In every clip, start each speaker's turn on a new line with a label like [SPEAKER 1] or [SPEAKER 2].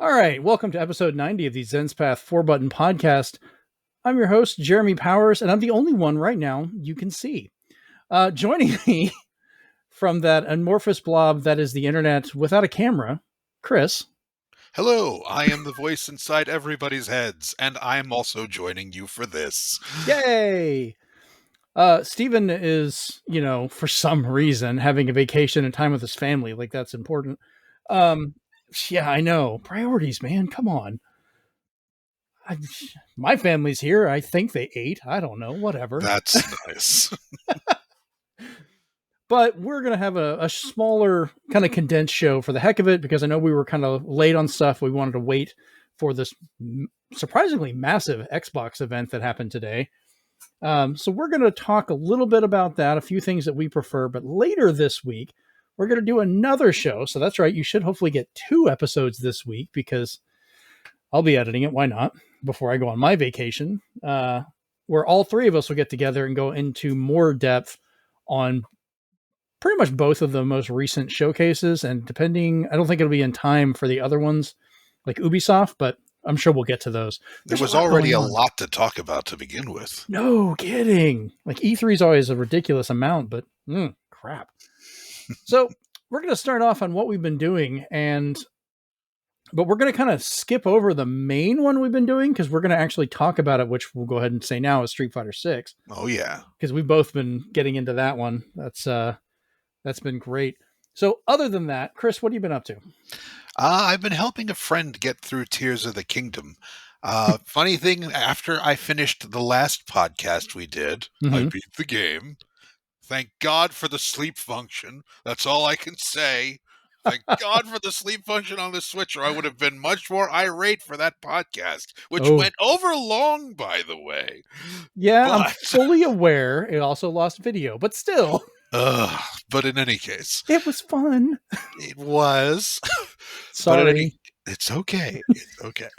[SPEAKER 1] All right, welcome to episode 90 of the Zenspath 4-Button Podcast. I'm your host, Jeremy Powers, and I'm the only one right now you can see. Joining me from that amorphous blob that is the internet without a camera, Chris.
[SPEAKER 2] Hello, I am the voice inside everybody's heads, and I'm also joining you for this.
[SPEAKER 1] Yay! Steven is, for some reason having a vacation and time with his family. Like, that's important. Yeah, I know. Priorities, man. Come on. My family's here. I think they ate. I don't know. Whatever.
[SPEAKER 2] That's nice.
[SPEAKER 1] But we're going to have a smaller kind of condensed show for the heck of it, because I know we were kind of late on stuff. We wanted to wait for this surprisingly massive Xbox event that happened today. So we're going to talk a little bit about that, a few things that we prefer. But later this week, we're going to do another show. So that's right. You should hopefully get 2 episodes this week, because I'll be editing it. Why not? Before I go on my vacation, where all 3 of us will get together and go into more depth on pretty much both of the most recent showcases. And depending, I don't think it'll be in time for the other ones like Ubisoft, but I'm sure we'll get to those.
[SPEAKER 2] There was already a lot to talk about to begin with.
[SPEAKER 1] No kidding. Like E3 is always a ridiculous amount, but crap. So we're going to start off on what we've been doing, but we're going to kind of skip over the main one we've been doing, because we're going to actually talk about it, which we'll go ahead and say now is Street Fighter 6.
[SPEAKER 2] Oh yeah.
[SPEAKER 1] Because we've both been getting into that one. That's been great. So other than that, Chris, what have you been up to?
[SPEAKER 2] I've been helping a friend get through Tears of the Kingdom. Funny thing, after I finished the last podcast we did, I beat the game. Thank God for the sleep function. That's all I can say. Thank God for the sleep function on the Switch, or I would have been much more irate for that podcast, which went over long, by the way.
[SPEAKER 1] Yeah, I'm fully aware. It also lost video, but still.
[SPEAKER 2] But in any case,
[SPEAKER 1] it was fun.
[SPEAKER 2] It was.
[SPEAKER 1] Sorry.
[SPEAKER 2] It's okay. It's okay.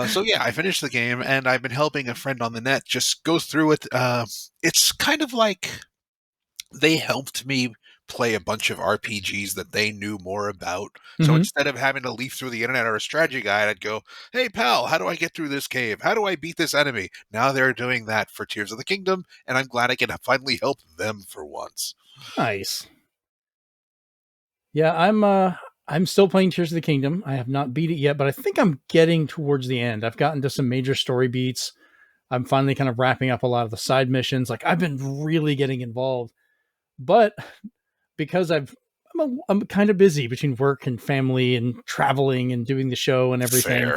[SPEAKER 2] So yeah, I finished the game, and I've been helping a friend on the net just go through it. It's kind of like they helped me play a bunch of RPGs that they knew more about. So instead of having to leaf through the internet or a strategy guide, I'd go, hey pal, how do I get through this cave? How do I beat this enemy? Now they're doing that for Tears of the Kingdom, and I'm glad I can finally help them for once.
[SPEAKER 1] Nice. Yeah, I'm still playing Tears of the Kingdom. I have not beat it yet, but I think I'm getting towards the end. I've gotten to some major story beats. I'm finally kind of wrapping up a lot of the side missions. Like, I've been really getting involved, but because I'm kind of busy between work and family and traveling and doing the show and everything.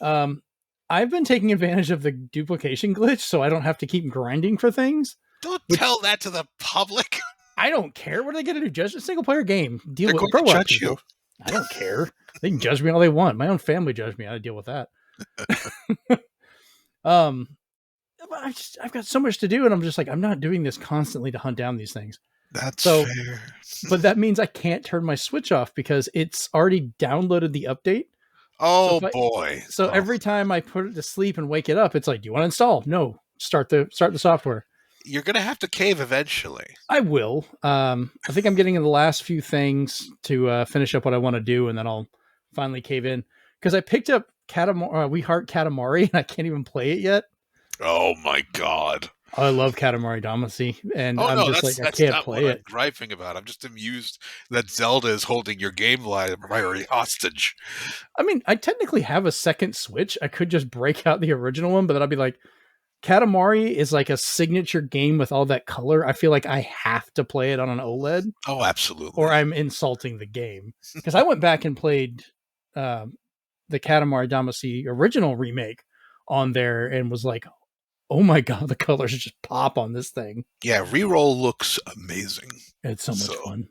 [SPEAKER 2] Fair.
[SPEAKER 1] I've been taking advantage of the duplication glitch, so I don't have to keep grinding for things.
[SPEAKER 2] Don't tell that to the public.
[SPEAKER 1] I don't care. What are they going to do? Judge a single player game. Deal
[SPEAKER 2] They're
[SPEAKER 1] with
[SPEAKER 2] going to judge you.
[SPEAKER 1] I don't care. They can judge me all they want. My own family judge me. I deal with that. I've got so much to do, and I'm just like, I'm not doing this constantly to hunt down these things.
[SPEAKER 2] That's fair.
[SPEAKER 1] But that means I can't turn my Switch off because it's already downloaded the update.
[SPEAKER 2] Oh boy.
[SPEAKER 1] So every time I put it to sleep and wake it up, it's like, do you want to install? No. Start the software.
[SPEAKER 2] You're going to have to cave eventually.
[SPEAKER 1] I will. I think I'm getting in the last few things to finish up what I want to do, and then I'll finally cave in. Because I picked up We Heart Katamari, and I can't even play it yet.
[SPEAKER 2] Oh my God.
[SPEAKER 1] I love Katamari Damacy, and I can't play it.
[SPEAKER 2] I'm griping about. I'm just amused that Zelda is holding your game library hostage.
[SPEAKER 1] I mean, I technically have a second Switch. I could just break out the original one, but then I'd be like, Katamari is like a signature game with all that color. I feel like I have to play it on an OLED.
[SPEAKER 2] Oh, absolutely.
[SPEAKER 1] Or I'm insulting the game. Because I went back and played the Katamari Damacy original remake on there and was like, oh my God, the colors just pop on this thing.
[SPEAKER 2] Yeah, reroll looks amazing.
[SPEAKER 1] It's so much fun.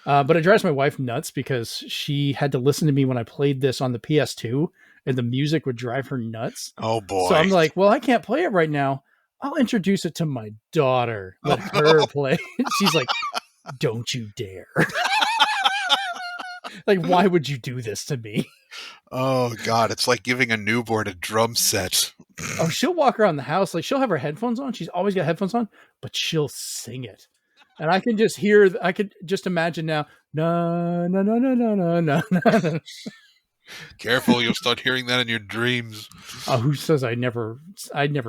[SPEAKER 1] But it drives my wife nuts because she had to listen to me when I played this on the PS2, and the music would drive her nuts.
[SPEAKER 2] Oh boy.
[SPEAKER 1] So I'm like, well, I can't play it right now. I'll introduce it to my daughter. Let her play. She's like, don't you dare. Like, why would you do this to me?
[SPEAKER 2] Oh God, it's like giving a newborn a drum set.
[SPEAKER 1] Oh, she'll walk around the house. Like, she'll have her headphones on. She's always got headphones on, but she'll sing it. And I can just imagine now, no.
[SPEAKER 2] Careful, you'll start hearing that in your dreams.
[SPEAKER 1] Who says I never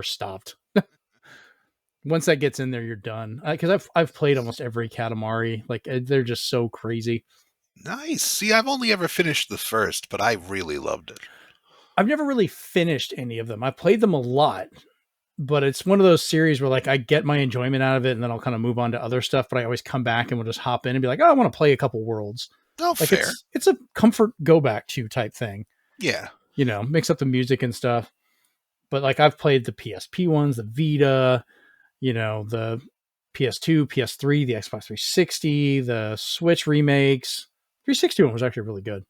[SPEAKER 1] stopped. Once that gets in there, you're done. Because I've played almost every Katamari. Like they're just so crazy.
[SPEAKER 2] Nice. See, I've only ever finished the first, but I really loved it.
[SPEAKER 1] I've never really finished any of them. I've played them a lot, but it's one of those series where like I get my enjoyment out of it, and then I'll kind of move on to other stuff. But I always come back and we'll just hop in and be like, oh, I want to play a couple worlds.
[SPEAKER 2] Oh,
[SPEAKER 1] Like
[SPEAKER 2] fair.
[SPEAKER 1] it's a comfort go back to type thing.
[SPEAKER 2] Yeah.
[SPEAKER 1] Mix up the music and stuff. But like I've played the PSP ones, the Vita, the PS2, PS3, the Xbox 360, the Switch remakes. 360 one was actually really good.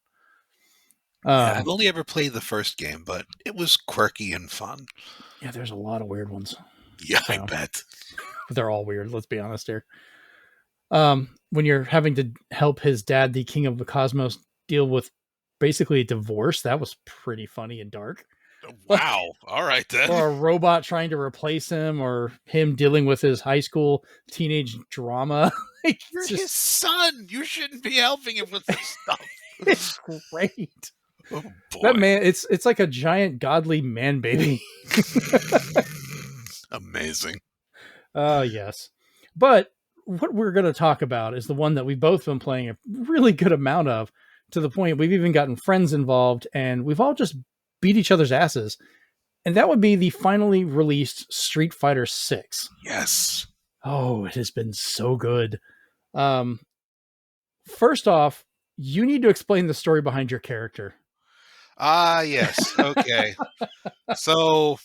[SPEAKER 2] Yeah, I've only ever played the first game, but it was quirky and fun.
[SPEAKER 1] Yeah, there's a lot of weird ones.
[SPEAKER 2] Yeah, I bet.
[SPEAKER 1] But they're all weird, let's be honest here. When you're having to help his dad, the king of the cosmos, deal with basically a divorce, that was pretty funny and dark.
[SPEAKER 2] Wow. All right, then.
[SPEAKER 1] Or a robot trying to replace him, or him dealing with his high school teenage drama.
[SPEAKER 2] You're his son. You shouldn't be helping him with this stuff.
[SPEAKER 1] It's great.
[SPEAKER 2] Oh, boy.
[SPEAKER 1] That man, it's like a giant godly man baby.
[SPEAKER 2] Amazing.
[SPEAKER 1] Yes. But what we're going to talk about is the one that we've both been playing a really good amount of, to the point we've even gotten friends involved, and we've all just beat each other's asses. And that would be the finally released Street Fighter 6.
[SPEAKER 2] Yes.
[SPEAKER 1] Oh, it has been so good. First off, you need to explain the story behind your character.
[SPEAKER 2] Yes. Okay. So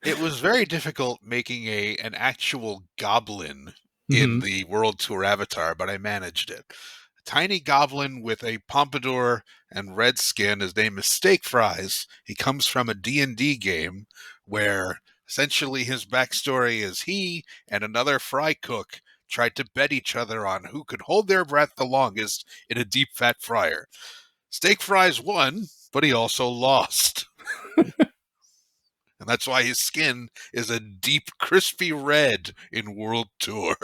[SPEAKER 2] it was very difficult making an actual goblin in the World Tour avatar, but I managed it. A tiny goblin with a pompadour and red skin. His name is Steak Fries. He comes from a D&D game where essentially his backstory is he and another fry cook tried to bet each other on who could hold their breath the longest in a deep fat fryer. Steak Fries won, but he also lost. And that's why his skin is a deep, crispy red in World Tour.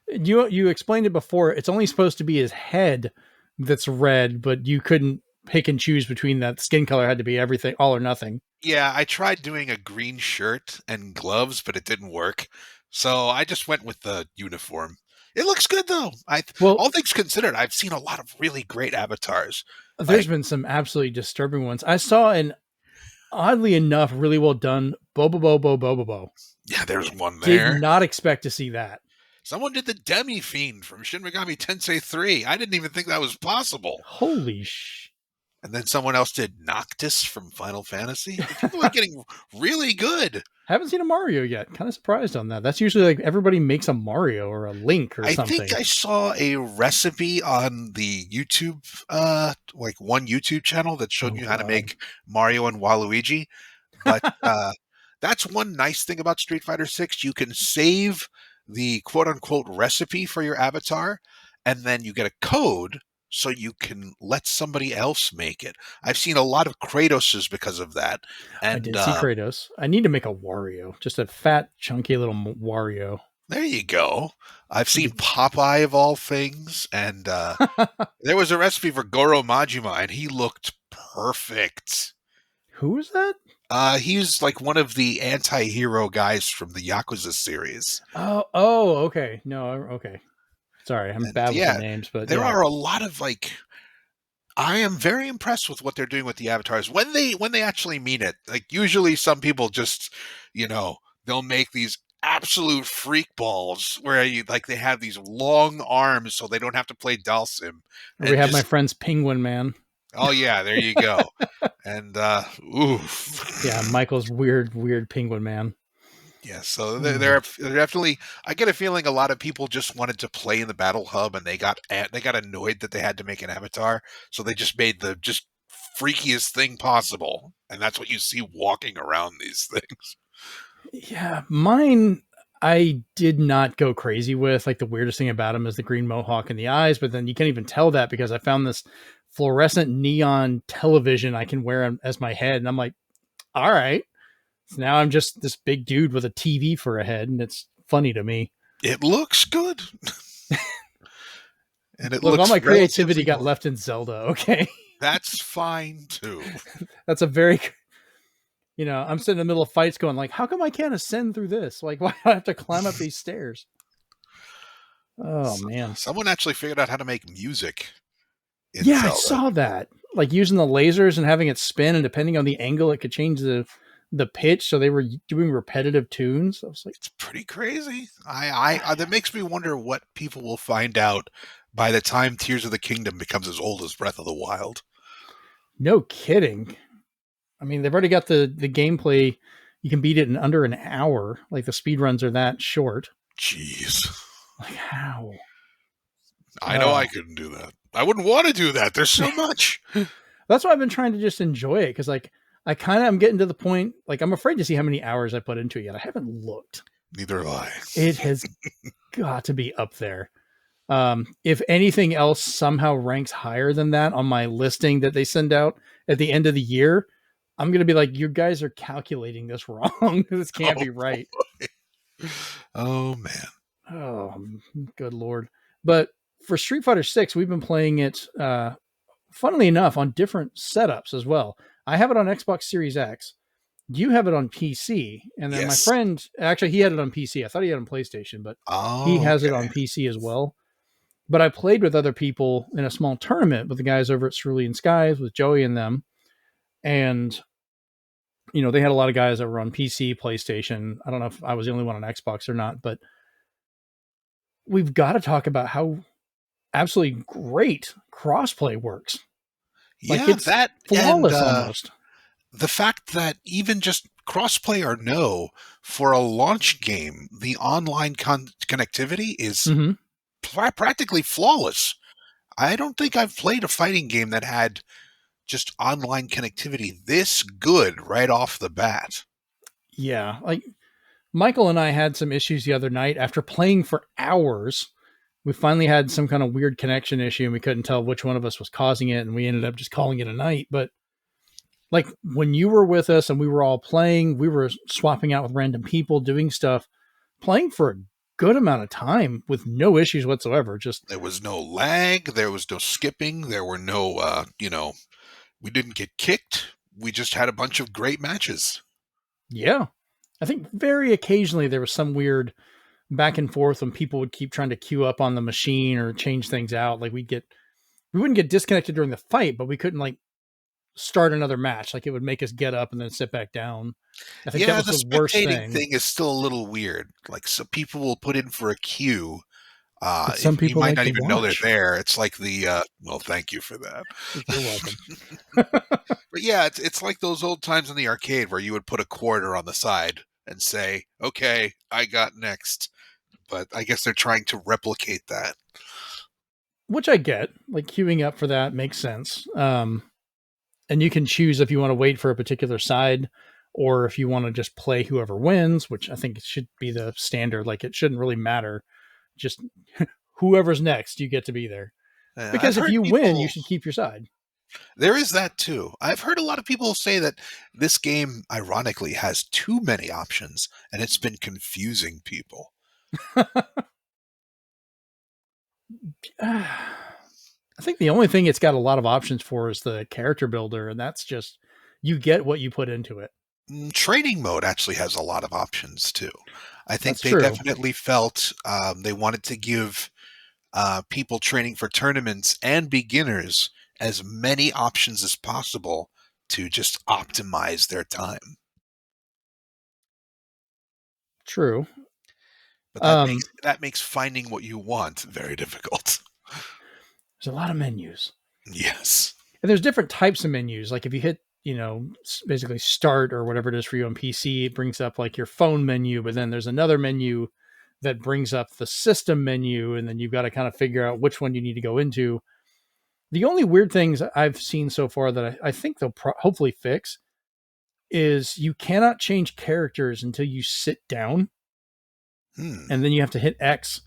[SPEAKER 1] You explained it before. It's only supposed to be his head that's red, but you couldn't pick and choose between that. Skin color had to be everything, all or nothing.
[SPEAKER 2] Yeah, I tried doing a green shirt and gloves, but it didn't work. So I just went with the uniform. It looks good, though. All things considered, I've seen a lot of really great avatars.
[SPEAKER 1] There's been some absolutely disturbing ones. I saw an, oddly enough, really well done Bobobo.
[SPEAKER 2] Yeah, there's one there.
[SPEAKER 1] Did not expect to see that.
[SPEAKER 2] Someone did the Demi Fiend from Shin Megami Tensei 3. I didn't even think that was possible.
[SPEAKER 1] Holy sh!
[SPEAKER 2] And then someone else did Noctis from Final Fantasy. People are getting really good.
[SPEAKER 1] Haven't seen a Mario yet. Kind of surprised on that. That's usually like everybody makes a Mario or a Link or something.
[SPEAKER 2] I think I saw a recipe on the YouTube, one YouTube channel that showed you how to make Mario and Waluigi. But that's one nice thing about Street Fighter 6. You can save the quote-unquote recipe for your avatar, and then you get a code so you can let somebody else make it. I've seen a lot of Kratoses because of that. And
[SPEAKER 1] I did see Kratos. I need to make a Wario. Just a fat, chunky little Wario.
[SPEAKER 2] There you go. I've seen Popeye of all things, and there was a recipe for Goro Majima, and he looked perfect.
[SPEAKER 1] Who was that?
[SPEAKER 2] He's like one of the anti-hero guys from the Yakuza series.
[SPEAKER 1] Oh, okay. No, okay. Sorry, I'm bad with the names, but
[SPEAKER 2] there are a lot of I am very impressed with what they're doing with the avatars when they actually mean it. Like usually some people just, they'll make these absolute freak balls where they have these long arms so they don't have to play Dalsim.
[SPEAKER 1] We have my friend's Penguin Man.
[SPEAKER 2] Oh yeah, there you go. And oof.
[SPEAKER 1] Yeah, Michael's weird Penguin Man.
[SPEAKER 2] Yeah, so they're definitely. I get a feeling a lot of people just wanted to play in the Battle Hub, and they got annoyed that they had to make an avatar, so they just made the freakiest thing possible, and that's what you see walking around these things.
[SPEAKER 1] Yeah, mine I did not go crazy with. Like the weirdest thing about him is the green mohawk in the eyes, but then you can't even tell that because I found this fluorescent neon television I can wear as my head, and I'm like, all right. So now I'm just this big dude with a TV for a head, and it's funny to me.
[SPEAKER 2] It looks good. And it
[SPEAKER 1] Look,
[SPEAKER 2] looks
[SPEAKER 1] all my creativity got left in Zelda, okay?
[SPEAKER 2] That's fine too.
[SPEAKER 1] That's a very, I'm sitting in the middle of fights going like, how come I can't ascend through this? Like, why do I have to climb up these stairs? Oh man.
[SPEAKER 2] Someone actually figured out how to make music in
[SPEAKER 1] Yeah, I
[SPEAKER 2] Zelda.
[SPEAKER 1] saw that. Like using the lasers and having it spin, and depending on the angle, it could change the pitch. So they were doing repetitive tunes. I was like,
[SPEAKER 2] It's pretty crazy. That makes me wonder what people will find out by the time Tears of the Kingdom becomes as old as Breath of the Wild.
[SPEAKER 1] no kidding. I mean, they've already got the gameplay. You can beat it in under an hour. Like the speed runs are that short.
[SPEAKER 2] Jeez.
[SPEAKER 1] Like how?
[SPEAKER 2] I know I couldn't do that. I wouldn't want to do that. There's so much.
[SPEAKER 1] That's why I've been trying to just enjoy it, because like I kind of am getting to the point. Like I'm afraid to see how many hours I put into it yet. I haven't looked.
[SPEAKER 2] Neither have I.
[SPEAKER 1] It has got to be up there. If anything else somehow ranks higher than that on my listing that they send out at the end of the year, I'm going to be like, you guys are calculating this wrong. This can't be right.
[SPEAKER 2] Oh, man.
[SPEAKER 1] Oh, good Lord. But for Street Fighter 6, we've been playing it, funnily enough, on different setups as well. I have it on Xbox Series X. You have it on PC. And then my
[SPEAKER 2] Yes.
[SPEAKER 1] friend, actually, he had it on PC. I thought he had it on PlayStation, but he
[SPEAKER 2] Oh,
[SPEAKER 1] has it
[SPEAKER 2] okay.
[SPEAKER 1] on PC as well. But I played with other people in a small tournament with the guys over at Cerulean Skies, with Joey and them. And, they had a lot of guys that were on PC, PlayStation. I don't know if I was the only one on Xbox or not, but we've got to talk about how absolutely great crossplay works. Like
[SPEAKER 2] Yeah,
[SPEAKER 1] it's
[SPEAKER 2] that and
[SPEAKER 1] flawless almost.
[SPEAKER 2] the fact that even just crossplay or no, for a launch game, the online connectivity is
[SPEAKER 1] Mm-hmm.
[SPEAKER 2] practically flawless. I don't think I've played a fighting game that had just online connectivity this good right off the bat.
[SPEAKER 1] Yeah. Like Michael and I had some issues the other night after playing for hours. We finally had some kind of weird connection issue and we couldn't tell which one of us was causing it. And we ended up just calling it a night. But like when you were with us and we were all playing, we were swapping out with random people, doing stuff, playing for a good amount of time with no issues whatsoever. Just
[SPEAKER 2] There was no lag, there was no skipping, there were no, we didn't get kicked. We just had a bunch of great matches.
[SPEAKER 1] yeah. I think very occasionally there was some weird back and forth when people would keep trying to queue up on the machine or change things out. Like we wouldn't get disconnected during the fight, but we couldn't like start another match. Like it would make us get up and then sit back down. I think that
[SPEAKER 2] Yeah,
[SPEAKER 1] was
[SPEAKER 2] the
[SPEAKER 1] the worst
[SPEAKER 2] spectating
[SPEAKER 1] thing.
[SPEAKER 2] thing is still a little weird. Like, so people will put in for a queue.
[SPEAKER 1] But some
[SPEAKER 2] If you
[SPEAKER 1] people
[SPEAKER 2] might
[SPEAKER 1] like
[SPEAKER 2] not
[SPEAKER 1] to
[SPEAKER 2] even know they're
[SPEAKER 1] watch.
[SPEAKER 2] there. It's like well, thank you for that.
[SPEAKER 1] You're welcome.
[SPEAKER 2] But yeah, it's like those old times in the arcade where you would put a quarter on the side and say, "Okay, I got next." But I guess they're trying to replicate that.
[SPEAKER 1] Which I get. Like queuing up for that makes sense. And you can choose if you want to wait for a particular side or if you want to just play whoever wins, which I think it should be the standard. Like it shouldn't really matter. Just whoever's next, you get to be there.
[SPEAKER 2] I've
[SPEAKER 1] Because if
[SPEAKER 2] heard
[SPEAKER 1] you win, you
[SPEAKER 2] people.
[SPEAKER 1] should keep your side.
[SPEAKER 2] There is that too. I've heard a lot of people say that this game, ironically, has too many options, and it's been confusing people.
[SPEAKER 1] I think the only thing it's got a lot of options for is the character builder, and that's just you get what you put into it.
[SPEAKER 2] Training mode actually has a lot of options too. I think
[SPEAKER 1] That's
[SPEAKER 2] they
[SPEAKER 1] true.
[SPEAKER 2] definitely felt they wanted to give people training for tournaments and beginners as many options as possible to just optimize their time.
[SPEAKER 1] True.
[SPEAKER 2] But that makes
[SPEAKER 1] Um,
[SPEAKER 2] that makes finding what you want very difficult.
[SPEAKER 1] there's a lot of menus,
[SPEAKER 2] Yes.
[SPEAKER 1] and there's different types of menus. Like if you hit, basically start or whatever it is for you on PC, it brings up like your phone menu, but then there's another menu that brings up the system menu, and then you've got to kind of figure out which one you need to go into. The only weird things I've seen so far that I think they'll hopefully fix is you cannot change characters until you sit down,
[SPEAKER 2] Hmm.
[SPEAKER 1] and then you have to hit X,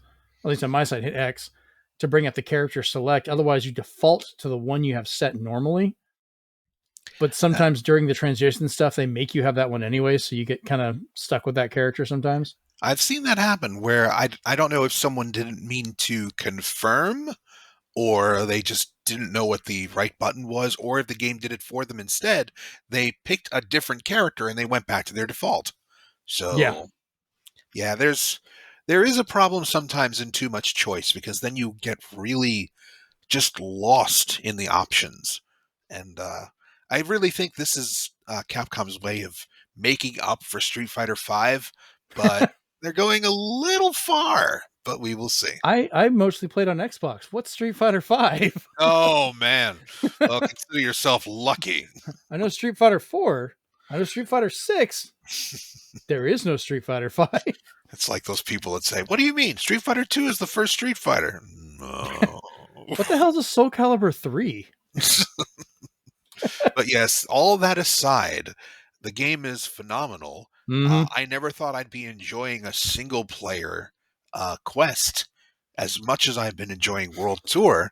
[SPEAKER 1] at least on my side, hit X to bring up the character select. Otherwise, you default to the one you have set normally. But
[SPEAKER 2] Uh,
[SPEAKER 1] sometimes during the transition stuff, they make you have that one anyway, so you get kind of stuck with that character sometimes.
[SPEAKER 2] I've seen that happen where I don't know if someone didn't mean to confirm or they just didn't know what the right button was, or if the game did it for them instead, they picked a different character and they went back to their default.
[SPEAKER 1] Yeah.
[SPEAKER 2] So yeah, there is a problem sometimes in too much choice because then you get really just lost in the options. And I really think this is Capcom's way of making up for Street Fighter V, but they're going a little far. But we will see.
[SPEAKER 1] I mostly played on Xbox. What's Street Fighter 5?
[SPEAKER 2] Oh man, well consider yourself lucky.
[SPEAKER 1] I know Street Fighter 4. I know Street Fighter 6. There is no Street Fighter 5.
[SPEAKER 2] It's like those people that say, "What do you mean? Street Fighter 2 is the first Street Fighter." No.
[SPEAKER 1] What the hell is a Soul Calibur 3?
[SPEAKER 2] But yes, all that aside, the game is phenomenal.
[SPEAKER 1] Mm-hmm.
[SPEAKER 2] I never thought I'd be enjoying a single player quest as much as I've been enjoying World Tour.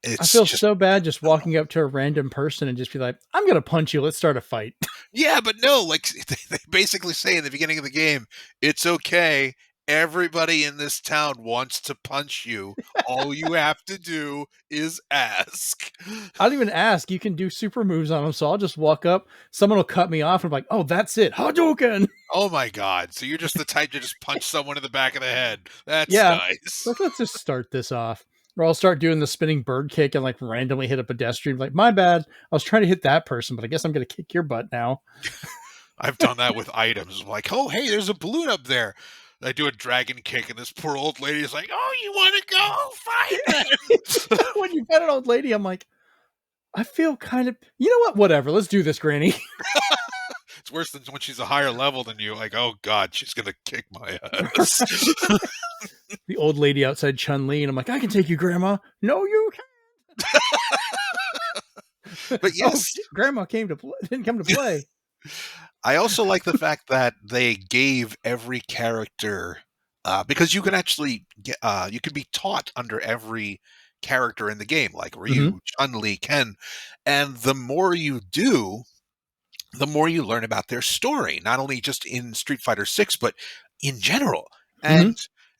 [SPEAKER 1] I
[SPEAKER 2] It's
[SPEAKER 1] feel
[SPEAKER 2] just
[SPEAKER 1] so bad just walking up to a random person and just be like, I'm going to punch you. Let's start a fight.
[SPEAKER 2] yeah, but no, like they basically say in the beginning of the game, it's okay. Everybody in this town wants to punch you. All you have to do is ask.
[SPEAKER 1] I don't even ask. You can do super moves on them. So I'll just walk up. Someone will cut me off and I'm like, oh, that's it. Hadouken.
[SPEAKER 2] Oh my god. So you're just the type to just punch someone in the back of the head. That's
[SPEAKER 1] Yeah.
[SPEAKER 2] nice.
[SPEAKER 1] Let's just start this off. Or I'll start doing the spinning bird kick and like randomly hit a pedestrian. Like, my bad. I was trying to hit that person, but I guess I'm going to kick your butt now.
[SPEAKER 2] I've done that with items. Like, oh, hey, there's a balloon up there. I do a dragon kick, and this poor old lady is like, oh, you want to go? Fine then.
[SPEAKER 1] When you pet an old lady, I'm like, I feel kind of, you know what? Whatever. Let's do this, Granny.
[SPEAKER 2] It's worse than when she's a higher level than you. Like, oh, God, she's going to kick my ass.
[SPEAKER 1] The old lady outside Chun-Li, and I'm like, I can take you, Grandma. No, you can't.
[SPEAKER 2] But yes.
[SPEAKER 1] Oh, Grandma didn't come to play.
[SPEAKER 2] I also like the fact that they gave every character because you can actually get you can be taught under every character in the game, like Ryu, Chun-Li, Ken, and the more you do, the more you learn about their story, not only just in Street Fighter 6, but in general. And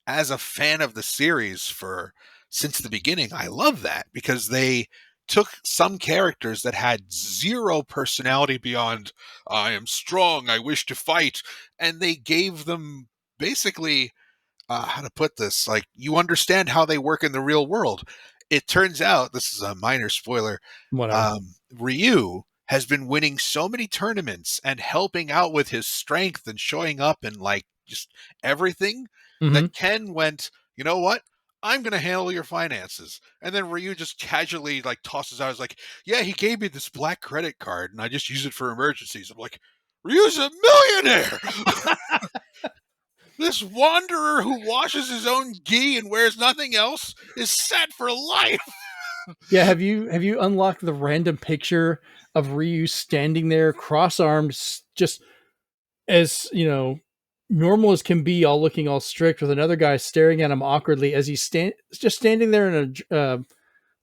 [SPEAKER 2] as a fan of the series for since the beginning, I love that because they took some characters that had zero personality beyond I am strong, I wish to fight, and they gave them basically how to put this, like you understand how they work in the real world. It turns out, this is a minor spoiler,
[SPEAKER 1] Whatever.
[SPEAKER 2] Ryu has been winning so many tournaments and helping out with his strength and showing up and like just everything that Ken went, you know what? I'm going to handle your finances. And then Ryu just casually like tosses out, like, yeah, he gave me this black credit card and I just use it for emergencies. I'm like, Ryu's a millionaire. This wanderer who washes his own gi and wears nothing else is set for life.
[SPEAKER 1] Yeah, have you unlocked the random picture of Ryu standing there cross-armed, just as, normal as can be, all looking all strict, with another guy staring at him awkwardly as he's just standing there in a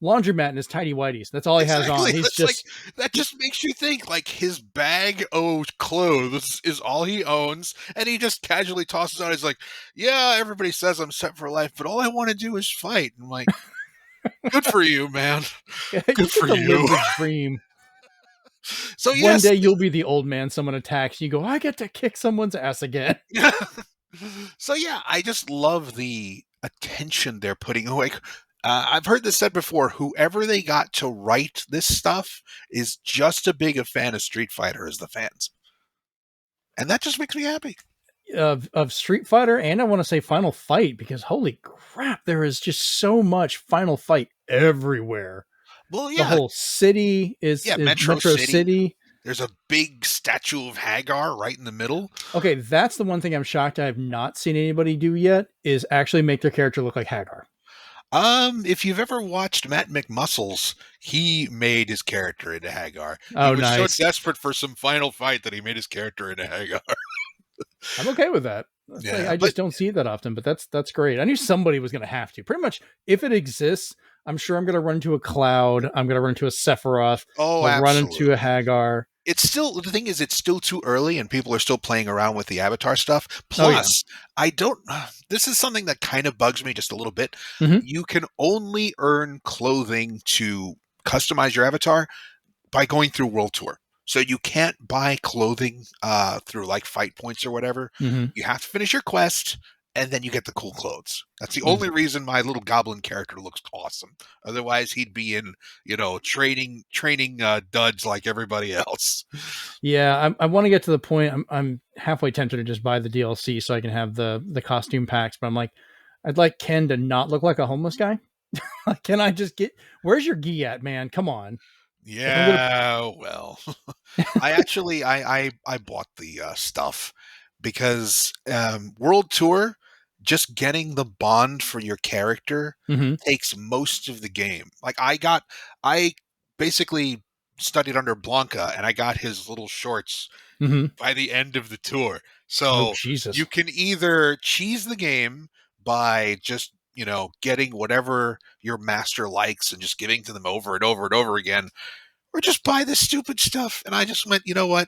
[SPEAKER 1] laundromat in his tidy whities. That's all he has on. He's
[SPEAKER 2] just like, that just makes you think like his bag of clothes is all he owns, and he just casually tosses out. He's like, yeah, everybody says I'm set for life, but all I want to do is fight. And I'm like, good for you, man. Good for you.
[SPEAKER 1] Live the dream.
[SPEAKER 2] So
[SPEAKER 1] one day you'll be the old man someone attacks. You go, I get to kick someone's ass again.
[SPEAKER 2] So yeah, I just love the attention they're putting. Like, I've heard this said before. Whoever they got to write this stuff is just as big a fan of Street Fighter as the fans, and that just makes me happy.
[SPEAKER 1] Of Street Fighter, and I want to say Final Fight, because holy crap, there is just so much Final Fight everywhere.
[SPEAKER 2] Well, yeah,
[SPEAKER 1] the whole city is Metro City.
[SPEAKER 2] There's a big statue of Hagar right in the middle.
[SPEAKER 1] Okay, that's the one thing I'm shocked I have not seen anybody do yet, is actually make their character look like Hagar.
[SPEAKER 2] If you've ever watched Matt McMuscles, he made his character into Hagar.
[SPEAKER 1] Oh,
[SPEAKER 2] he was
[SPEAKER 1] nice.
[SPEAKER 2] so desperate for some final fight that he made his character into Hagar.
[SPEAKER 1] I'm okay with that.
[SPEAKER 2] Yeah,
[SPEAKER 1] I just don't see it that often, but that's great. I knew somebody was going to have to. Pretty much, if it exists, I'm sure I'm going to run into a Cloud. I'm going to run into a Sephiroth.
[SPEAKER 2] Oh,
[SPEAKER 1] I'll run into a
[SPEAKER 2] absolutely.
[SPEAKER 1] Hagar.
[SPEAKER 2] It's still the thing is it's still too early and people are still playing around with the avatar stuff.
[SPEAKER 1] Oh yeah.
[SPEAKER 2] Plus, I don't this is something that kind of bugs me just a little bit.
[SPEAKER 1] Hmm.
[SPEAKER 2] You can only earn clothing to customize your avatar by going through World Tour. So you can't buy clothing through like fight points or whatever.
[SPEAKER 1] Hmm.
[SPEAKER 2] You have to finish your quest and then you get the cool clothes. That's the
[SPEAKER 1] Hmm.
[SPEAKER 2] only reason my little goblin character looks awesome. Otherwise, he'd be in, training duds like everybody else.
[SPEAKER 1] Yeah, I want to get to the point. I'm halfway tempted to just buy the DLC so I can have the costume packs, but I'm like, I'd like Ken to not look like a homeless guy. Can I just get? Where's your gi at, man? Come on. If I'm gonna,
[SPEAKER 2] Yeah, well, I bought the stuff because World Tour, just getting the bond for your character
[SPEAKER 1] hmm
[SPEAKER 2] takes most of the game. I basically studied under Blanca and I got his little shorts
[SPEAKER 1] hmm
[SPEAKER 2] by the end of the tour.
[SPEAKER 1] Oh
[SPEAKER 2] So you
[SPEAKER 1] Jesus.
[SPEAKER 2] can either cheese the game by just, getting whatever your master likes and just giving to them over and over and over again, or just buy this stupid stuff. And I just went, you know what?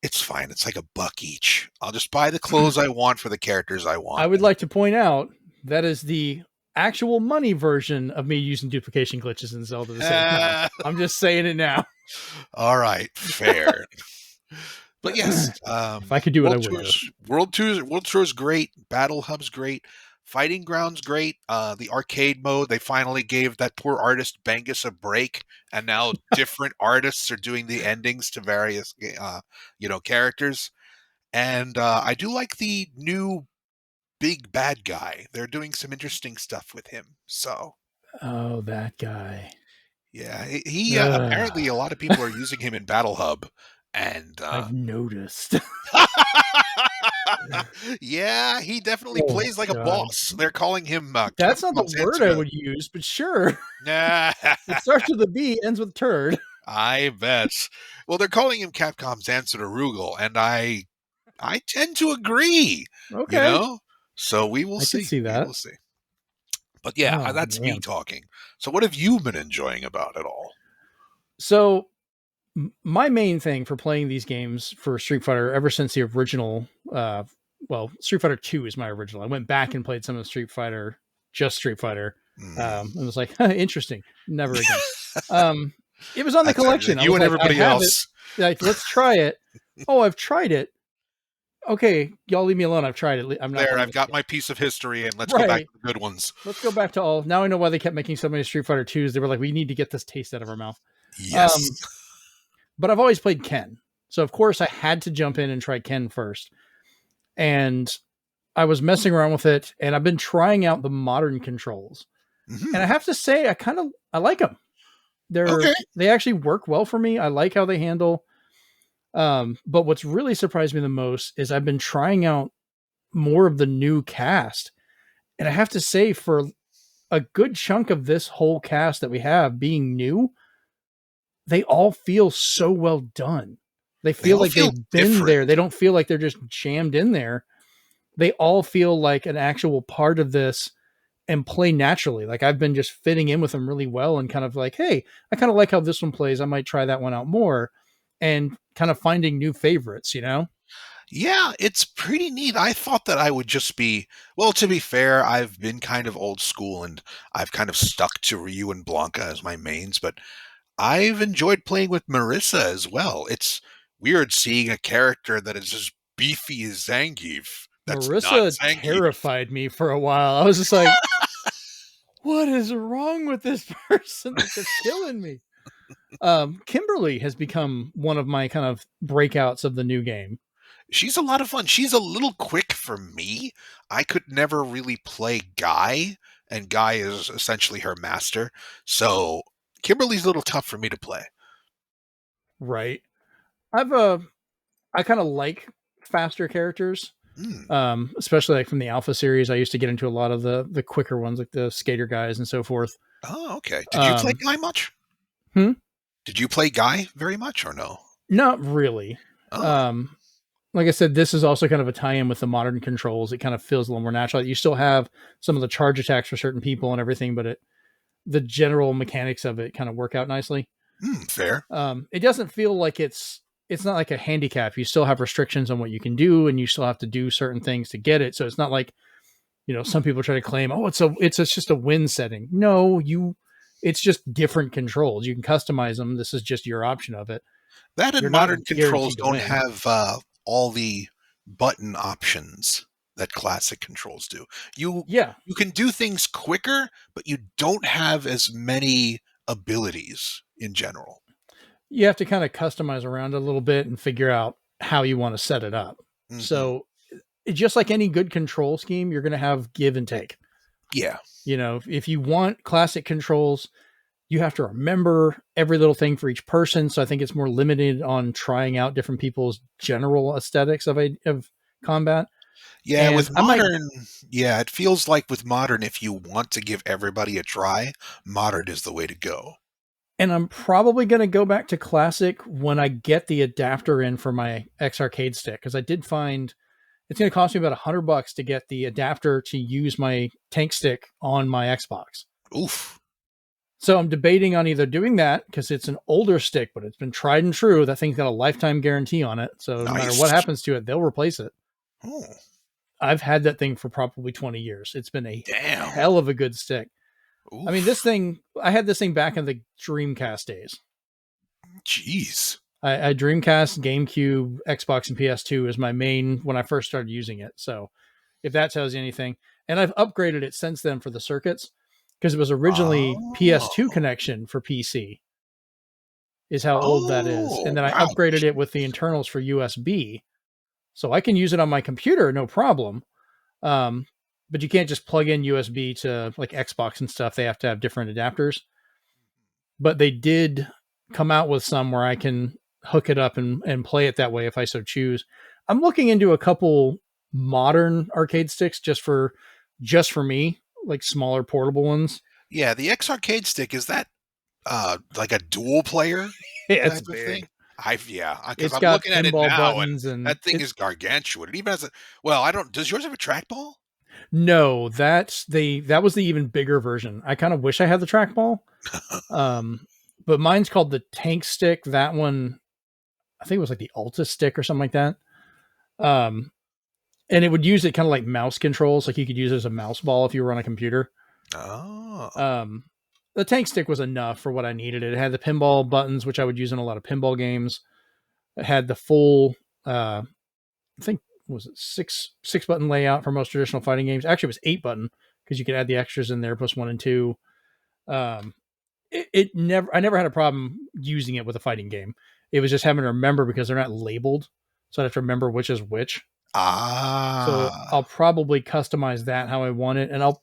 [SPEAKER 2] It's fine. It's like $1 each. I'll just buy the clothes I want for the characters I
[SPEAKER 1] I
[SPEAKER 2] want.
[SPEAKER 1] would like to point out that is the actual money version of me using duplication glitches in Zelda to save time. I'm just saying it now.
[SPEAKER 2] All right, fair. But yes,
[SPEAKER 1] If I could do it, I would have.
[SPEAKER 2] World Tour is great. Battle Hub's great. Fighting Grounds great. The arcade mode, they finally gave that poor artist Bangus a break, and now different artists are doing the endings to various, characters. And I do like the new big bad guy. They're doing some interesting stuff with him. So
[SPEAKER 1] Oh, that guy.
[SPEAKER 2] yeah, he apparently
[SPEAKER 1] Ugh,
[SPEAKER 2] a lot of people are using him in Battle Hub, and
[SPEAKER 1] I've noticed.
[SPEAKER 2] yeah, he definitely
[SPEAKER 1] Oh
[SPEAKER 2] plays like a
[SPEAKER 1] God.
[SPEAKER 2] boss. They're calling him
[SPEAKER 1] That's not the
[SPEAKER 2] Capcom's
[SPEAKER 1] word
[SPEAKER 2] answer
[SPEAKER 1] I
[SPEAKER 2] to.
[SPEAKER 1] would use, but sure.
[SPEAKER 2] Nah,
[SPEAKER 1] It starts with a B, ends with turd.
[SPEAKER 2] I bet. Well, they're calling him Capcom's answer to Rugal, and I tend to agree. You
[SPEAKER 1] Okay.
[SPEAKER 2] know, so we will
[SPEAKER 1] I could
[SPEAKER 2] see.
[SPEAKER 1] see
[SPEAKER 2] We
[SPEAKER 1] that.
[SPEAKER 2] will see. But yeah,
[SPEAKER 1] Oh
[SPEAKER 2] that's me
[SPEAKER 1] man.
[SPEAKER 2] talking. So what have you been enjoying about it all?
[SPEAKER 1] So my main thing for playing these games for Street Fighter ever since the original well, Street Fighter 2 is my original. I went back and played some of Street Fighter, just Street Fighter.
[SPEAKER 2] Mm.
[SPEAKER 1] It was like, interesting. Never again. Um, it was on the
[SPEAKER 2] That's it.
[SPEAKER 1] collection. I
[SPEAKER 2] You
[SPEAKER 1] was
[SPEAKER 2] and
[SPEAKER 1] like, I
[SPEAKER 2] everybody
[SPEAKER 1] have it.
[SPEAKER 2] else.
[SPEAKER 1] Like, let's try it. Oh, I've tried it. Okay, y'all leave me alone. I've tried it. I'm not
[SPEAKER 2] There,
[SPEAKER 1] playing
[SPEAKER 2] I've
[SPEAKER 1] it
[SPEAKER 2] got
[SPEAKER 1] again.
[SPEAKER 2] my piece of history, and let's go back
[SPEAKER 1] Right.
[SPEAKER 2] to the good ones.
[SPEAKER 1] Let's go back to all. Now I know why they kept making so many Street Fighter 2s. They were like, we need to get this taste out of our mouth.
[SPEAKER 2] Yes.
[SPEAKER 1] Um, but I've always played Ken. So of course I had to jump in and try Ken first. And I was messing around with it and I've been trying out the modern controls. And I
[SPEAKER 2] Hmm.
[SPEAKER 1] have to say I like them.
[SPEAKER 2] Okay.
[SPEAKER 1] They actually work well for me. I like how they handle. But what's really surprised me the most is I've been trying out more of the new cast. And I have to say for a good chunk of this whole cast that we have being new, they all feel so well done. They
[SPEAKER 2] They
[SPEAKER 1] feel
[SPEAKER 2] all
[SPEAKER 1] like
[SPEAKER 2] feel
[SPEAKER 1] they've been
[SPEAKER 2] different.
[SPEAKER 1] there. They don't feel like they're just jammed in there. They all feel like an actual part of this and play naturally. Like I've been just fitting in with them really well and kind of like, hey, I kind of like how this one plays. I might try that one out more and kind of finding new favorites, you know?
[SPEAKER 2] Yeah, it's pretty neat. I thought that I would just be, well, to be fair, I've been kind of old school and I've kind of stuck to Ryu and Blanca as my mains, but I've enjoyed playing with Marissa as well. It's weird seeing a character that is as beefy as Zangief. That's not
[SPEAKER 1] Marissa
[SPEAKER 2] Zangief.
[SPEAKER 1] terrified me for a while. I was just like, what is wrong with this person? Like they're killing me. Kimberly has become one of my kind of breakouts of the new game.
[SPEAKER 2] She's a lot of fun. She's a little quick for me. I could never really play Guy, and Guy is essentially her master. So Kimberly's a little tough for me to play.
[SPEAKER 1] Right. I've I kind of like faster characters.
[SPEAKER 2] Hmm.
[SPEAKER 1] Especially like from the Alpha series. I used to get into a lot of the quicker ones, like the skater guys and so forth.
[SPEAKER 2] Oh, okay. Did you play
[SPEAKER 1] Um,
[SPEAKER 2] Guy much?
[SPEAKER 1] hmm?
[SPEAKER 2] Did you play Guy very much or no?
[SPEAKER 1] Not really.
[SPEAKER 2] Oh,
[SPEAKER 1] Um, like I said, this is also kind of a tie-in with the modern controls. It kind of feels a little more natural. You still have some of the charge attacks for certain people and everything, but the general mechanics of it kind of work out nicely.
[SPEAKER 2] Fair.
[SPEAKER 1] It doesn't feel like it's not like a handicap. You still have restrictions on what you can do, and you still have to do certain things to get it. So it's not like, some people try to claim, oh, it's just a win setting. No, it's just different controls. You can customize them. This is just your option of it.
[SPEAKER 2] That and
[SPEAKER 1] You're not
[SPEAKER 2] modern controls
[SPEAKER 1] guaranteed to
[SPEAKER 2] don't
[SPEAKER 1] win.
[SPEAKER 2] have all the button options that classic controls do. You
[SPEAKER 1] Yeah,
[SPEAKER 2] you can do things quicker, but you don't have as many abilities in general.
[SPEAKER 1] you have to kind of customize around a little bit and figure out how you want to set it up.
[SPEAKER 2] Hmm.
[SPEAKER 1] So just like any good control scheme, you're going to have give and take.
[SPEAKER 2] Yeah.
[SPEAKER 1] If you want classic controls, you have to remember every little thing for each person. So I think it's more limited on trying out different people's general aesthetics of combat.
[SPEAKER 2] Yeah,
[SPEAKER 1] And
[SPEAKER 2] with
[SPEAKER 1] I might,
[SPEAKER 2] modern, yeah, it feels like with modern, if you want to give everybody a try, modern is the way to go.
[SPEAKER 1] and I'm probably going to go back to classic when I get the adapter in for my X arcade stick. Cause I did find it's going to cost me about $100 to get the adapter to use my tank stick on my Xbox.
[SPEAKER 2] Oof.
[SPEAKER 1] So I'm debating on either doing that because it's an older stick, but it's been tried and true. That thing's got a lifetime guarantee on it. So no matter what
[SPEAKER 2] Nice.
[SPEAKER 1] happens to it, they'll replace it.
[SPEAKER 2] Oh,
[SPEAKER 1] I've had that thing for probably 20 years. It's been a
[SPEAKER 2] damn.
[SPEAKER 1] hell of a good stick. I mean,
[SPEAKER 2] Oof.
[SPEAKER 1] I had this thing back in the Dreamcast days.
[SPEAKER 2] Jeez.
[SPEAKER 1] I Dreamcast, GameCube, Xbox, and PS2 is my main when I first started using it. So if that tells you anything, and I've upgraded it since then for the circuits because it was originally PS2
[SPEAKER 2] Oh.
[SPEAKER 1] connection for PC, is how old that is. And
[SPEAKER 2] Oh,
[SPEAKER 1] then I
[SPEAKER 2] wow.
[SPEAKER 1] upgraded it with the internals for USB. So I can use it on my computer, no problem. Um, but you can't just plug in USB to like Xbox and stuff. They have to have different adapters. But they did come out with some where I can hook it up and play it that way if I so choose. I'm looking into a couple modern arcade sticks just for me, like smaller portable ones.
[SPEAKER 2] Yeah, the X arcade stick is that like a dual player
[SPEAKER 1] Yeah, it's
[SPEAKER 2] type of thing?
[SPEAKER 1] big.
[SPEAKER 2] Yeah, because
[SPEAKER 1] It's
[SPEAKER 2] I'm
[SPEAKER 1] got
[SPEAKER 2] looking at it
[SPEAKER 1] pinball
[SPEAKER 2] now, and
[SPEAKER 1] buttons and
[SPEAKER 2] that thing is gargantuan. It even has a well, I don't. Does yours have a trackball?
[SPEAKER 1] no, that was the even bigger version. I kind of wish I had the trackball. Um, but mine's called the tank stick. That one, I think it was like the Alta stick or something like that. Um, and it would use it kind of like mouse controls, like you could use it as a mouse ball if you were on a computer.
[SPEAKER 2] Oh,
[SPEAKER 1] Um, the tank stick was enough for what I needed. It had the pinball buttons, which I would use in a lot of pinball games. It had the full, I think was it six button layout for most traditional fighting games. Actually, it was 8 button because you could add the extras in there, plus 1 and 2. Um, I never had a problem using it with a fighting game. It was just having to remember because they're not labeled, so I have to remember which is which. So I'll
[SPEAKER 2] ah,
[SPEAKER 1] probably customize that how I want it, and I'll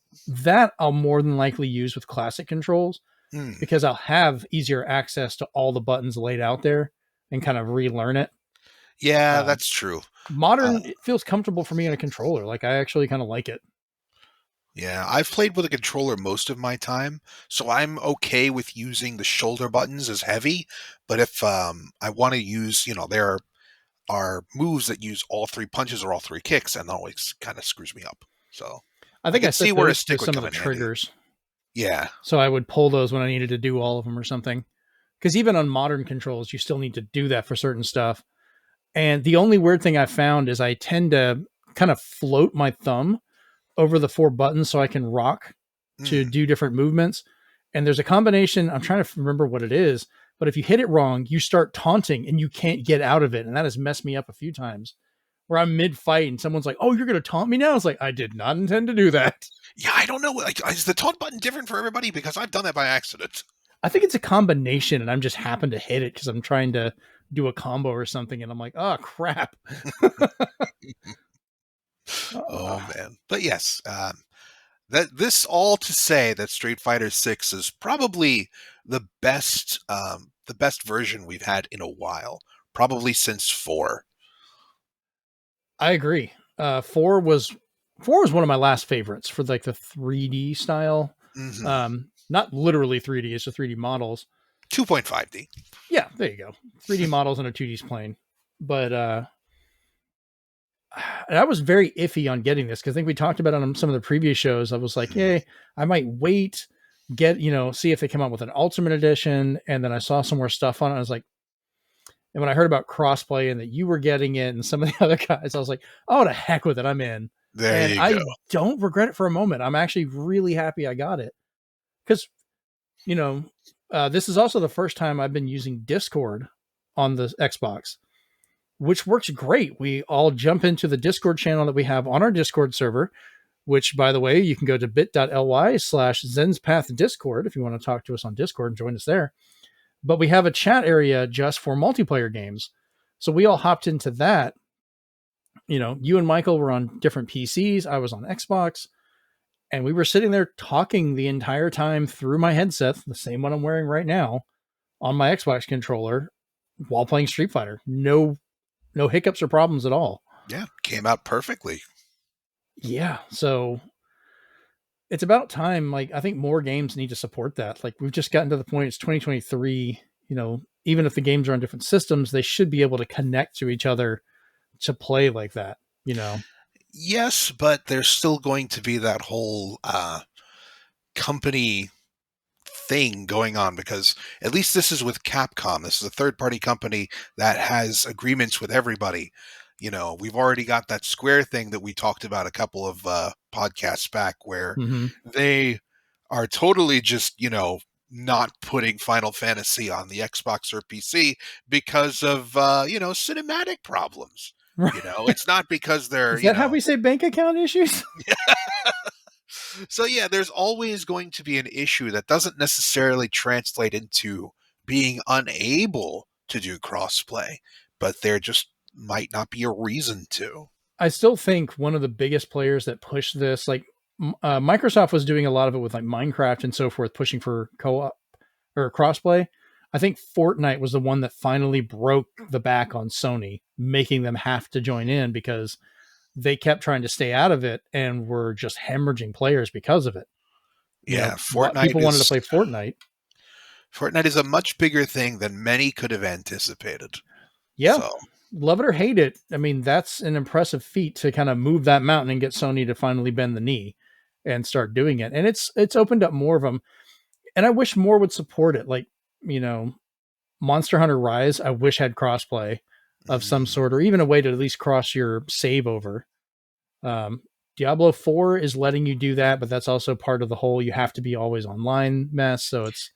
[SPEAKER 1] more than likely use with classic controls
[SPEAKER 2] hmm.
[SPEAKER 1] because I'll have easier access to all the buttons laid out there and kind of relearn it.
[SPEAKER 2] Yeah,
[SPEAKER 1] Um,
[SPEAKER 2] that's true. Uh,
[SPEAKER 1] Modern, it feels comfortable for me on a controller. Like I actually kind of like it.
[SPEAKER 2] yeah, I've played with a controller most of my time, so I'm okay with using the shoulder buttons as heavy. But if I want to use, there are moves that use all three punches or all three kicks, and that always kind of screws me up. So
[SPEAKER 1] I
[SPEAKER 2] I
[SPEAKER 1] think I
[SPEAKER 2] can see
[SPEAKER 1] set
[SPEAKER 2] where a
[SPEAKER 1] those to
[SPEAKER 2] stick would
[SPEAKER 1] some of
[SPEAKER 2] come
[SPEAKER 1] the
[SPEAKER 2] in handy.
[SPEAKER 1] triggers,
[SPEAKER 2] Yeah.
[SPEAKER 1] so I would pull those when I needed to do all of them or something. Because even on modern controls, you still need to do that for certain stuff. And the only weird thing I found is I tend to kind of float my thumb over the 4 buttons so I can rock to
[SPEAKER 2] Mm.
[SPEAKER 1] do different movements. And there's a combination, I'm trying to remember what it is, but if you hit it wrong, you start taunting and you can't get out of it. And that has messed me up a few times where I'm mid fight and someone's like, "Oh, you're going to taunt me now?" It's like, I did not intend to do that.
[SPEAKER 2] Yeah, I don't know. Like, is the taunt button different for everybody? Because I've done that by accident.
[SPEAKER 1] I think it's a combination and I'm just happen to hit it because I'm trying to do a combo or something. And I'm like, oh, crap.
[SPEAKER 2] Oh
[SPEAKER 1] Uh,
[SPEAKER 2] man. But yes, that this all to say that Street Fighter 6 is probably the best version we've had in a while, probably since 4.
[SPEAKER 1] I agree. Four was one of my last favorites for like the 3D style.
[SPEAKER 2] Mhm.
[SPEAKER 1] Not literally 3D, it's the 3D models.
[SPEAKER 2] 2.5D.
[SPEAKER 1] Yeah, there you go. 3D models on a 2D plane. But I was very iffy on getting this because I think we talked about it on some of the previous shows. I was like,
[SPEAKER 2] Mhm.
[SPEAKER 1] hey, I might wait. see if they come out with an Ultimate Edition. And then I saw some more stuff on it. I was like, and when I heard about crossplay and that you were getting it and some of the other guys, I was like, oh, to heck with it. I'm in.
[SPEAKER 2] There
[SPEAKER 1] And
[SPEAKER 2] you go.
[SPEAKER 1] I don't regret it for a moment. I'm actually really happy I got it because, this is also the first time I've been using Discord on the Xbox, which works great. We all jump into the Discord channel that we have on our Discord server, which, by the way, you can go to bit.ly/Zenspath Discord if you want to talk to us on Discord and join us there. But we have a chat area just for multiplayer games. So we all hopped into that. You and Michael were on different PCs. I was on Xbox. And we were sitting there talking the entire time through my headset, the same one I'm wearing right now, on my Xbox controller while playing Street Fighter. No hiccups or problems at all.
[SPEAKER 2] Yeah, came out perfectly.
[SPEAKER 1] Yeah, so it's about time. Like, I think more games need to support that. Like, we've just gotten to the point, it's 2023, even if the games are on different systems, they should be able to connect to each other to play like that,
[SPEAKER 2] Yes, but there's still going to be that whole company thing going on, because at least this is with Capcom. This is a third-party company that has agreements with everybody. We've already got that Square thing that we talked about a couple of podcasts back, where they are totally just, not putting Final Fantasy on the Xbox or PC because of, cinematic problems.
[SPEAKER 1] Right.
[SPEAKER 2] It's not because they're,
[SPEAKER 1] Is that how we say bank account issues?
[SPEAKER 2] So yeah, there's always going to be an issue that doesn't necessarily translate into being unable to do crossplay, but there just might not be a reason to.
[SPEAKER 1] I still think one of the biggest players that pushed this, like Microsoft was doing a lot of it with like Minecraft and so forth, pushing for co-op or crossplay. I think Fortnite was the one that finally broke the back on Sony, making them have to join in because they kept trying to stay out of it and were just hemorrhaging players because of it.
[SPEAKER 2] Fortnite.
[SPEAKER 1] People wanted to play Fortnite.
[SPEAKER 2] Fortnite is a much bigger thing than many could have anticipated.
[SPEAKER 1] Yeah. So. Love it or hate it. I mean, that's an impressive feat to kind of move that mountain and get Sony to finally bend the knee and start doing it. And it's opened up more of them. And I wish more would support it. Like, Monster Hunter Rise, I wish had crossplay of some sort, or even a way to at least cross your save over. Diablo 4 is letting you do that, but that's also part of the whole you have to be always online mess. So it's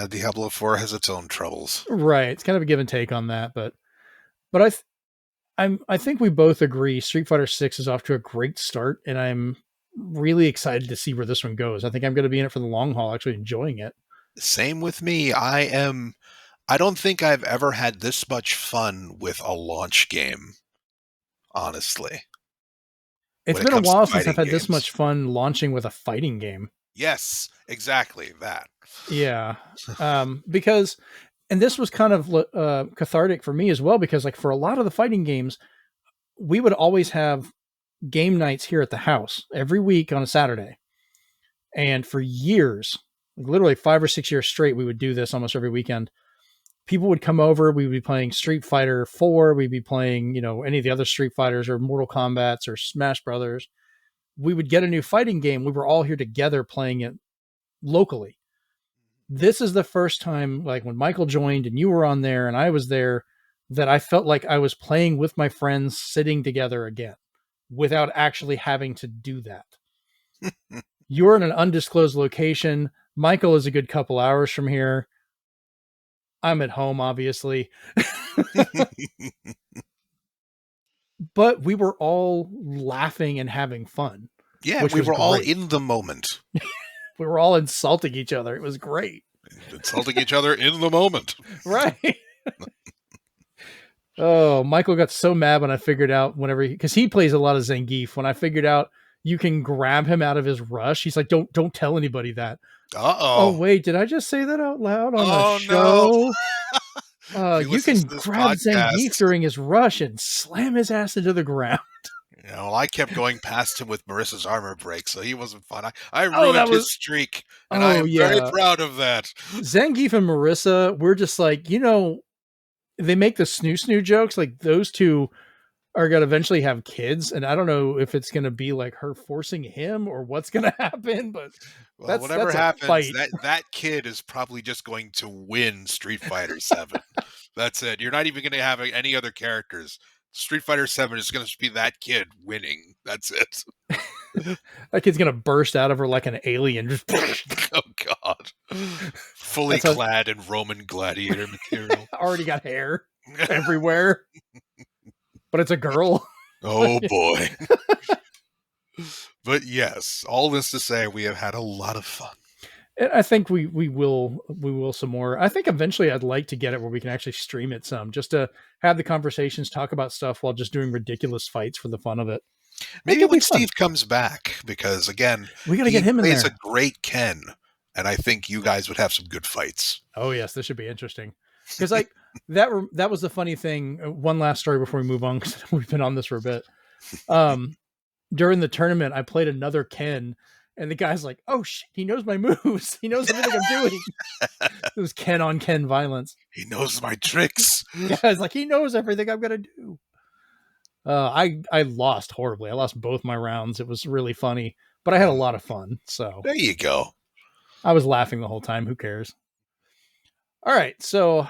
[SPEAKER 2] Diablo 4 has its own troubles.
[SPEAKER 1] Right. It's kind of a give and take on that, but I think we both agree Street Fighter 6 is off to a great start, and I'm really excited to see where this one goes. I think I'm going to be in it for the long haul, actually enjoying it.
[SPEAKER 2] Same with me. I don't think I've ever had this much fun with a launch game, honestly.
[SPEAKER 1] It's been a while since I've had this much fun launching with a fighting game.
[SPEAKER 2] Yes, exactly that.
[SPEAKER 1] Yeah. Because, and this was kind of cathartic for me as well, because like for a lot of the fighting games, we would always have game nights here at the house every week on a Saturday. And for years, like literally 5 or 6 years straight, we would do this almost every weekend. People would come over. We would be playing Street Fighter 4. We'd be playing, any of the other Street Fighters or Mortal Kombats or Smash Brothers. We would get a new fighting game. We were all here together playing it locally. This is the first time, like when Michael joined and you were on there and I was there, that I felt like I was playing with my friends sitting together again without actually having to do that. You're in an undisclosed location. Michael is a good couple hours from here. I'm at home, obviously. But we were all laughing and having fun.
[SPEAKER 2] Yeah, we were all in the moment.
[SPEAKER 1] We were all insulting each other. It was great.
[SPEAKER 2] Insulting each other in the moment.
[SPEAKER 1] Right. Oh, Michael got so mad when I figured out because he plays a lot of Zangief. When I figured out you can grab him out of his rush, he's like, don't tell anybody that. Oh, wait, did I just say that out loud on the show? No. You can grab Zangief during his rush and slam his ass into the ground.
[SPEAKER 2] I kept going past him with Marissa's armor break, so he wasn't fun. I ruined his streak, and I am very proud of that.
[SPEAKER 1] Zangief and Marissa, we're just like, they make the snoo jokes. Like those two are going to eventually have kids, and I don't know if it's going to be like her forcing him or what's going to happen, but
[SPEAKER 2] Well,
[SPEAKER 1] that's
[SPEAKER 2] whatever
[SPEAKER 1] that's a
[SPEAKER 2] happens,
[SPEAKER 1] fight.
[SPEAKER 2] that kid is probably just going to win Street Fighter 7. That's it. You're not even going to have any other characters. Street Fighter 7 is going to be that kid winning. That's it.
[SPEAKER 1] That kid's going to burst out of her like an alien. Just
[SPEAKER 2] Oh God. Fully
[SPEAKER 1] that's how
[SPEAKER 2] clad in Roman gladiator material.
[SPEAKER 1] already got hair everywhere, but it's a girl.
[SPEAKER 2] Oh boy. But yes, all this to say we have had a lot of fun.
[SPEAKER 1] And I think we will some more. I think eventually I'd like to get it where we can actually stream it some, just to have the conversations, talk about stuff while just doing ridiculous fights for the fun of it. I think
[SPEAKER 2] Maybe
[SPEAKER 1] it'll be
[SPEAKER 2] when
[SPEAKER 1] fun.
[SPEAKER 2] Steve comes back, because again,
[SPEAKER 1] We got to
[SPEAKER 2] he
[SPEAKER 1] get him in
[SPEAKER 2] plays
[SPEAKER 1] there.
[SPEAKER 2] a great Ken, and I think you guys would have some good fights.
[SPEAKER 1] Oh yes, this should be interesting. Because like that was the funny thing. One last story before we move on, because we've been on this for a bit. During the tournament, I played another Ken, and the guy's like, "Oh shit, he knows my moves. He knows everything I'm doing." It was Ken on Ken violence.
[SPEAKER 2] He knows my tricks.
[SPEAKER 1] Yeah, it's like he knows everything I'm gonna do. I lost horribly. I lost both my rounds. It was really funny, but I had a lot of fun. So
[SPEAKER 2] There you go.
[SPEAKER 1] I was laughing the whole time. Who cares? All right, so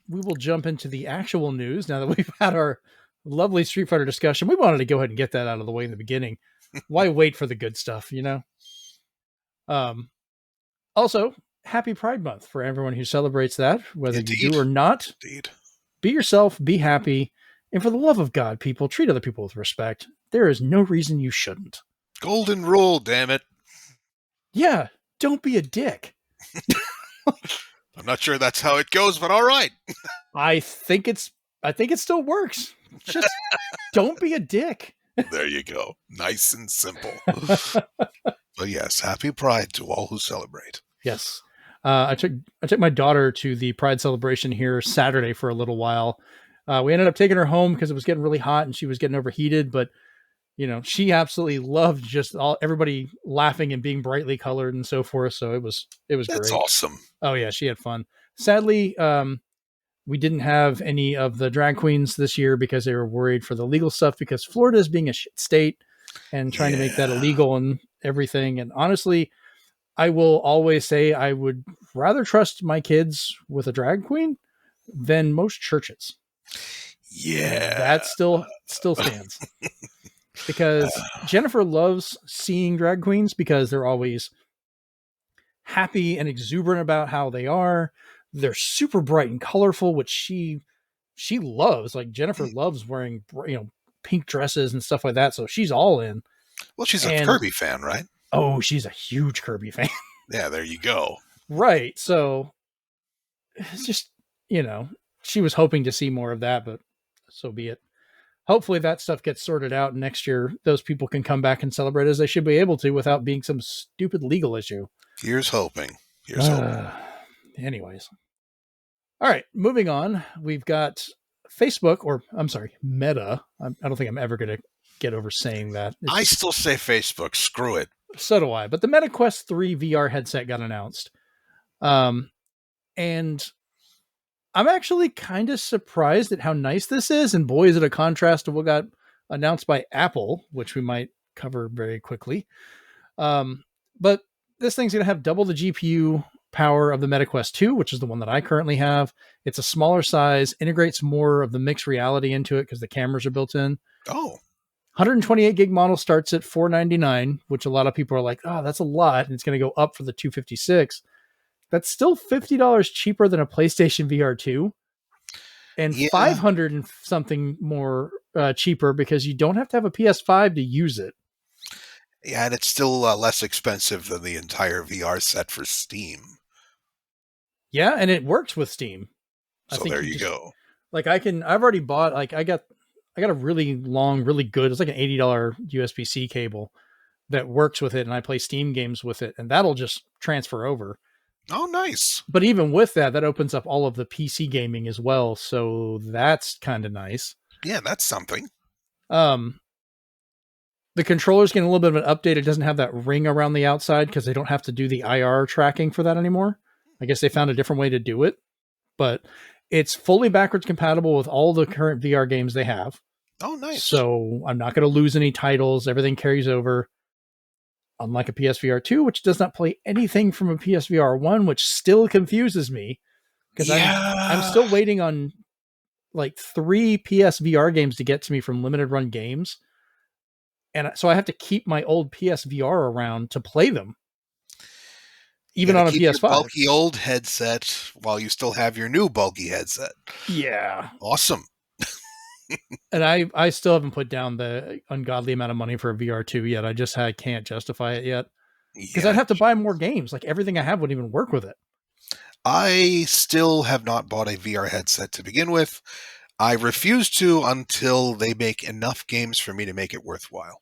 [SPEAKER 1] we will jump into the actual news now that we've had our lovely Street Fighter discussion. We wanted to go ahead and get that out of the way in the beginning. Why wait for the good stuff, you know? Also, happy Pride Month for everyone who celebrates that, whether
[SPEAKER 2] Indeed.
[SPEAKER 1] you do or not.
[SPEAKER 2] Indeed.
[SPEAKER 1] Be yourself, be happy, and for the love of God, people, treat other people with respect. There is no reason you shouldn't.
[SPEAKER 2] Golden rule, damn it.
[SPEAKER 1] Yeah, don't be a dick.
[SPEAKER 2] I'm not sure that's how it goes, but all right.
[SPEAKER 1] I think it still works. Just don't be a dick.
[SPEAKER 2] There you go. Nice and simple. But yes, happy Pride to all who celebrate.
[SPEAKER 1] Yes. I took my daughter to the Pride celebration here Saturday for a little while. We ended up taking her home because it was getting really hot and she was getting overheated, but you know, she absolutely loved just everybody laughing and being brightly colored and so forth. So it was
[SPEAKER 2] That's
[SPEAKER 1] great.
[SPEAKER 2] awesome.
[SPEAKER 1] Oh yeah, she had fun. Sadly, we didn't have any of the drag queens this year because they were worried for the legal stuff, because Florida is being a shit state and trying to make that illegal and everything. And honestly, I will always say I would rather trust my kids with a drag queen than most churches.
[SPEAKER 2] Yeah.
[SPEAKER 1] That still stands. Because Jennifer loves seeing drag queens because they're always happy and exuberant about how they are. They're super bright and colorful, which she loves. Like Jennifer loves wearing, pink dresses and stuff like that. So she's all in.
[SPEAKER 2] Well, she's a Kirby fan, right?
[SPEAKER 1] Oh, she's a huge Kirby fan.
[SPEAKER 2] Yeah, there you go.
[SPEAKER 1] Right. So it's just, she was hoping to see more of that, but so be it. Hopefully that stuff gets sorted out next year. Those people can come back and celebrate as they should be able to without being some stupid legal issue.
[SPEAKER 2] Here's hoping. Here's hoping.
[SPEAKER 1] Anyways. All right, moving on. We've got Facebook, or I'm sorry, Meta. I don't think I'm ever going to get over saying that.
[SPEAKER 2] I still say Facebook. Screw it.
[SPEAKER 1] So do I. But the Meta Quest 3 VR headset got announced. And I'm actually kind of surprised at how nice this is. And boy, is it a contrast to what got announced by Apple, which we might cover very quickly. But this thing's going to have double the GPU power of the Meta Quest 2, which is the one that I currently have. It's a smaller size, integrates more of the mixed reality into it because the cameras are built in.
[SPEAKER 2] Oh.
[SPEAKER 1] 128 gig model starts at $499, which a lot of people are like, oh, that's a lot. And it's going to go up for the 256. That's still $50 cheaper than a PlayStation VR 2 and 500 and something more cheaper because you don't have to have a PS5 to use it.
[SPEAKER 2] Yeah, and it's still less expensive than the entire VR set for Steam.
[SPEAKER 1] Yeah, and it works with Steam.
[SPEAKER 2] So there you go.
[SPEAKER 1] Like I've already bought, like I got a really long, really good, it's like an $80 USB-C cable that works with it, and I play Steam games with it, and that'll just transfer over.
[SPEAKER 2] Oh, nice.
[SPEAKER 1] But even with that opens up all of the PC gaming as well. So that's kind of nice.
[SPEAKER 2] Yeah, that's something.
[SPEAKER 1] The controller's getting a little bit of an update. It doesn't have that ring around the outside because they don't have to do the IR tracking for that anymore. I guess they found a different way to do it. But it's fully backwards compatible with all the current VR games they have.
[SPEAKER 2] Oh, nice.
[SPEAKER 1] So I'm not going to lose any titles. Everything carries over. Unlike a PSVR 2, which does not play anything from a PSVR 1, which still confuses me because I'm
[SPEAKER 2] Yeah.
[SPEAKER 1] still waiting on like 3 PSVR games to get to me from limited run games. And so I have to keep my old PSVR around to play them,
[SPEAKER 2] You
[SPEAKER 1] even
[SPEAKER 2] got to
[SPEAKER 1] on a
[SPEAKER 2] keep your
[SPEAKER 1] PS5.
[SPEAKER 2] bulky old headset while you still have your new bulky headset.
[SPEAKER 1] Yeah.
[SPEAKER 2] Awesome.
[SPEAKER 1] And I still haven't put down the ungodly amount of money for a VR2 yet. I can't justify it yet because I'd
[SPEAKER 2] Yeah.
[SPEAKER 1] have to buy more games. Like everything I have wouldn't even work with it.
[SPEAKER 2] I still have not bought a VR headset to begin with. I refuse to until they make enough games for me to make it worthwhile.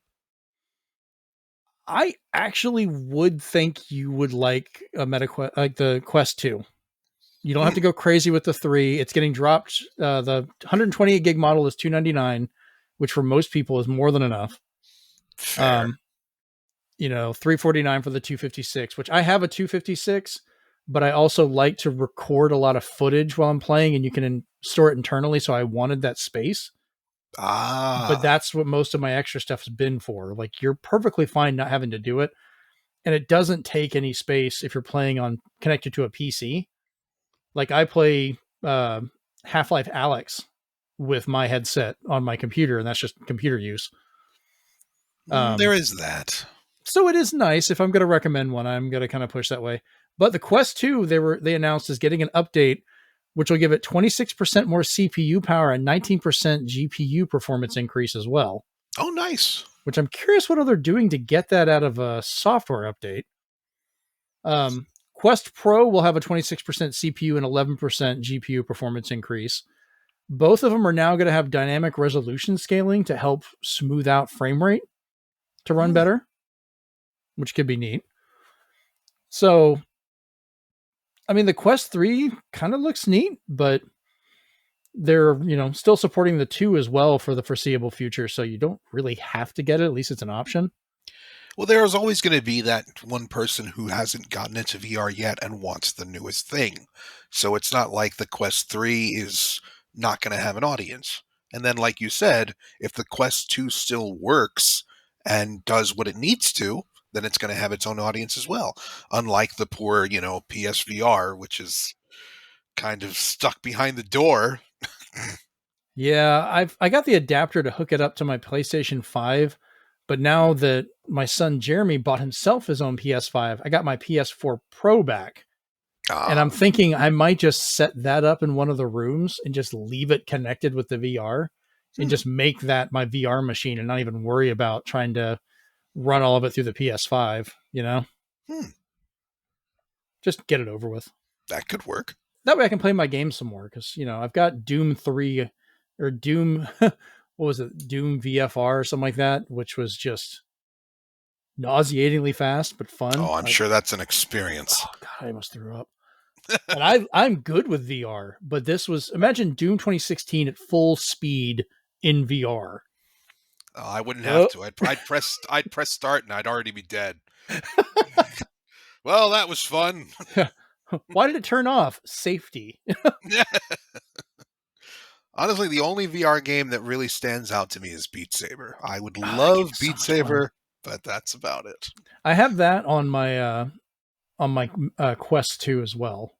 [SPEAKER 1] I actually would think you would like a like the Quest 2. You don't have
[SPEAKER 2] Hmm,
[SPEAKER 1] to go crazy with the 3. It's getting dropped. The 128 gig model is $299, which for most people is more than enough.
[SPEAKER 2] fair.
[SPEAKER 1] Um, $349 for the 256, which I have a 256, but I also like to record a lot of footage while I'm playing, and you can store it internally. So I wanted that space, but
[SPEAKER 2] Ah.
[SPEAKER 1] that's what most of my extra stuff has been for. Like you're perfectly fine not having to do it, and it doesn't take any space if you're playing on connected to a PC. Like I play Half-Life Alex with my headset on my computer, and that's just computer use.
[SPEAKER 2] There
[SPEAKER 1] Um,
[SPEAKER 2] is that.
[SPEAKER 1] so it is nice. If I'm going to recommend one, I'm going to kind of push that way. But the Quest 2, they announced is getting an update, which will give it 26% more CPU power and 19% GPU performance increase as well.
[SPEAKER 2] Oh, nice.
[SPEAKER 1] Which I'm curious what they're doing to get that out of a software update. Quest Pro will have a 26% CPU and 11% GPU performance increase. Both of them are now going to have dynamic resolution scaling to help smooth out frame rate to run
[SPEAKER 2] Hmm.
[SPEAKER 1] better, which could be neat. So, I mean, the Quest 3 kind of looks neat, but they're, still supporting the 2 as well for the foreseeable future. So you don't really have to get it. At least it's an option.
[SPEAKER 2] Well, there's always going to be that one person who hasn't gotten into VR yet and wants the newest thing. So it's not like the Quest 3 is not going to have an audience. And then, like you said, if the Quest 2 still works and does what it needs to, then it's going to have its own audience as well. Unlike the poor, PSVR, which is kind of stuck behind the door.
[SPEAKER 1] Yeah, I got the adapter to hook it up to my PlayStation 5, but now that my son Jeremy bought himself his own PS5, I got my PS4 Pro back. And
[SPEAKER 2] Ah,
[SPEAKER 1] I'm thinking I might just set that up in one of the rooms and just leave it connected with the VR and
[SPEAKER 2] hmm,
[SPEAKER 1] just make that my VR machine and not even worry about trying to run all of it through the PS5.
[SPEAKER 2] hmm,
[SPEAKER 1] Just get it over with.
[SPEAKER 2] that could work.
[SPEAKER 1] That way I can play my game some more because, I've got Doom 3 or Doom, what was it? Doom VFR or something like that, which was just nauseatingly fast, but fun.
[SPEAKER 2] Oh, I'm
[SPEAKER 1] Like,
[SPEAKER 2] sure that's an experience.
[SPEAKER 1] oh God, I almost threw up. And I'm good with VR, but this was imagine Doom 2016 at full speed in VR.
[SPEAKER 2] I wouldn't have
[SPEAKER 1] Oh,
[SPEAKER 2] to. I'd press start and I'd already be dead. Well, that was fun.
[SPEAKER 1] why did it turn off? Safety.
[SPEAKER 2] Honestly, the only VR game that really stands out to me is Beat Saber. I would
[SPEAKER 1] Oh, that
[SPEAKER 2] love
[SPEAKER 1] game's so
[SPEAKER 2] Beat
[SPEAKER 1] much fun.
[SPEAKER 2] Saber, but that's about it.
[SPEAKER 1] I have that on my Quest 2 as well.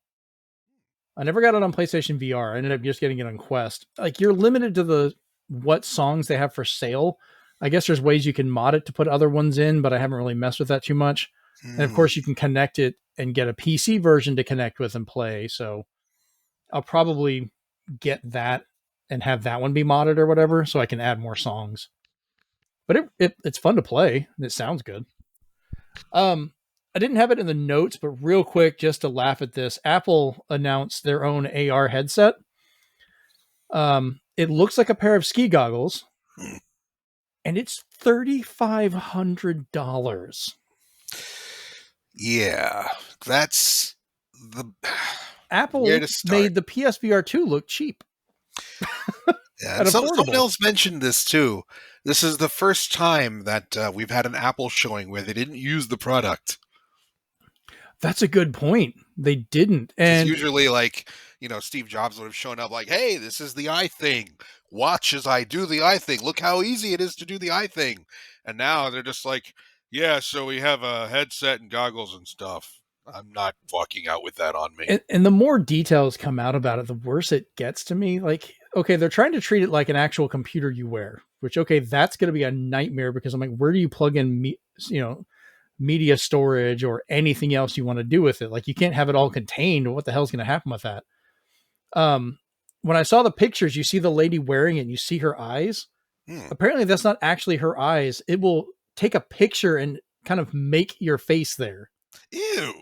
[SPEAKER 1] I never got it on PlayStation VR. I ended up just getting it on Quest. Like you're limited to the what songs they have for sale. I guess there's ways you can mod it to put other ones in, but I haven't really messed with that too much. And of
[SPEAKER 2] Hmm.
[SPEAKER 1] course, you can connect it and get a PC version to connect with and play. So I'll probably get that and have that one be modded or whatever, so I can add more songs. But it's fun to play and it sounds good. Um, I didn't have it in the notes, but real quick, just to laugh at this, Apple announced their own AR headset. It looks like a pair of ski goggles,
[SPEAKER 2] Hmm.
[SPEAKER 1] and it's $3,500.
[SPEAKER 2] Yeah, that's the where
[SPEAKER 1] Apple
[SPEAKER 2] to start.
[SPEAKER 1] made the PSVR 2 look cheap
[SPEAKER 2] Yeah,
[SPEAKER 1] and
[SPEAKER 2] and someone
[SPEAKER 1] affordable.
[SPEAKER 2] else mentioned this too. This is the first time that we've had an Apple showing where they didn't use the product.
[SPEAKER 1] That's a good point. They didn't.
[SPEAKER 2] Because
[SPEAKER 1] And
[SPEAKER 2] usually, like, Steve Jobs would have shown up like, hey, this is the eye thing. Watch as I do the eye thing. Look how easy it is to do the eye thing. And now they're just like, yeah, so we have a headset and goggles and stuff. I'm not walking out with that on me.
[SPEAKER 1] and the more details come out about it, the worse it gets to me. Like, okay, they're trying to treat it like an actual computer you wear, which, okay, that's going to be a nightmare because I'm like, where do you plug in, media storage or anything else you want to do with it? Like, you can't have it all contained. What the hell's going to happen with that? When I saw the pictures, you see the lady wearing it and you see her eyes. Apparently that's not actually her eyes. It will take a picture and kind of make your face there.
[SPEAKER 2] Ew.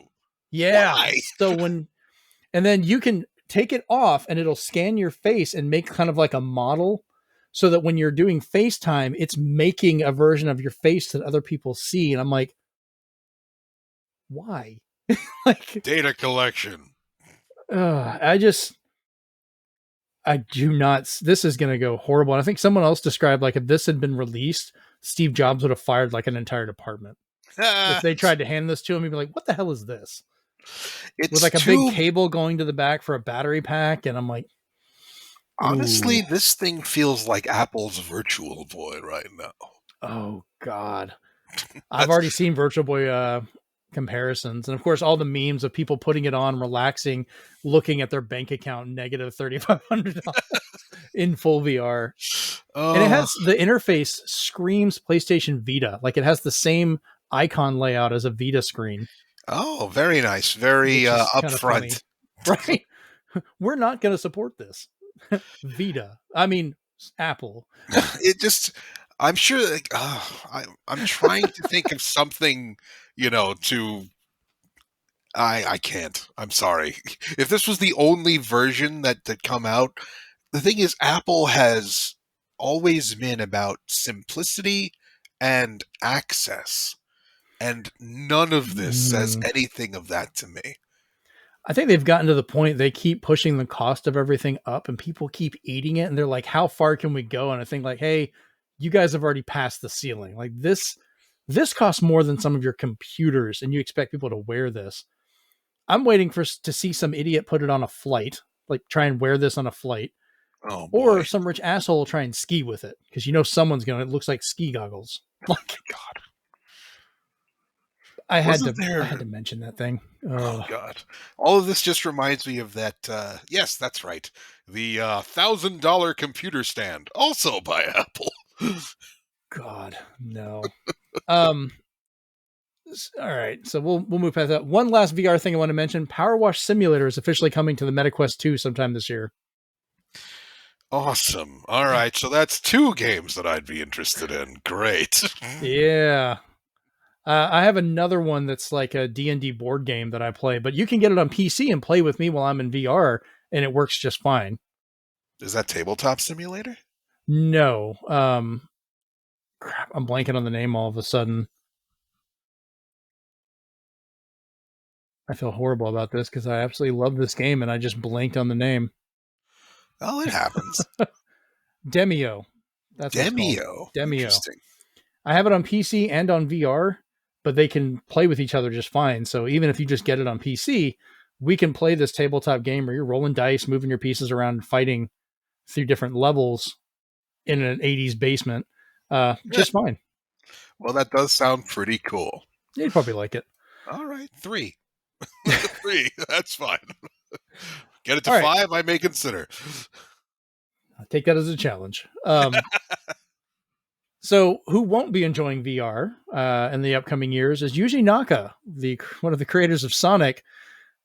[SPEAKER 1] Yeah.
[SPEAKER 2] Why?
[SPEAKER 1] And then you can take it off and it'll scan your face and make kind of like a model so that when you're doing FaceTime, it's making a version of your face that other people see. And I'm like, why? Like,
[SPEAKER 2] Data collection.
[SPEAKER 1] I do not. This is going to go horrible. And I think someone else described, like, if this had been released, Steve Jobs would have fired like an entire department. If they tried to hand this to him, he'd be like, what the hell is this? With like a big cable going to the back for a battery pack. And I'm like,
[SPEAKER 2] honestly, this thing feels like Apple's Virtual Boy right now.
[SPEAKER 1] Oh, God. I've already seen Virtual Boy comparisons. And of course, all the memes of people putting it on, relaxing, looking at their bank account, negative $3,500 in full VR. And it has the interface screams PlayStation Vita. Like, it has the same icon layout as a Vita screen.
[SPEAKER 2] Oh, very nice. Very upfront.
[SPEAKER 1] Right? We're not going to support this. Vita. I mean, Apple.
[SPEAKER 2] It just, I'm sure, like, I'm trying to think of something, I can't. I'm sorry. If this was the only version that come out, the thing is, Apple has always been about simplicity and access. And none of this says anything of that to me.
[SPEAKER 1] I think they've gotten to the point they keep pushing the cost of everything up and people keep eating it. And they're like, how far can we go? And I think like, hey, you guys have already passed the ceiling. Like this costs more than some of your computers and you expect people to wear this. I'm waiting to see some idiot put it on a flight, like try and wear this on a flight.
[SPEAKER 2] Oh,
[SPEAKER 1] or some rich asshole try and ski with it. Cause someone's going to, it looks like ski goggles. Like,
[SPEAKER 2] God.
[SPEAKER 1] I had to mention that thing.
[SPEAKER 2] Oh God! All of this just reminds me of that. Yes, that's right. The $1,000 computer stand, also by Apple.
[SPEAKER 1] God, no. All right, so we'll move past that. One last VR thing I want to mention: Power Wash Simulator is officially coming to the MetaQuest 2 sometime this year.
[SPEAKER 2] Awesome. All right, so that's 2 games that I'd be interested in. Great.
[SPEAKER 1] Yeah. I have another one that's like a D&D board game that I play, but you can get it on PC and play with me while I'm in VR, and it works just fine.
[SPEAKER 2] Is that Tabletop Simulator?
[SPEAKER 1] No. Crap, I'm blanking on the name all of a sudden. I feel horrible about this because I absolutely love this game, and I just blanked on the name.
[SPEAKER 2] Oh, it happens.
[SPEAKER 1] Demio. That's
[SPEAKER 2] Demio.
[SPEAKER 1] Demio.
[SPEAKER 2] Interesting.
[SPEAKER 1] I have it on PC and on VR, but they can play with each other just fine. So even if you just get it on PC, we can play this tabletop game where you're rolling dice, moving your pieces around, fighting through different levels in an 80s basement. Just fine.
[SPEAKER 2] Well, that does sound pretty cool.
[SPEAKER 1] You'd probably like it.
[SPEAKER 2] All right, 3. 3, that's fine. Get it to 5, I may consider.
[SPEAKER 1] I'll take that as a challenge. So who won't be enjoying VR in the upcoming years is Yuji Naka, one of the creators of Sonic.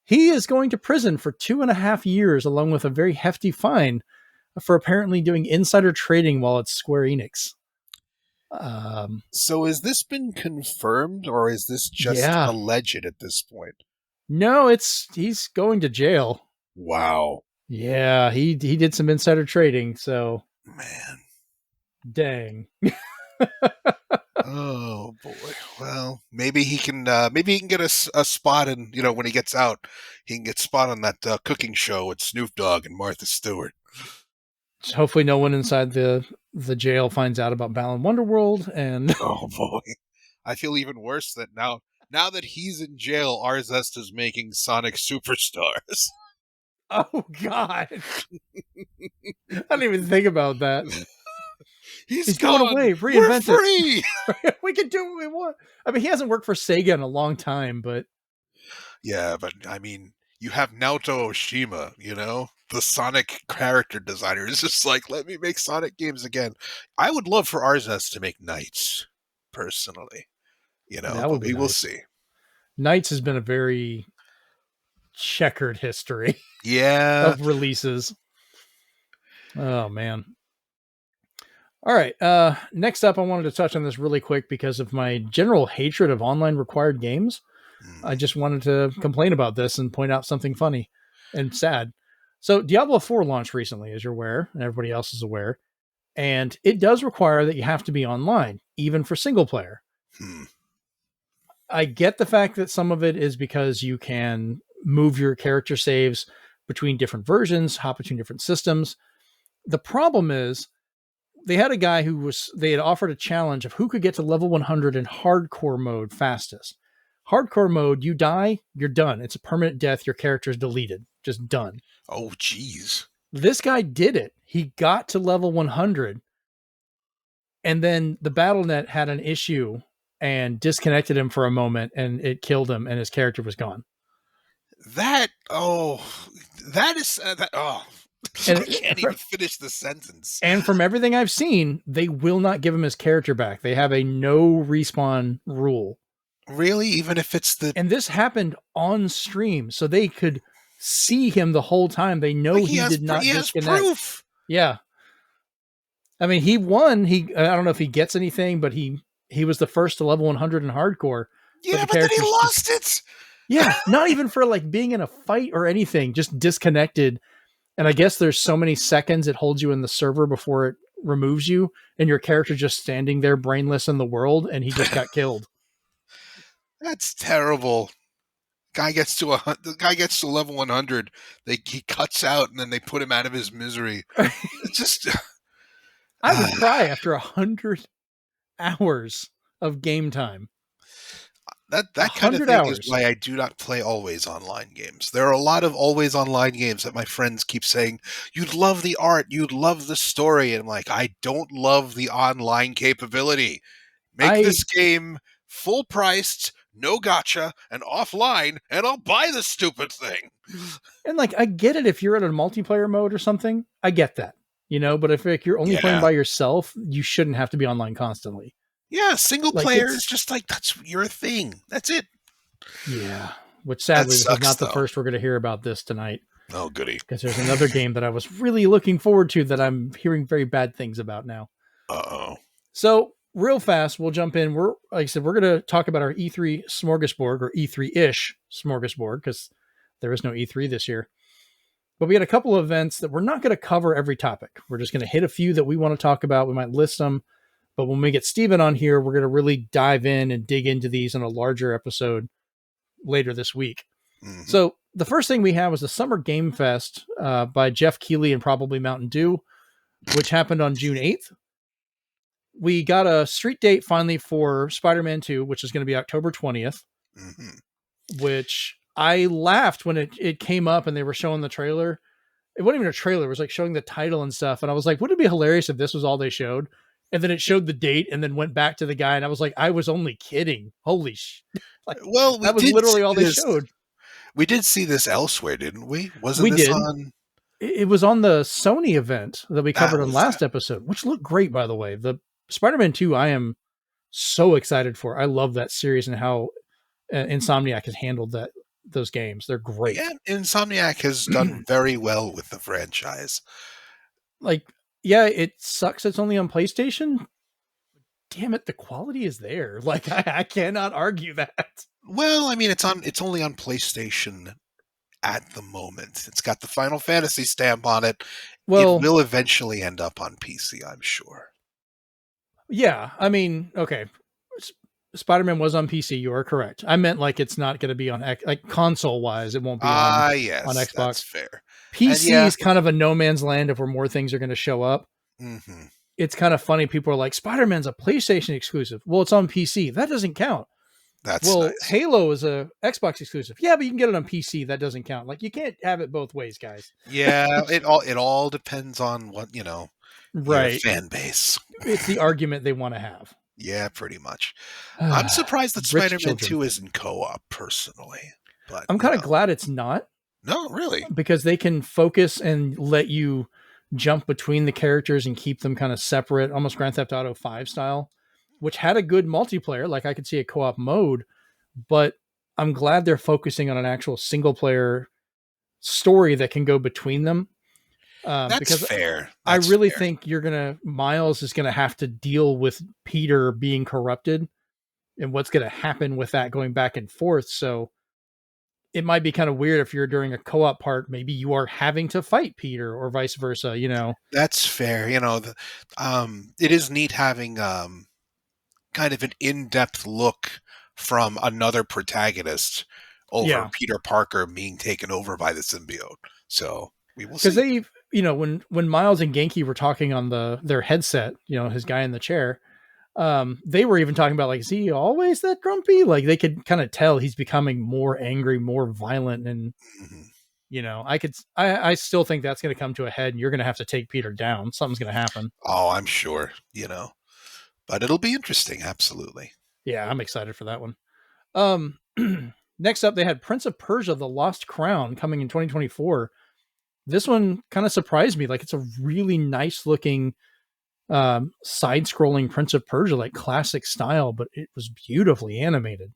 [SPEAKER 1] He is going to prison for 2.5 years, along with a very hefty fine for apparently doing insider trading while at Square Enix.
[SPEAKER 2] So has this been confirmed, or is this just alleged at this point?
[SPEAKER 1] No, he's going to jail.
[SPEAKER 2] Wow.
[SPEAKER 1] Yeah, he did some insider trading, so
[SPEAKER 2] man.
[SPEAKER 1] Dang.
[SPEAKER 2] Oh boy. Well, maybe he can get a spot in, when he gets out, he can get a spot on that cooking show with Snoop Dogg and Martha Stewart.
[SPEAKER 1] Hopefully no one inside the jail finds out about Balan Wonderworld and
[SPEAKER 2] oh boy. I feel even worse that now Now that he's in jail, Arzest is making Sonic Superstars.
[SPEAKER 1] Oh God. I didn't even think about that.
[SPEAKER 2] He's
[SPEAKER 1] He's going
[SPEAKER 2] gone.
[SPEAKER 1] away.
[SPEAKER 2] We're
[SPEAKER 1] Reinvent
[SPEAKER 2] free.
[SPEAKER 1] it. We can do what we want. I mean, he hasn't worked for Sega in a long time, but
[SPEAKER 2] Yeah, but I mean, you have Naoto Oshima, the Sonic character designer. It's just like, let me make Sonic games again. I would love for Arzest to make Knights, personally,
[SPEAKER 1] that would
[SPEAKER 2] but
[SPEAKER 1] be
[SPEAKER 2] we will
[SPEAKER 1] nice.
[SPEAKER 2] see.
[SPEAKER 1] Knights has been a very checkered history
[SPEAKER 2] Yeah.
[SPEAKER 1] of releases. Oh man. All right. Next up, I wanted to touch on this really quick because of my general hatred of online required games. I just wanted to complain about this and point out something funny and sad. So, Diablo 4 launched recently, as you're aware, and everybody else is aware. And it does require that you have to be online, even for single player.
[SPEAKER 2] Hmm.
[SPEAKER 1] I get the fact that some of it is because you can move your character saves between different versions, hop between different systems. The problem is they had a guy they had offered a challenge of who could get to level 100 in hardcore mode fastest. Hardcore mode, you die, you're done. It's a permanent death. Your character is deleted, just done.
[SPEAKER 2] Oh, geez.
[SPEAKER 1] This guy did it. He got to level 100, and then the BattleNet had an issue and disconnected him for a moment, and it killed him, and his character was gone.
[SPEAKER 2] That is,
[SPEAKER 1] And
[SPEAKER 2] I can't even finish the sentence.
[SPEAKER 1] And from everything I've seen, they will not give him his character back. They have a no respawn rule.
[SPEAKER 2] Really? Even if it's
[SPEAKER 1] And this happened on stream, so they could see him the whole time. They know he did not disconnect.
[SPEAKER 2] Proof.
[SPEAKER 1] Yeah. I mean, he won. I don't know if he gets anything, but he was the first to level 100 in hardcore.
[SPEAKER 2] Yeah, but then he lost it.
[SPEAKER 1] Yeah, not even for like being in a fight or anything, just disconnected. And I guess there's so many seconds it holds you in the server before it removes you, and your character just standing there brainless in the world, and he just got killed.
[SPEAKER 2] That's terrible. The guy gets to level 100. He cuts out, and then they put him out of his misery. It's just.
[SPEAKER 1] I would cry after 100 hours of game time.
[SPEAKER 2] That kind of thing is why I do not play always online games. There are a lot of always online games that my friends keep saying, you'd love the art, you'd love the story. And I'm like, I don't love the online capability. Make this game full priced, no gotcha, and offline, and I'll buy the stupid thing.
[SPEAKER 1] And like, I get it if you're in a multiplayer mode or something. I get that, but if you're only playing by yourself, you shouldn't have to be online constantly.
[SPEAKER 2] Yeah, single player is just like, that's your thing. That's it.
[SPEAKER 1] Yeah, which sadly, this is not the first we're going to hear about this tonight.
[SPEAKER 2] Oh, goody.
[SPEAKER 1] Because there's another game that I was really looking forward to that I'm hearing very bad things about now.
[SPEAKER 2] Uh-oh.
[SPEAKER 1] So, real fast, we'll jump in. Like I said, we're going to talk about our E3 smorgasbord, or E3-ish smorgasbord, because there is no E3 this year. But we had a couple of events that we're not going to cover every topic. We're just going to hit a few that we want to talk about. We might list them. But when we get Steven on here, we're going to really dive in and dig into these in a larger episode later this week. Mm-hmm. So the first thing we have was the Summer Game Fest by Jeff Keighley and probably Mountain Dew, which happened on June 8th. We got a street date finally for Spider-Man 2, which is going to be October 20th, which I laughed when it came up and they were showing the trailer. It wasn't even a trailer. It was like showing the title and stuff. And I was like, wouldn't it be hilarious if this was all they showed? And then it showed the date and then went back to the guy. And I was like, I was only kidding. Holy shit.
[SPEAKER 2] Well,
[SPEAKER 1] that was literally all they showed.
[SPEAKER 2] We did see this elsewhere, didn't we? Wasn't this on?
[SPEAKER 1] It was on the Sony event that we covered on last episode, which looked great, by the way. The Spider-Man 2, I am so excited for. I love that series and how Insomniac has handled those games. They're great.
[SPEAKER 2] Yeah, Insomniac has done very well with the franchise.
[SPEAKER 1] Yeah, it sucks it's only on PlayStation. Damn it, the quality is there. I cannot argue that.
[SPEAKER 2] Well, I mean, it's only on PlayStation at the moment. It's got the Final Fantasy stamp on it. Well, it will eventually end up on PC, I'm sure.
[SPEAKER 1] Yeah, I mean, okay. Spider-Man was on PC, you are correct. I meant it's not going to be on console-wise, it won't be on Xbox.
[SPEAKER 2] That's fair.
[SPEAKER 1] PC is kind of a no man's land of where more things are going to show up.
[SPEAKER 2] Mm-hmm.
[SPEAKER 1] It's kind of funny. People are like, Spider-Man's a PlayStation exclusive. Well, it's on PC. That doesn't count.
[SPEAKER 2] That's
[SPEAKER 1] Well,
[SPEAKER 2] nice.
[SPEAKER 1] Halo is a Xbox exclusive. Yeah, but you can get it on PC. That doesn't count. Like you can't have it both ways, guys.
[SPEAKER 2] Yeah, it all depends on what, your
[SPEAKER 1] Right.
[SPEAKER 2] fan base.
[SPEAKER 1] It's the argument they want to have.
[SPEAKER 2] Yeah, pretty much. I'm surprised that
[SPEAKER 1] Rich
[SPEAKER 2] Spider-Man
[SPEAKER 1] children.
[SPEAKER 2] 2 isn't co-op personally, but
[SPEAKER 1] I'm kind of glad it's not
[SPEAKER 2] no, really.
[SPEAKER 1] because they can focus and let you jump between the characters and keep them kind of separate, almost Grand Theft Auto 5 style, which had a good multiplayer. Like I could see a co-op mode, but I'm glad they're focusing on an actual single player story that can go between them.
[SPEAKER 2] That's
[SPEAKER 1] Because
[SPEAKER 2] fair.
[SPEAKER 1] I
[SPEAKER 2] That's
[SPEAKER 1] really
[SPEAKER 2] fair.
[SPEAKER 1] think Miles is gonna have to deal with Peter being corrupted and what's gonna happen with that going back and forth. So it might be kind of weird if you're during a co-op part, maybe you are having to fight Peter or vice versa,
[SPEAKER 2] That's fair. It is neat having kind of an in-depth look from another protagonist over
[SPEAKER 1] Yeah.
[SPEAKER 2] Peter Parker being taken over by the symbiote. So we will
[SPEAKER 1] Because
[SPEAKER 2] see.
[SPEAKER 1] when Miles and Genki were talking on their headset, his guy in the chair, they were even talking about like, is he always that grumpy? Like they could kind of tell he's becoming more angry, more violent, and
[SPEAKER 2] Mhm.
[SPEAKER 1] I still think that's going to come to a head, and you're going to have to take Peter down. Something's going to happen.
[SPEAKER 2] Oh, I'm sure, but it'll be interesting. Absolutely.
[SPEAKER 1] Yeah, I'm excited for that one. Um, next up, they had Prince of Persia: The Lost Crown coming in 2024. This one kind of surprised me. Like it's a really nice looking side-scrolling Prince of Persia, like classic style, but it was beautifully animated.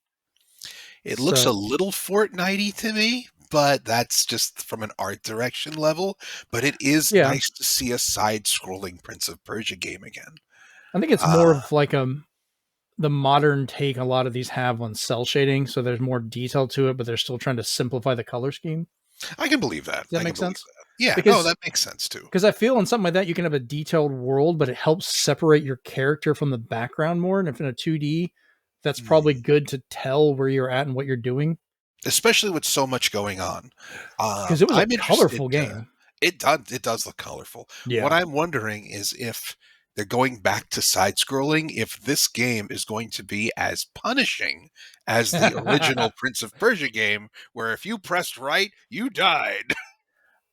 [SPEAKER 2] It looks a
[SPEAKER 1] So
[SPEAKER 2] little Fortnite-y to me, but that's just from an art direction level. But it is
[SPEAKER 1] yeah,
[SPEAKER 2] nice to see a side-scrolling Prince of Persia game again.
[SPEAKER 1] I think it's more
[SPEAKER 2] Uh,
[SPEAKER 1] of like the modern take a lot of these have on cell shading, so there's more detail to it, but they're still trying to simplify the color scheme.
[SPEAKER 2] I can believe that.
[SPEAKER 1] Does that
[SPEAKER 2] I can
[SPEAKER 1] make
[SPEAKER 2] believe
[SPEAKER 1] sense?
[SPEAKER 2] that. Yeah, no,
[SPEAKER 1] Because
[SPEAKER 2] that makes sense too.
[SPEAKER 1] because I feel in something like that you can have a detailed world, but it helps separate your character from the background more. And if in a 2D, that's probably
[SPEAKER 2] Mhm.
[SPEAKER 1] good to tell where you're at and what you're doing.
[SPEAKER 2] Especially with so much going on.
[SPEAKER 1] Because it was a
[SPEAKER 2] I'm interested
[SPEAKER 1] colorful
[SPEAKER 2] to
[SPEAKER 1] game.
[SPEAKER 2] it does look colorful. What
[SPEAKER 1] Yeah.
[SPEAKER 2] I'm wondering is if they're going back to side scrolling, if this game is going to be as punishing as the original Prince of Persia game, where if you pressed right, you died.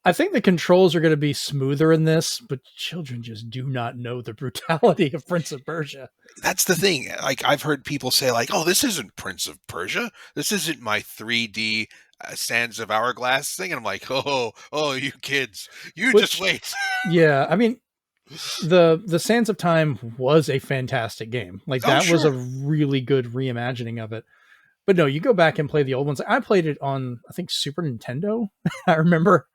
[SPEAKER 1] I think the controls are going to be smoother in this, but children just do not know the brutality of Prince of Persia.
[SPEAKER 2] That's the thing. Like I've heard people say, like, "Oh, this isn't Prince of Persia. This isn't my 3D Sands of Hourglass thing." And I'm like, "Oh, you kids, you just
[SPEAKER 1] Which,
[SPEAKER 2] wait."
[SPEAKER 1] yeah, I mean, the Sands of Time was a fantastic game. Like
[SPEAKER 2] Oh,
[SPEAKER 1] that was a
[SPEAKER 2] sure.
[SPEAKER 1] really good reimagining of it. But no, you go back and play the old ones. I played it on I think Super Nintendo. I remember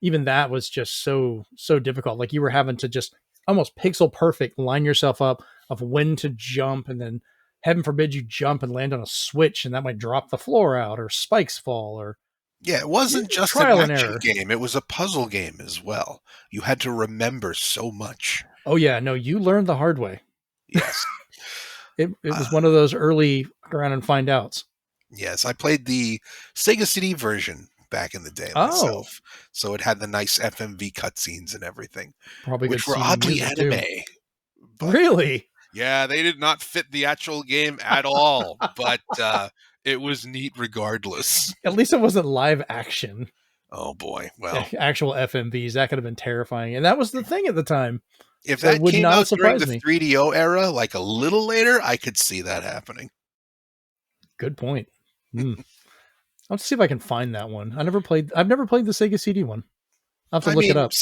[SPEAKER 1] even that was just so difficult. Like you were having to just almost pixel perfect line yourself up of when to jump, and then heaven forbid you jump and land on a switch and that might drop the floor out or spikes fall or
[SPEAKER 2] Yeah, it wasn't just an
[SPEAKER 1] trial and
[SPEAKER 2] action
[SPEAKER 1] error.
[SPEAKER 2] game, it was a puzzle game as well. You had to remember so much.
[SPEAKER 1] Oh yeah, no, you learned the hard way.
[SPEAKER 2] Yes.
[SPEAKER 1] It was
[SPEAKER 2] Uh,
[SPEAKER 1] one of those early around and find outs.
[SPEAKER 2] yes, I played the Sega CD version back in the day
[SPEAKER 1] Oh,
[SPEAKER 2] myself, so it had the nice FMV cutscenes and everything,
[SPEAKER 1] probably good
[SPEAKER 2] which were
[SPEAKER 1] CD
[SPEAKER 2] oddly
[SPEAKER 1] music too.
[SPEAKER 2] anime, but
[SPEAKER 1] Really?
[SPEAKER 2] yeah, they did not fit the actual game at all, but, it was neat regardless.
[SPEAKER 1] At least it wasn't live action.
[SPEAKER 2] Oh boy, well,
[SPEAKER 1] Actual FMVs. That could have been terrifying. And that was the thing at the time.
[SPEAKER 2] if
[SPEAKER 1] So it
[SPEAKER 2] that
[SPEAKER 1] would
[SPEAKER 2] came
[SPEAKER 1] not have
[SPEAKER 2] out during
[SPEAKER 1] surprised
[SPEAKER 2] the
[SPEAKER 1] me.
[SPEAKER 2] 3DO era, like, a little later, I could see that happening.
[SPEAKER 1] Good point. Hmm. I'll see if I can find that one. I've never played the Sega CD one. I'll have to
[SPEAKER 2] I
[SPEAKER 1] look it
[SPEAKER 2] mean,
[SPEAKER 1] up.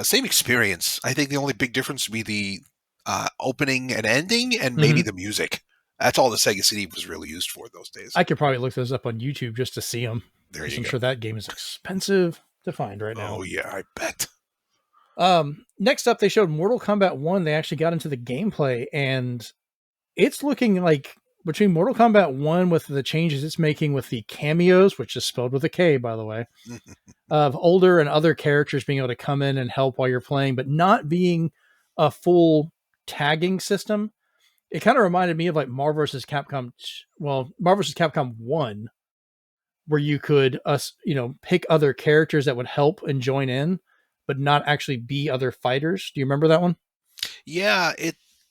[SPEAKER 2] same experience. I think the only big difference would be the opening and ending, and maybe
[SPEAKER 1] Hmm.
[SPEAKER 2] the music. That's all the Sega CD was really used for those days.
[SPEAKER 1] I could probably look those up on YouTube just to see them
[SPEAKER 2] There
[SPEAKER 1] because
[SPEAKER 2] you
[SPEAKER 1] I'm
[SPEAKER 2] go.
[SPEAKER 1] sure that game is expensive to find right now.
[SPEAKER 2] Oh yeah, I bet.
[SPEAKER 1] Next up, they showed Mortal Kombat 1. They actually got into the gameplay, and it's looking like between Mortal Kombat 1 with the changes it's making with the cameos, which is spelled with a K, by the way, of older and other characters being able to come in and help while you're playing, but not being a full tagging system. It kind of reminded me of like Marvel vs. Capcom. Well, Marvel vs. Capcom 1, where you could, pick other characters that would help and join in, but not actually be other fighters. Do you remember that one?
[SPEAKER 2] Yeah,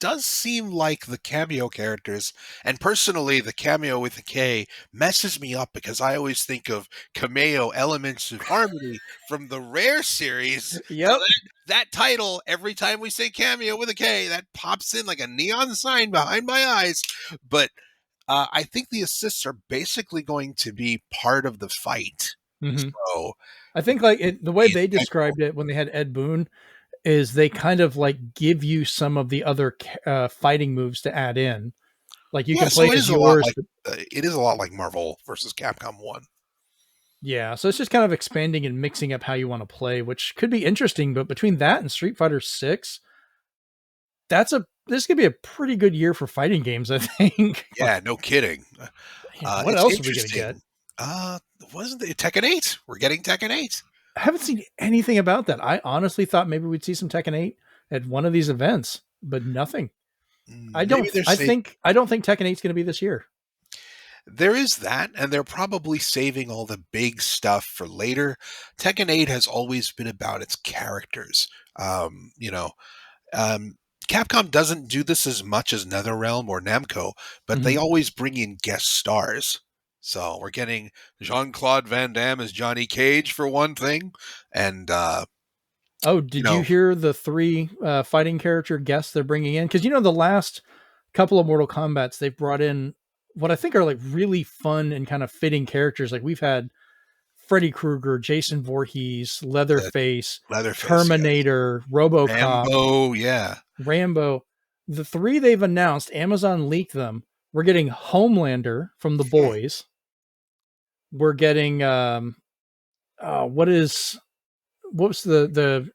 [SPEAKER 2] does seem like the cameo characters, and personally, the cameo with the K messes me up because I always think of Cameo Elements of Harmony from the Rare series. So
[SPEAKER 1] Yep.
[SPEAKER 2] that title, every time we say cameo with a K, that pops in like a neon sign behind my eyes. But I think the assists are basically going to be part of the fight.
[SPEAKER 1] Hmm.
[SPEAKER 2] So
[SPEAKER 1] I think like the way
[SPEAKER 2] it's
[SPEAKER 1] they
[SPEAKER 2] kind of cool.
[SPEAKER 1] described it when they had Ed Boon is they kind of like give you some of the other fighting moves to add in. Like you
[SPEAKER 2] Yeah,
[SPEAKER 1] can play
[SPEAKER 2] so it
[SPEAKER 1] as
[SPEAKER 2] is a lot
[SPEAKER 1] yours,
[SPEAKER 2] like
[SPEAKER 1] but
[SPEAKER 2] it is a lot like Marvel versus Capcom 1.
[SPEAKER 1] yeah, so it's just kind of expanding and mixing up how you want to play, which could be interesting. But between that and Street Fighter 6, this could be a pretty good year for fighting games, I think. Like,
[SPEAKER 2] Yeah, no kidding.
[SPEAKER 1] man, what
[SPEAKER 2] It's
[SPEAKER 1] else are we gonna get?
[SPEAKER 2] interesting. Wasn't it Tekken 8? We're getting Tekken 8.
[SPEAKER 1] I haven't seen anything about that. I honestly thought maybe we'd see some Tekken 8 at one of these events, but nothing.
[SPEAKER 2] Maybe they're saving.
[SPEAKER 1] I don't think Tekken 8 is going to be this year.
[SPEAKER 2] There is that, and they're probably saving all the big stuff for later. Tekken 8 has always been about its characters. Um, Capcom doesn't do this as much as NetherRealm or Namco, but they
[SPEAKER 1] Mhm.
[SPEAKER 2] always bring in guest stars. So we're getting Jean-Claude Van Damme as Johnny Cage for one thing, and
[SPEAKER 1] Oh,
[SPEAKER 2] you
[SPEAKER 1] did you
[SPEAKER 2] know,
[SPEAKER 1] hear the 3 fighting character guests they're bringing in? Because the last couple of Mortal Kombats they've brought in what I think are like really fun and kind of fitting characters. Like we've had Freddy Krueger, Jason Voorhees,
[SPEAKER 2] the
[SPEAKER 1] Leatherface,
[SPEAKER 2] Leatherface, yes,
[SPEAKER 1] Terminator, RoboCop,
[SPEAKER 2] Rambo, yeah.
[SPEAKER 1] Rambo. The 3 they've announced, Amazon leaked them. We're getting Homelander from The
[SPEAKER 2] Hmm.
[SPEAKER 1] Boys. We're getting what is what was the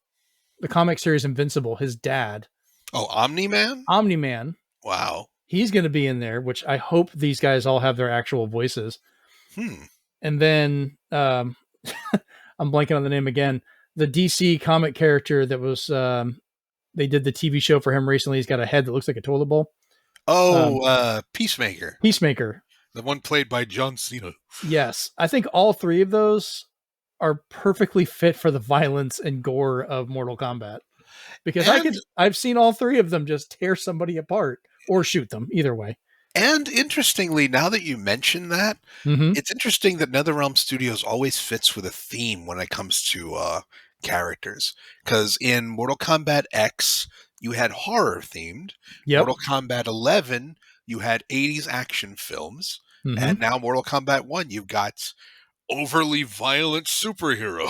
[SPEAKER 1] comic series Invincible? His dad,
[SPEAKER 2] Oh, Omni Man.
[SPEAKER 1] Omni Man.
[SPEAKER 2] Wow.
[SPEAKER 1] He's going to be in there, which I hope these guys all have their actual voices.
[SPEAKER 2] Hmm.
[SPEAKER 1] And then I'm blanking on the name again. The DC comic character that was they did the TV show for him recently. He's got a head that looks like a toilet bowl. Um,
[SPEAKER 2] Oh, Peacemaker,
[SPEAKER 1] Peacemaker.
[SPEAKER 2] the one played by John Cena.
[SPEAKER 1] Yes, I think all 3 of those are perfectly fit for the violence and gore of Mortal Kombat because
[SPEAKER 2] And
[SPEAKER 1] I've seen all 3 of them just tear somebody apart or shoot them either way.
[SPEAKER 2] and interestingly, now that you mention that,
[SPEAKER 1] Mm-hmm.
[SPEAKER 2] it's interesting that NetherRealm Studios always fits with a theme when it comes to characters. Because in Mortal Kombat X, you had horror themed.
[SPEAKER 1] Yep.
[SPEAKER 2] Mortal Kombat 11, you had 80s action films.
[SPEAKER 1] Mm-hmm.
[SPEAKER 2] And now Mortal Kombat 1, you've got overly violent superheroes.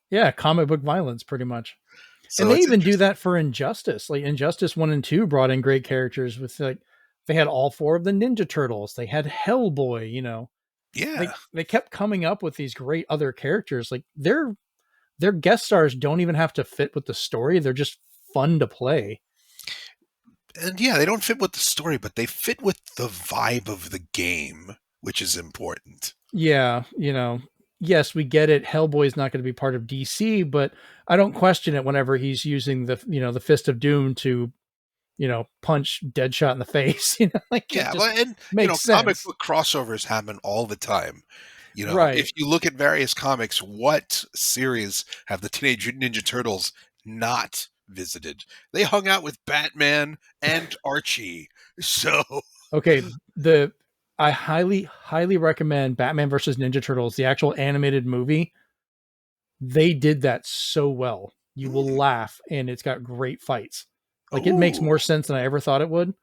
[SPEAKER 1] Yeah, comic book violence, pretty much. And
[SPEAKER 2] So
[SPEAKER 1] they
[SPEAKER 2] it's
[SPEAKER 1] even do
[SPEAKER 2] interesting.
[SPEAKER 1] that for Injustice. Like Injustice 1 and 2 brought in great characters with like they had all 4 of the Ninja Turtles. They had Hellboy.
[SPEAKER 2] Yeah.
[SPEAKER 1] They kept coming up with these great other characters. Like their guest stars don't even have to fit with the story. They're just fun to play.
[SPEAKER 2] And yeah, they don't fit with the story, but they fit with the vibe of the game, which is important.
[SPEAKER 1] Yeah, yes, we get it. Hellboy's not going to be part of DC, but I don't question it whenever he's using the Fist of Doom to, punch Deadshot in the face. Like it
[SPEAKER 2] Yeah,
[SPEAKER 1] just
[SPEAKER 2] but and
[SPEAKER 1] makes
[SPEAKER 2] comic
[SPEAKER 1] sense.
[SPEAKER 2] book crossovers happen all the time. If
[SPEAKER 1] Right.
[SPEAKER 2] you look at various comics, what series have the Teenage Mutant Ninja Turtles not visited? They hung out with Batman and Archie. So
[SPEAKER 1] Okay, the I highly highly recommend Batman versus Ninja Turtles, the actual animated movie. They did that so well. You will
[SPEAKER 2] hmm,
[SPEAKER 1] laugh and it's got great fights. Like it makes
[SPEAKER 2] ooh,
[SPEAKER 1] more sense than I ever thought it would.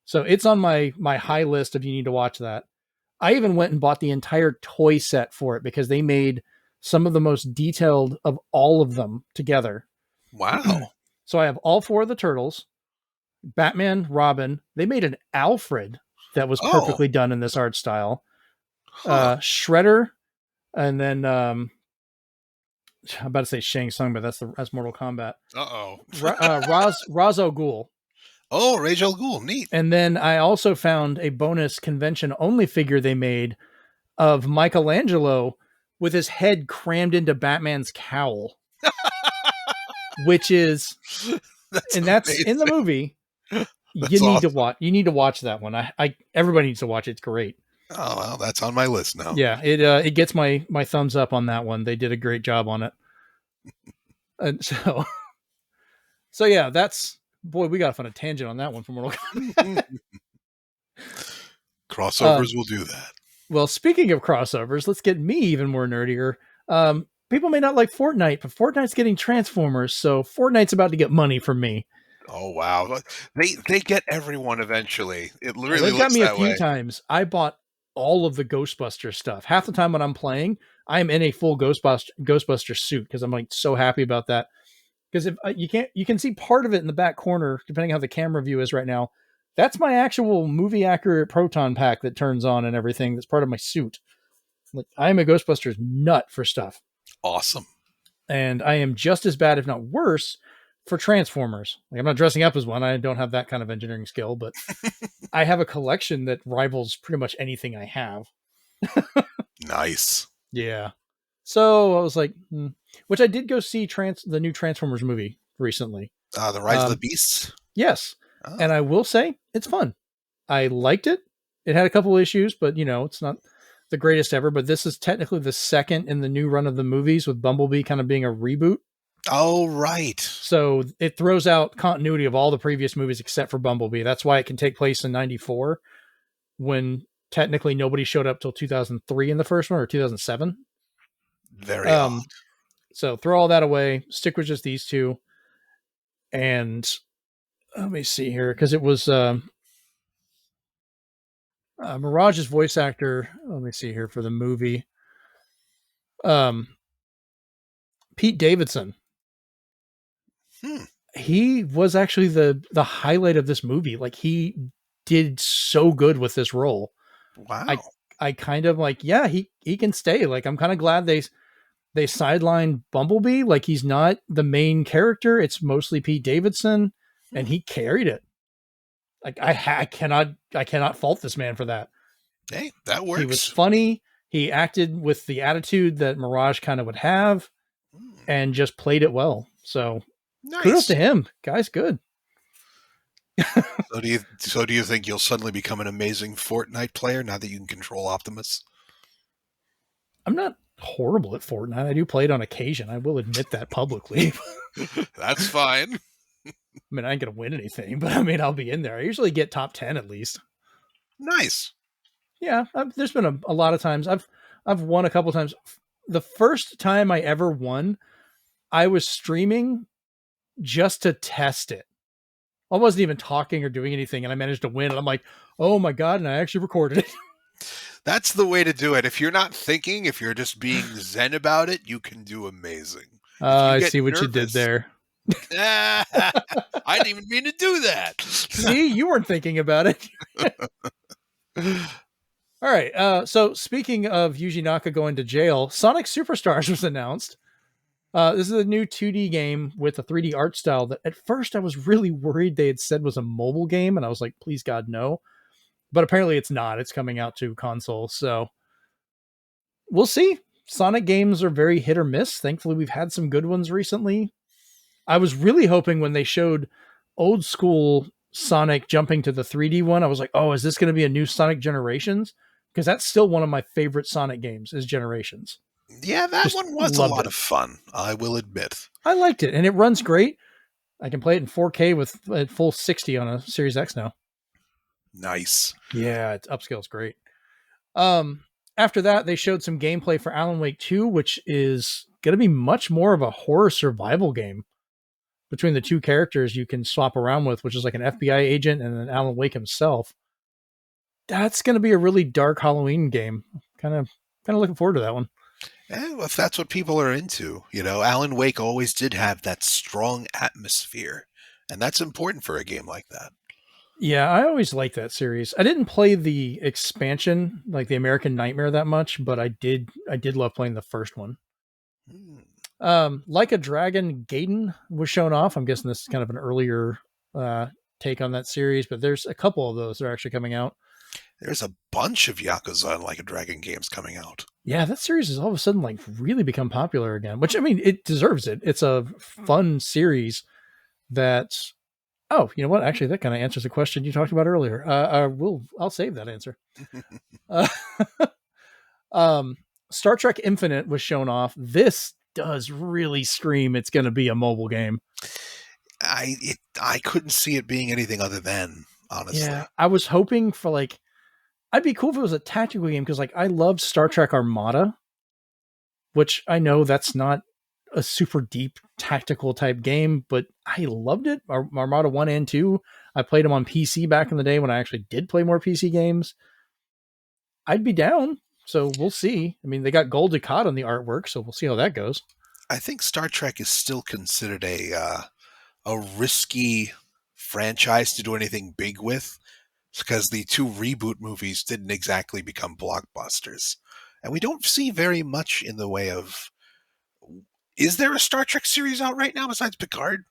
[SPEAKER 1] So it's on my high list of you need to watch that. I even went and bought the entire toy set for it because they made some of the most detailed of all of them together.
[SPEAKER 2] wow.
[SPEAKER 1] So I have all 4 of the turtles, Batman, Robin. They made an Alfred that was
[SPEAKER 2] Oh,
[SPEAKER 1] perfectly done in this art style.
[SPEAKER 2] huh.
[SPEAKER 1] Shredder, and then I'm about to say Shang Tsung, but that's Mortal Kombat.
[SPEAKER 2] Uh-oh.
[SPEAKER 1] Ra's al Ghul.
[SPEAKER 2] Oh, Rage Al Ghul, neat.
[SPEAKER 1] And then I also found a bonus convention only figure they made of Michelangelo with his head crammed into Batman's cowl, which is,
[SPEAKER 2] That's
[SPEAKER 1] and that's in the
[SPEAKER 2] amazing.
[SPEAKER 1] movie.
[SPEAKER 2] That's awesome.
[SPEAKER 1] You need to watch that one. Everybody needs to watch it. It's great.
[SPEAKER 2] Oh, well, that's on my list now.
[SPEAKER 1] Yeah, it gets my thumbs up on that one. They did a great job on it. And so so yeah, that's Boy, we got off on a tangent on that one from Mortal Kombat.
[SPEAKER 2] Crossovers will do that.
[SPEAKER 1] Well, speaking of crossovers, let's get me even more nerdier. People may not like Fortnite, but Fortnite's getting Transformers, so Fortnite's about to get money from me.
[SPEAKER 2] Oh wow, they get everyone eventually. It
[SPEAKER 1] Yeah,
[SPEAKER 2] really
[SPEAKER 1] they've got
[SPEAKER 2] looks
[SPEAKER 1] me a
[SPEAKER 2] that
[SPEAKER 1] few
[SPEAKER 2] way.
[SPEAKER 1] times. I bought all of the Ghostbuster stuff. Half the time when I'm playing, I am in a full Ghostbuster suit because I'm like so happy about that. Because if you can see part of it in the back corner, depending how the camera view is right now. That's my actual movie accurate proton pack that turns on and everything. That's part of my suit. Like I am a Ghostbusters nut for stuff.
[SPEAKER 2] Awesome.
[SPEAKER 1] And I am just as bad, if not worse, for Transformers. Like I'm not dressing up as one. I don't have that kind of engineering skill, but I have a collection that rivals pretty much anything I have.
[SPEAKER 2] Nice.
[SPEAKER 1] Yeah. So I was like, which I did go see the new Transformers movie recently.
[SPEAKER 2] The Rise of the Beasts?
[SPEAKER 1] Yes.
[SPEAKER 2] Oh.
[SPEAKER 1] And I will say it's fun. I liked it. It had a couple issues, but it's not the greatest ever, but this is technically the second in the new run of the movies with Bumblebee kind of being a reboot.
[SPEAKER 2] Oh, right.
[SPEAKER 1] So it throws out continuity of all the previous movies except for Bumblebee. That's why it can take place in 94 when technically nobody showed up till 2003 in the first one or 2007.
[SPEAKER 2] Very odd.
[SPEAKER 1] So throw all that away. Stick with just these two. And let me see here, because it was Mirage's voice actor. Let me see here for the movie. Pete Davidson. He was actually the highlight of this movie. Like he did so good with this role.
[SPEAKER 2] Wow.
[SPEAKER 1] I kind of like, yeah, he can stay. Like I'm kind of glad they sidelined Bumblebee. Like he's not the main character. It's mostly Pete Davidson, and he carried it. Like I cannot fault this man for that.
[SPEAKER 2] Hey, that works.
[SPEAKER 1] He was funny. He acted with the attitude that Mirage kind of would have, and just played it well. So
[SPEAKER 2] nice.
[SPEAKER 1] Kudos to him. Guy's good.
[SPEAKER 2] So do you think you'll suddenly become an amazing Fortnite player now that you can control Optimus?
[SPEAKER 1] I'm not horrible at Fortnite. I do play it on occasion. I will admit that publicly.
[SPEAKER 2] That's fine.
[SPEAKER 1] I mean, I ain't gonna win anything, but I mean, I'll be in there. I usually get top 10 at least.
[SPEAKER 2] Nice.
[SPEAKER 1] Yeah, there's been a lot of times I've won a couple times. The first time I ever won, I was streaming just to test it. I wasn't even talking or doing anything, and I managed to win. And I'm like, oh my God, and I actually recorded it.
[SPEAKER 2] That's the way to do it. If you're not thinking, if you're just being zen about it, you can do amazing.
[SPEAKER 1] I see what you did there.
[SPEAKER 2] I didn't even mean to do that.
[SPEAKER 1] See, you weren't thinking about it. All right. So speaking of Yuji Naka going to jail, Sonic Superstars was announced. This is a new 2D game with a 3D art style that at first I was really worried they had said was a mobile game. And I was like, please God, no. But apparently it's not. It's coming out to consoles. So we'll see. Sonic games are very hit or miss. Thankfully, we've had some good ones recently. I was really hoping when they showed old school Sonic jumping to the 3D one, I was like, oh, is this going to be a new Sonic Generations? Because that's still one of my favorite Sonic games is Generations.
[SPEAKER 2] Yeah, that one was a lot of fun, I will admit.
[SPEAKER 1] I liked it, and it runs great. I can play it in 4K with a full 60 on a Series X now.
[SPEAKER 2] Nice.
[SPEAKER 1] Yeah, it's upscale's great. After that, they showed some gameplay for Alan Wake 2, which is going to be much more of a horror survival game between the two characters you can swap around with, which is like an FBI agent and then Alan Wake himself. That's going to be a really dark Halloween game. Kind of looking forward to that one.
[SPEAKER 2] Well, if that's what people are into, Alan Wake always did have that strong atmosphere, and that's important for a game like that.
[SPEAKER 1] Yeah, I always liked that series. I didn't play the expansion, like the American Nightmare, that much, but I did love playing the first one. Like a Dragon Gaiden was shown off. I'm guessing this is kind of an earlier take on that series, but there's a couple of those that are actually coming out.
[SPEAKER 2] There's a bunch of Yakuza and Like a Dragon games coming out.
[SPEAKER 1] Yeah, that series has all of a sudden like really become popular again, which I mean, it deserves it. It's a fun series that, oh, you know what? Actually, that kind of answers the question you talked about earlier. I'll save that answer. Star Trek Infinite was shown off. This does really scream it's going to be a mobile game.
[SPEAKER 2] I couldn't see it being anything other than,
[SPEAKER 1] Yeah,
[SPEAKER 2] honestly.
[SPEAKER 1] I was hoping for like I'd be cool if it was a tactical game because like I loved Star Trek Armada, which I know that's not a super deep tactical type game, but I loved it. Armada 1 and 2. I played them on PC back in the day when I actually did play more PC games. I'd be down. So we'll see. I mean, they got Gold Ducat on the artwork, so we'll see how that goes.
[SPEAKER 2] I think Star Trek is still considered a risky franchise to do anything big with because the two reboot movies didn't exactly become blockbusters. And we don't see very much in the way of. Is there a Star Trek series out right now besides Picard?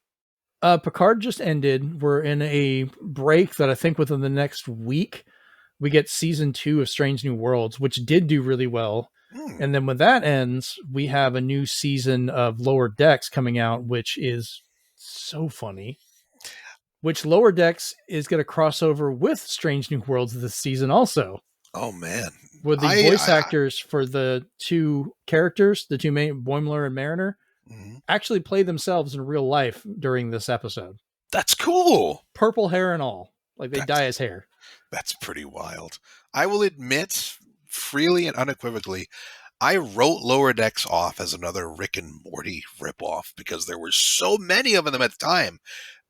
[SPEAKER 1] Picard just ended. We're in a break that I think within the next week we get season 2 of Strange New Worlds, which did do really well.
[SPEAKER 2] Hmm.
[SPEAKER 1] And then when that ends, we have a new season of Lower Decks coming out, which is so funny. Which Lower Decks is going to cross over with Strange New Worlds this season also.
[SPEAKER 2] Oh man,
[SPEAKER 1] Where the voice actors for the two characters, the two main Boimler and Mariner,
[SPEAKER 2] mhm.
[SPEAKER 1] actually play themselves in real life during this episode.
[SPEAKER 2] That's cool.
[SPEAKER 1] Purple hair and all. Like they
[SPEAKER 2] That's
[SPEAKER 1] dye his hair.
[SPEAKER 2] that's pretty wild. I will admit, freely and unequivocally, I wrote Lower Decks off as another Rick and Morty ripoff because there were so many of them at the time.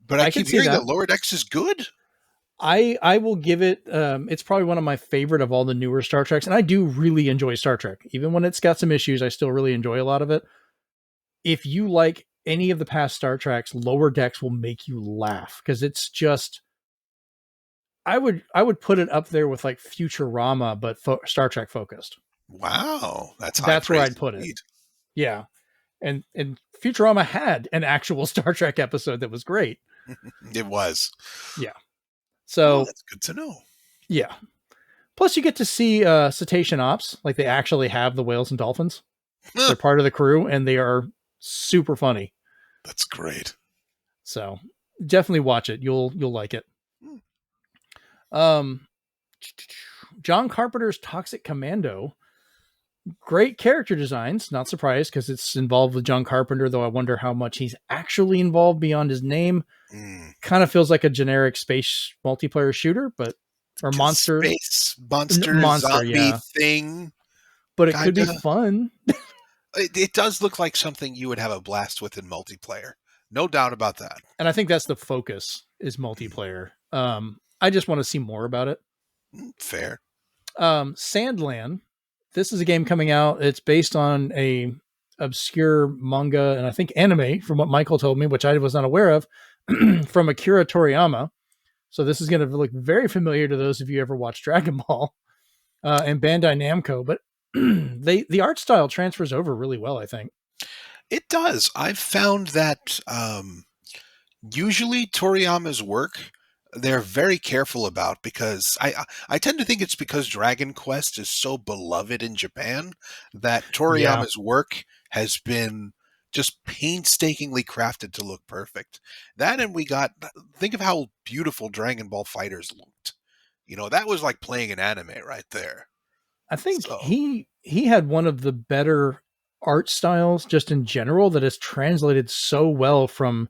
[SPEAKER 2] But I
[SPEAKER 1] I can
[SPEAKER 2] keep
[SPEAKER 1] see
[SPEAKER 2] hearing
[SPEAKER 1] that.
[SPEAKER 2] that Lower Decks is good.
[SPEAKER 1] I will give it it's probably one of my favorite of all the newer Star Treks, and I do really enjoy Star Trek. Even when it's got some issues, I still really enjoy a lot of it. If you like any of the past Star Treks, Lower Decks will make you laugh because it's just I would put it up there with like Futurama, but Star Trek focused.
[SPEAKER 2] Wow, that's high
[SPEAKER 1] That's where
[SPEAKER 2] praise
[SPEAKER 1] I'd put it.
[SPEAKER 2] indeed.
[SPEAKER 1] Yeah, and Futurama had an actual Star Trek episode that was great.
[SPEAKER 2] It was.
[SPEAKER 1] Yeah,
[SPEAKER 2] Oh,
[SPEAKER 1] so
[SPEAKER 2] that's good to know.
[SPEAKER 1] yeah. Plus, you get to see cetacean ops, like they actually have the whales and dolphins. They're part of the crew, and they are super funny.
[SPEAKER 2] That's great.
[SPEAKER 1] So definitely watch it. You'll like it.
[SPEAKER 2] Hmm.
[SPEAKER 1] Um, John Carpenter's Toxic Commando. Great character designs. Not surprised because it's involved with John Carpenter, though I wonder how much he's actually involved beyond his name.
[SPEAKER 2] Mm.
[SPEAKER 1] Kind of feels like a generic space multiplayer shooter, but or monster
[SPEAKER 2] Space monster
[SPEAKER 1] monster,
[SPEAKER 2] zombie
[SPEAKER 1] yeah.
[SPEAKER 2] thing.
[SPEAKER 1] But it could be
[SPEAKER 2] Kinda.
[SPEAKER 1] fun.
[SPEAKER 2] It does look like something you would have a blast with in multiplayer. No doubt about that.
[SPEAKER 1] And I think that's the focus is multiplayer. I just want to see more about it.
[SPEAKER 2] Fair.
[SPEAKER 1] Sandland. This is a game coming out. It's based on a obscure manga and I think anime, from what Michael told me, which I was not aware of, from Akira Toriyama. So this is going to look very familiar to those of you who ever watched Dragon Ball and Bandai Namco. But the art style transfers over really well, I think.
[SPEAKER 2] It does. I've found that usually Toriyama's work they're very careful about because I tend to think it's because Dragon Quest is so beloved in Japan that
[SPEAKER 1] Yeah.
[SPEAKER 2] Toriyama's work has been just painstakingly crafted to look perfect. That and we got think of how beautiful Dragon Ball Fighters looked. You know, that was like playing an anime right there.
[SPEAKER 1] I think
[SPEAKER 2] So
[SPEAKER 1] he had one of the better art styles just in general that has translated so well from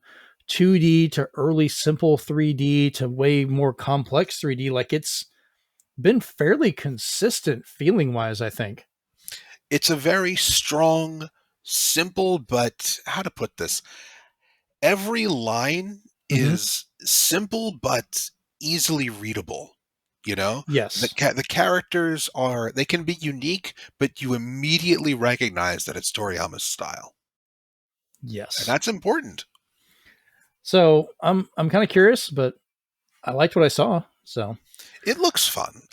[SPEAKER 1] 2D to early simple 3D to way more complex 3D. Like it's been fairly consistent feeling wise, I think.
[SPEAKER 2] it's a very strong, simple, but how to put this? Every line
[SPEAKER 1] Mm-hmm.
[SPEAKER 2] is simple but easily readable. You know,
[SPEAKER 1] Yes.
[SPEAKER 2] the characters are they can be unique, but you immediately recognize that it's Toriyama's style, and
[SPEAKER 1] Yes.
[SPEAKER 2] that's important.
[SPEAKER 1] So I'm kind of curious, but I liked what I saw. So
[SPEAKER 2] It looks fun.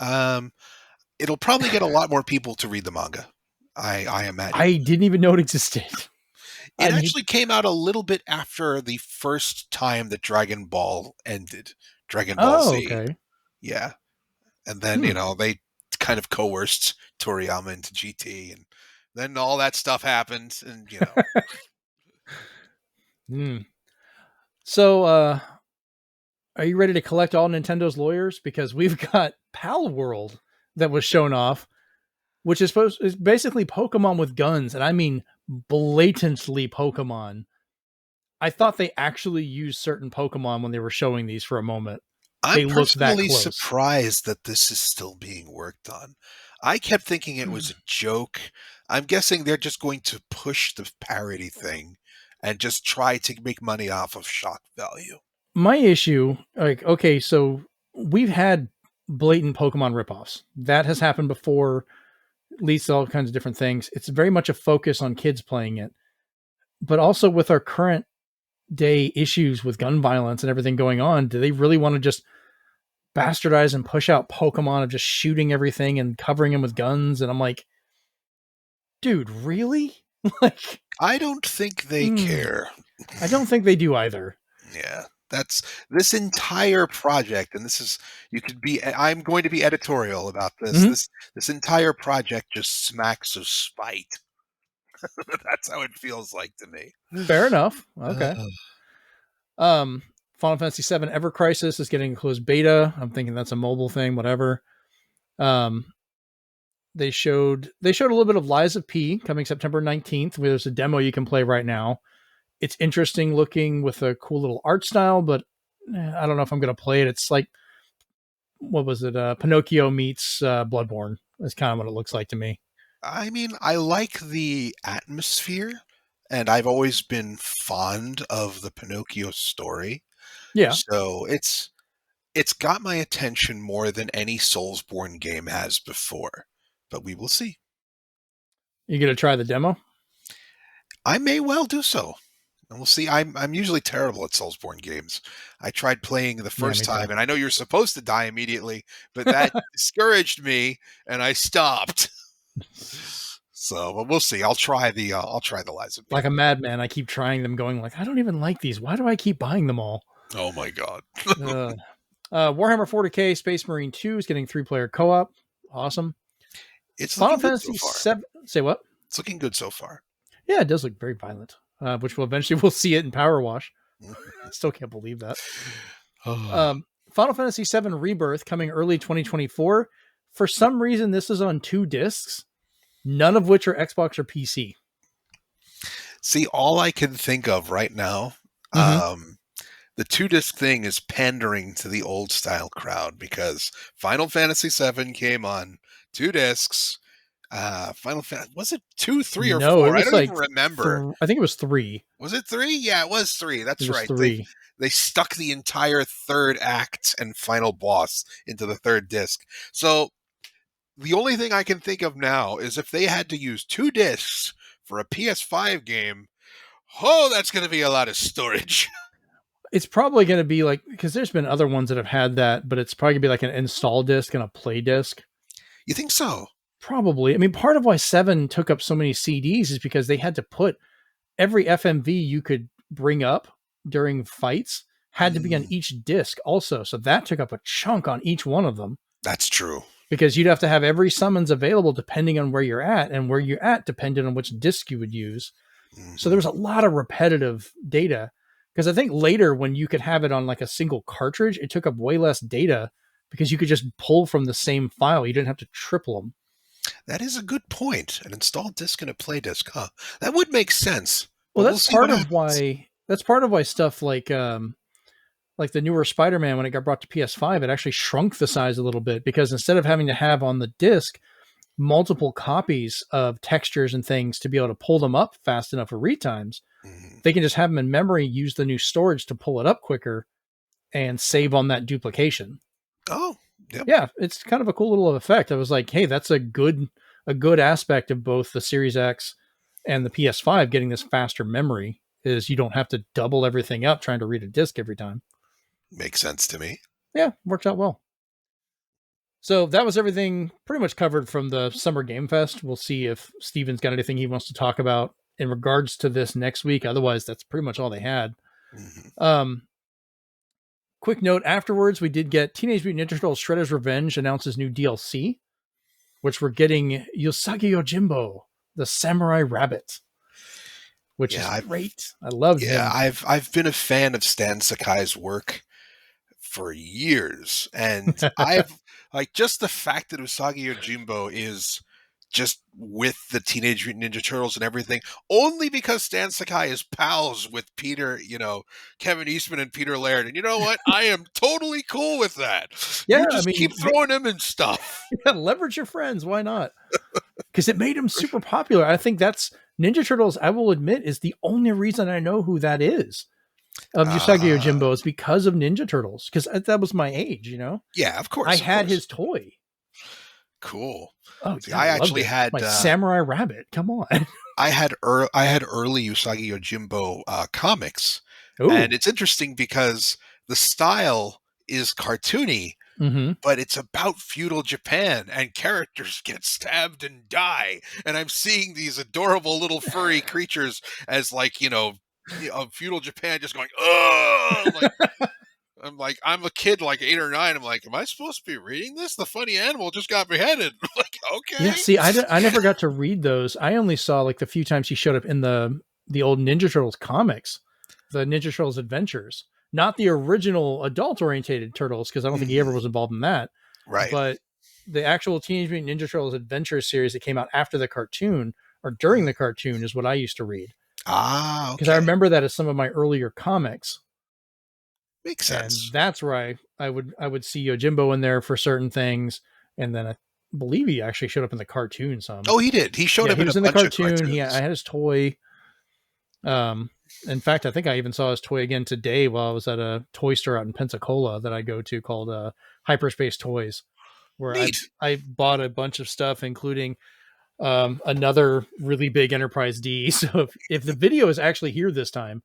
[SPEAKER 2] It'll probably get a lot more people to read the manga. I imagine.
[SPEAKER 1] I didn't even know it existed. I
[SPEAKER 2] It
[SPEAKER 1] need.
[SPEAKER 2] actually came out a little bit after the first time that Dragon Ball ended. Dragon Ball
[SPEAKER 1] Oh,
[SPEAKER 2] Z.
[SPEAKER 1] okay.
[SPEAKER 2] Yeah. And then,
[SPEAKER 1] Hmm.
[SPEAKER 2] they kind of coerced Toriyama into GT and then all that stuff happened and.
[SPEAKER 1] Hmm. So are you ready to collect all Nintendo's lawyers? Because we've got Pal World that was shown off, which is basically Pokemon with guns, and I mean blatantly Pokemon. I thought they actually used certain Pokemon when they were showing these for a moment.
[SPEAKER 2] I'm
[SPEAKER 1] They looked that
[SPEAKER 2] personally
[SPEAKER 1] close.
[SPEAKER 2] surprised that this is still being worked on. I kept thinking it was a joke. I'm guessing they're just going to push the parody thing and just try to make money off of shock value.
[SPEAKER 1] My issue, like, okay, so we've had blatant Pokemon ripoffs. That has happened before, leads to all kinds of different things. It's very much a focus on kids playing it. But also with our current day issues with gun violence and everything going on, do they really want to just bastardize and push out Pokemon of just shooting everything and covering them with guns? And I'm like, dude, really? Like,
[SPEAKER 2] I don't think they
[SPEAKER 1] mm,
[SPEAKER 2] care.
[SPEAKER 1] I don't think they do either.
[SPEAKER 2] Yeah. That's this entire project, and this is you could be. I'm going to be editorial about this.
[SPEAKER 1] Mhm.
[SPEAKER 2] This entire project just smacks of spite. That's how it feels like to me.
[SPEAKER 1] Fair enough. Okay.
[SPEAKER 2] Uh,
[SPEAKER 1] Um, Final Fantasy VII Ever Crisis is getting a closed beta. I'm thinking that's a mobile thing, whatever. Um, they showed a little bit of Lies of P coming September 19th. Where there's a demo you can play right now. It's interesting looking with a cool little art style, but I don't know if I'm going to play it. It's like, what was it? Pinocchio meets Bloodborne. That's kind of what it looks like to me.
[SPEAKER 2] I mean, I like the atmosphere, and I've always been fond of the Pinocchio story.
[SPEAKER 1] Yeah,
[SPEAKER 2] So it's got my attention more than any Soulsborne game has before. But we will see.
[SPEAKER 1] you going to try the demo?
[SPEAKER 2] I may well do so. And we'll see. I'm usually terrible at Soulsborne games. I tried playing the
[SPEAKER 1] Yeah,
[SPEAKER 2] first
[SPEAKER 1] me too.
[SPEAKER 2] time, and I know you're supposed to die immediately, but that discouraged me, and I stopped. So, but we'll see. I'll try the Lies of P.
[SPEAKER 1] Like a madman, I keep trying them, going like, I don't even like these. Why do I keep buying them all?
[SPEAKER 2] Oh my god.
[SPEAKER 1] Uh, Warhammer 40k Space Marine 2 is getting 3-player co-op. Awesome.
[SPEAKER 2] It's
[SPEAKER 1] Final
[SPEAKER 2] looking good so
[SPEAKER 1] Fantasy
[SPEAKER 2] far.
[SPEAKER 1] 7. Say what?
[SPEAKER 2] It's looking good so far.
[SPEAKER 1] Yeah, it does look very violent, which will eventually we'll see it in Power Wash. I still can't believe that. Final Fantasy 7 Rebirth coming early 2024. For some reason, this is on 2 discs, none of which are Xbox or PC.
[SPEAKER 2] See, all I can think of right now,
[SPEAKER 1] Mm-hmm.
[SPEAKER 2] the 2 disc thing is pandering to the old style crowd because Final Fantasy VII came on 2 discs. Final Fantasy was it 2, 3, or
[SPEAKER 1] No, it
[SPEAKER 2] 4? I
[SPEAKER 1] was
[SPEAKER 2] don't even
[SPEAKER 1] like
[SPEAKER 2] remember.
[SPEAKER 1] I think it was 3.
[SPEAKER 2] Was it 3? Yeah, it was 3.
[SPEAKER 1] It
[SPEAKER 2] That's
[SPEAKER 1] was
[SPEAKER 2] right.
[SPEAKER 1] 3.
[SPEAKER 2] They stuck the entire third act and final boss into the 3rd disc. So the only thing I can think of now is if they had to use 2 discs for a PS5 game. Oh, that's going to be a lot of storage.
[SPEAKER 1] It's probably going to be like, because there's been other ones that have had that, but it's probably going to be like an install disc and a play disc.
[SPEAKER 2] You think so?
[SPEAKER 1] Probably. I mean, part of why 7 took up so many CDs is because they had to put every FMV you could bring up during fights had to be on
[SPEAKER 2] Mm,
[SPEAKER 1] each disc also. So that took up a chunk on each one of them
[SPEAKER 2] that's true.
[SPEAKER 1] because you'd have to have every summons available depending on where you're at, and where you're at depended on which disc you would use. So there
[SPEAKER 2] Hmm.
[SPEAKER 1] was a lot of repetitive data, because I think later when you could have it on like a single cartridge, it took up way less data because you could just pull from the same file. You didn't have to triple them.
[SPEAKER 2] That is a good point. An installed disc and a play disc, huh? That would make sense,
[SPEAKER 1] Well,
[SPEAKER 2] but we'll see what happens.
[SPEAKER 1] that's part of why stuff like the newer Spider-Man, when it got brought to PS5, it actually shrunk the size a little bit, because instead of having to have on the disc multiple copies of textures and things to be able to pull them up fast enough for read times,
[SPEAKER 2] Mhm.
[SPEAKER 1] they can just have them in memory, use the new storage to pull it up quicker, and save on that duplication.
[SPEAKER 2] Oh, yep,
[SPEAKER 1] Yeah, it's kind of a cool little effect. I was like, hey, that's a good aspect of both the Series X and the PS5, getting this faster memory, is you don't have to double everything up trying to read a disc every time.
[SPEAKER 2] makes sense to me.
[SPEAKER 1] Yeah, worked out well. So that was everything pretty much covered from the Summer Game Fest. We'll see if Steven's got anything he wants to talk about in regards to this next week. Otherwise, that's pretty much all they had.
[SPEAKER 2] Mhm.
[SPEAKER 1] Um, Quick note afterwards, we did get Teenage Mutant Ninja Turtles Shredder's Revenge announces new DLC, which we're getting Yosagi Yojimbo, the Samurai Rabbit, which
[SPEAKER 2] Yeah,
[SPEAKER 1] is
[SPEAKER 2] I've
[SPEAKER 1] great. I love
[SPEAKER 2] yeah,
[SPEAKER 1] him.
[SPEAKER 2] I've been a fan of Stan Sakai's work for years, and I've like just the fact that Usagi Yojimbo is just with the Teenage Mutant Ninja Turtles and everything, only because Stan Sakai is pals with Peter, Kevin Eastman and Peter Laird. And you know what? I am totally cool with that.
[SPEAKER 1] Yeah,
[SPEAKER 2] You
[SPEAKER 1] I
[SPEAKER 2] just keep
[SPEAKER 1] mean,
[SPEAKER 2] throwing them in stuff.
[SPEAKER 1] leverage your friends. Why not? Because it made him super popular. I think that's Ninja Turtles, I will admit, is the only reason I know who that is of Usagi Yojimbo is because of Ninja Turtles. Because that was my age,
[SPEAKER 2] Yeah, of course.
[SPEAKER 1] I
[SPEAKER 2] of
[SPEAKER 1] had
[SPEAKER 2] course.
[SPEAKER 1] his toy.
[SPEAKER 2] Cool.
[SPEAKER 1] Oh,
[SPEAKER 2] See,
[SPEAKER 1] yeah,
[SPEAKER 2] I
[SPEAKER 1] I loved
[SPEAKER 2] actually
[SPEAKER 1] it.
[SPEAKER 2] had
[SPEAKER 1] My Samurai Rabbit. Come on.
[SPEAKER 2] I had early Usagi Yojimbo comics,
[SPEAKER 1] Oh.
[SPEAKER 2] and it's interesting because the style is cartoony,
[SPEAKER 1] Mm-hmm.
[SPEAKER 2] but it's about feudal Japan, and characters get stabbed and die, and I'm seeing these adorable little furry creatures as feudal Japan just going, ugh, I'm a kid like 8 or 9. I'm like, am I supposed to be reading this? The funny animal just got beheaded. Like, okay.
[SPEAKER 1] Yeah, see, I never got to read those. I only saw like the few times he showed up in the old Ninja Turtles comics, the Ninja Turtles Adventures, not the original adult orientated Turtles, because I don't think he ever was involved in that.
[SPEAKER 2] Right.
[SPEAKER 1] But the actual Teenage Mutant Ninja Turtles Adventures series that came out after the cartoon or during the cartoon is what I used to read. Because I
[SPEAKER 2] Okay.
[SPEAKER 1] remember that as some of my earlier comics.
[SPEAKER 2] Makes
[SPEAKER 1] And
[SPEAKER 2] sense.
[SPEAKER 1] that's where I would see Yojimbo in there for certain things. And then I believe he actually showed up in the cartoon some.
[SPEAKER 2] Oh, he did. He showed
[SPEAKER 1] Yeah,
[SPEAKER 2] up
[SPEAKER 1] he
[SPEAKER 2] in a
[SPEAKER 1] was in the
[SPEAKER 2] bunch of
[SPEAKER 1] cartoon. I
[SPEAKER 2] cartoons.
[SPEAKER 1] had his toy. In fact, I think I even saw his toy again today while I was at a toy store out in Pensacola that I go to called Hyperspace Toys, where I
[SPEAKER 2] Neat.
[SPEAKER 1] I bought a bunch of stuff, including another really big Enterprise D. So if the video is actually here this time,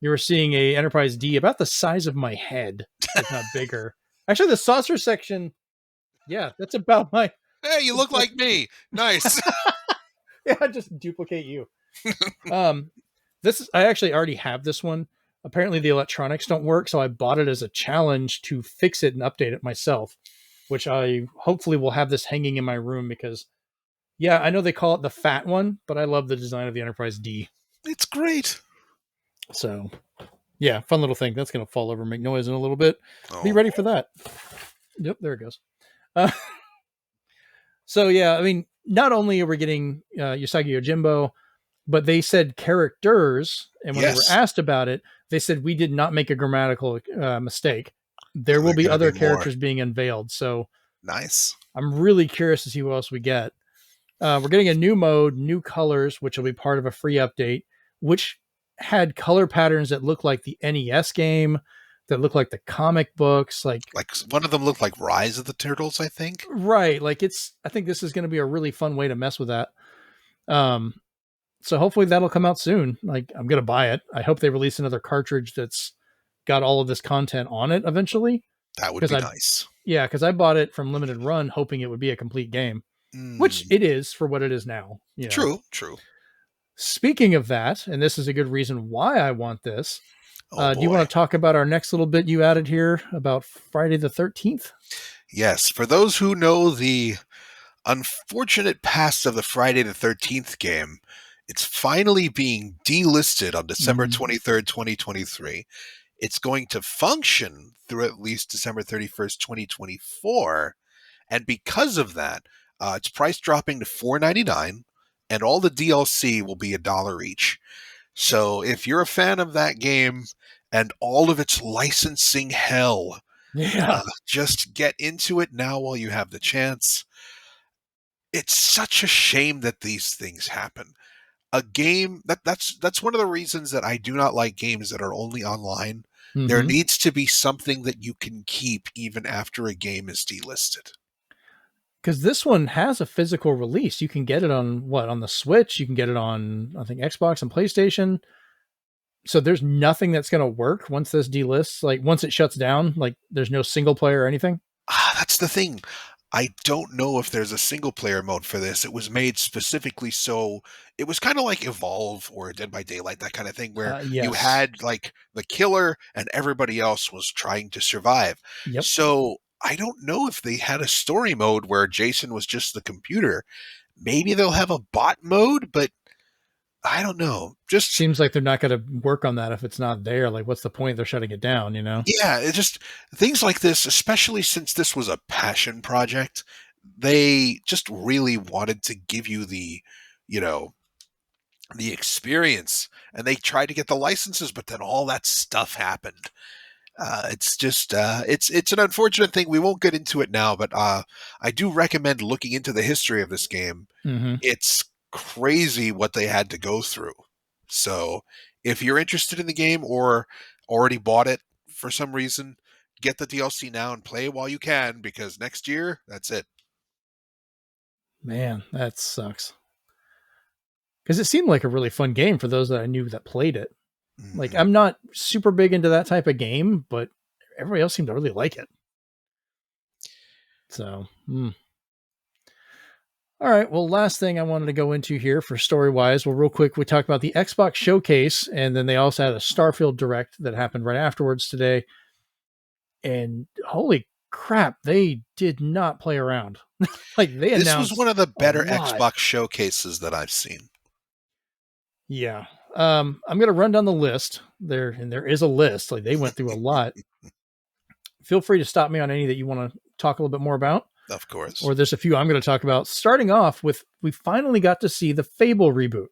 [SPEAKER 1] you were seeing a Enterprise D about the size of my head, if not bigger. Actually, the saucer section, yeah, that's about my.
[SPEAKER 2] Hey, you look like me. Nice.
[SPEAKER 1] Yeah, just duplicate you. I actually already have this one. Apparently the electronics don't work, so I bought it as a challenge to fix it and update it myself, which I hopefully will have this hanging in my room because yeah, I know they call it the fat one, but I love the design of the Enterprise D.
[SPEAKER 2] It's great.
[SPEAKER 1] So yeah, fun little thing. That's going to fall over and make noise in a little bit. Be
[SPEAKER 2] Oh,
[SPEAKER 1] ready for that. Yep, there it goes. Uh, so yeah, I mean, not only are we getting Usagi Yojimbo, but they said characters, and when they were
[SPEAKER 2] yes.
[SPEAKER 1] asked about it, they said we did not make a grammatical mistake. There
[SPEAKER 2] So
[SPEAKER 1] will
[SPEAKER 2] there
[SPEAKER 1] be
[SPEAKER 2] going to
[SPEAKER 1] other
[SPEAKER 2] be more.
[SPEAKER 1] characters being unveiled, so
[SPEAKER 2] Nice.
[SPEAKER 1] I'm really curious to see who else we get. We're getting a new mode, new colors, which will be part of a free update, which had color patterns that look like the NES game, that look like the comic books, like
[SPEAKER 2] One of them looked like Rise of the Turtles, I think.
[SPEAKER 1] right. Like I think this is going to be a really fun way to mess with that. Um, so hopefully that'll come out soon. Like I'm going to buy it. I hope they release another cartridge that's got all of this content on it eventually.
[SPEAKER 2] That would
[SPEAKER 1] Because
[SPEAKER 2] be nice.
[SPEAKER 1] because I bought it from limited run, hoping it would be a complete game, which
[SPEAKER 2] Mm,
[SPEAKER 1] it is for what it is now.
[SPEAKER 2] true. True.
[SPEAKER 1] Speaking of that, and this is a good reason why I want this.
[SPEAKER 2] Oh
[SPEAKER 1] Do you
[SPEAKER 2] boy.
[SPEAKER 1] want to talk about our next little bit you added here about Friday the 13th?
[SPEAKER 2] Yes. For those who know the unfortunate past of the Friday the 13th game, it's finally being delisted on December
[SPEAKER 1] Mhm.
[SPEAKER 2] 23rd, 2023. It's going to function through at least December 31st, 2024. And because of that, it's price dropping to $4.99, and all the DLC will be $1 each. So if you're a fan of that game and all of its licensing hell,
[SPEAKER 1] Yeah.
[SPEAKER 2] just get into it now while you have the chance. It's such a shame that these things happen. A game that's one of the reasons that I do not like games that are only online. There
[SPEAKER 1] Mhm.
[SPEAKER 2] needs to be something that you can keep even after a game is delisted.
[SPEAKER 1] Because this one has a physical release. You can get it on the Switch. You can get it on, I think, Xbox and PlayStation. So there's nothing that's going to work once this delists. Like once it shuts down, like there's no single player or anything.
[SPEAKER 2] That's the thing. I don't know if there's a single player mode for this. It was made specifically so it was kind of like Evolve or Dead by Daylight, that kind of thing, where you
[SPEAKER 1] Yes.
[SPEAKER 2] had like the killer and everybody else was trying to survive.
[SPEAKER 1] Yep.
[SPEAKER 2] So I don't know if they had a story mode where Jason was just the computer. Maybe they'll have a bot mode, but I don't know. Just
[SPEAKER 1] Seems like they're not going to work on that if it's not there. Like, what's the point? They're shutting it down,
[SPEAKER 2] yeah, it just things like this, especially since this was a passion project, they just really wanted to give you you know, the experience, and they tried to get the licenses, but then all that stuff happened. It's just it's an unfortunate thing. We won't get into it now, but I do recommend looking into the history of this game.
[SPEAKER 1] Hmm.
[SPEAKER 2] It's crazy what they had to go through. So if you're interested in the game or already bought it for some reason, get the DLC now and play it while you can, because next year, that's it.
[SPEAKER 1] Man, that sucks. Because it seemed like a really fun game for those that I knew that played it. Like,
[SPEAKER 2] Mhm.
[SPEAKER 1] I'm not super big into that type of game, but everybody else seemed to really like it. So, all right. Well, last thing I wanted to go into here for story wise. Well, real quick, we talked about the Xbox showcase, and then they also had a Starfield Direct that happened right afterwards today. And holy crap, they did not play around. Like, they
[SPEAKER 2] This was one
[SPEAKER 1] announced
[SPEAKER 2] of the
[SPEAKER 1] a
[SPEAKER 2] better
[SPEAKER 1] lot.
[SPEAKER 2] Xbox showcases that I've seen.
[SPEAKER 1] Yeah. I'm gonna run down the list there, and there is a list. Like, they went through a lot. Feel free to stop me on any that you want to talk a little bit more about,
[SPEAKER 2] Of course.
[SPEAKER 1] or there's a few I'm going to talk about. Starting off with, we finally got to see the Fable reboot,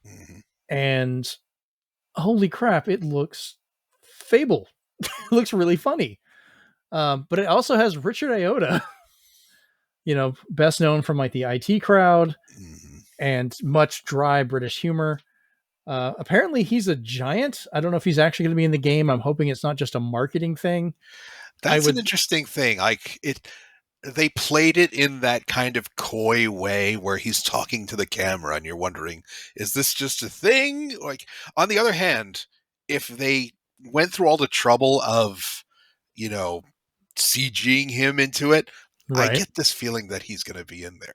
[SPEAKER 2] Mhm.
[SPEAKER 1] and holy crap, it looks Fable. It looks really funny. But it also has Richard Ayoda, best known from like the IT Crowd
[SPEAKER 2] Mhm.
[SPEAKER 1] and much dry British humor. Apparently, he's a giant. I don't know if he's actually going to be in the game. I'm hoping it's not just a marketing thing. I
[SPEAKER 2] That's an
[SPEAKER 1] would,
[SPEAKER 2] interesting thing. Like it, they played it in that kind of coy way where he's talking to the camera, and you're wondering, is this just a thing? Like, on the other hand, if they went through all the trouble of, you know, CGing him into it, I
[SPEAKER 1] right.
[SPEAKER 2] get this feeling that he's going to be in there.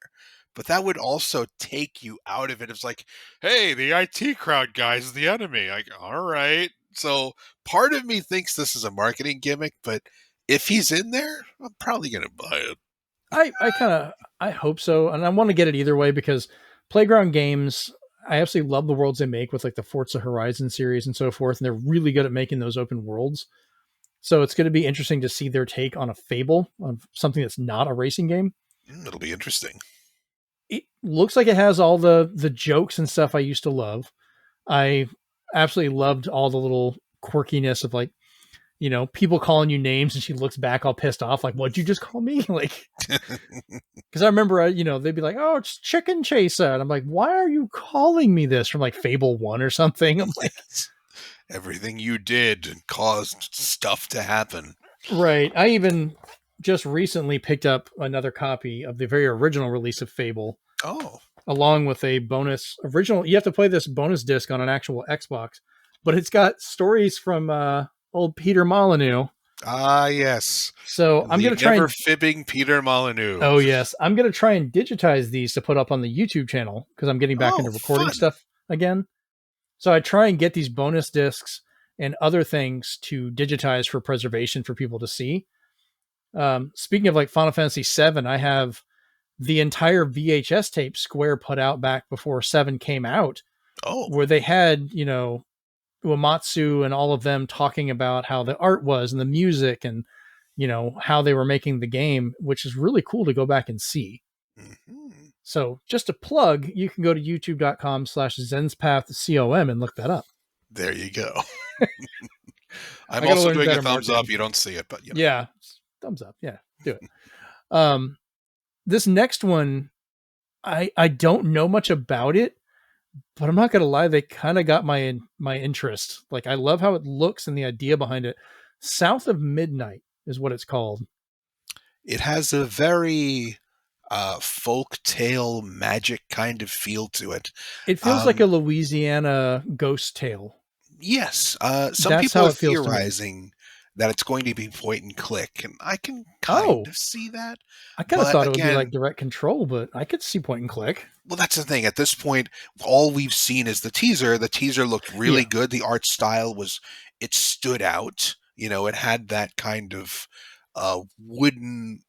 [SPEAKER 2] But that would also take you out of it. It's like, hey, the IT crowd guy's the enemy. Like, all right. So part of me thinks this is a marketing gimmick, but if he's in there, I'm probably going to buy it.
[SPEAKER 1] I kind of I hope so, and I want to get it either way because Playground Games, I absolutely love the worlds they make with like the Forza Horizon series and so forth, and they're really good at making those open worlds. So it's going to be interesting to see their take on a Fable, on something that's not a racing game.
[SPEAKER 2] It'll be interesting.
[SPEAKER 1] It looks like it has all the jokes and stuff I used to love. I absolutely loved all the little quirkiness of like, people calling you names and she looks back all pissed off, like, what'd you just call me? Like, because I remember, they'd be like, oh, it's Chicken Chaser. And I'm like, why are you calling me this from like Fable 1 or something? I'm like,
[SPEAKER 2] Yes. Everything you did caused stuff to happen.
[SPEAKER 1] right. I even just recently picked up another copy of the very original release of Fable,
[SPEAKER 2] Oh.
[SPEAKER 1] along with a bonus original. You have to play this bonus disc on an actual Xbox, but it's got stories from old Peter Molyneux.
[SPEAKER 2] Ah, yes.
[SPEAKER 1] So I'm
[SPEAKER 2] The
[SPEAKER 1] going to try
[SPEAKER 2] never
[SPEAKER 1] and,
[SPEAKER 2] fibbing Peter Molyneux.
[SPEAKER 1] oh, yes, I'm going to try and digitize these to put up on the YouTube channel because I'm getting back
[SPEAKER 2] Oh,
[SPEAKER 1] into recording
[SPEAKER 2] fun.
[SPEAKER 1] stuff again. So I try and get these bonus discs and other things to digitize for preservation for people to see. Speaking of like Final Fantasy VII, I have the entire VHS tape Square put out back before 7 came out,
[SPEAKER 2] Oh.
[SPEAKER 1] where they had, Uematsu and all of them talking about how the art was and the music and, how they were making the game, which is really cool to go back and see.
[SPEAKER 2] Mhm.
[SPEAKER 1] So just a plug, you can go to youtube.com/Zenspath.com and look that up.
[SPEAKER 2] There you go. I'm
[SPEAKER 1] I got to
[SPEAKER 2] also
[SPEAKER 1] learn
[SPEAKER 2] doing a
[SPEAKER 1] better
[SPEAKER 2] thumbs up.
[SPEAKER 1] marketing.
[SPEAKER 2] You don't see it, but
[SPEAKER 1] Yeah. Thumbs up. Yeah. Do it. Um, this next one, I don't know much about it, but I'm not gonna lie, they kind of got my interest. Like, I love how it looks and the idea behind it. South of Midnight is what it's called.
[SPEAKER 2] it has a very folk tale magic kind of feel to it.
[SPEAKER 1] It feels like
[SPEAKER 2] Um,
[SPEAKER 1] a Louisiana ghost tale.
[SPEAKER 2] yes, some
[SPEAKER 1] That's
[SPEAKER 2] people
[SPEAKER 1] how
[SPEAKER 2] are
[SPEAKER 1] it feels to me.
[SPEAKER 2] theorizing that it's going to be point and click, and I can kind
[SPEAKER 1] Oh,
[SPEAKER 2] of see that.
[SPEAKER 1] I kind of
[SPEAKER 2] But
[SPEAKER 1] thought it would be like
[SPEAKER 2] again,
[SPEAKER 1] direct control, but I could see point and click.
[SPEAKER 2] well, that's the thing. At this point, all we've seen is the teaser. The teaser looked really
[SPEAKER 1] Yeah.
[SPEAKER 2] good. The art style it stood out. It had that kind of wooden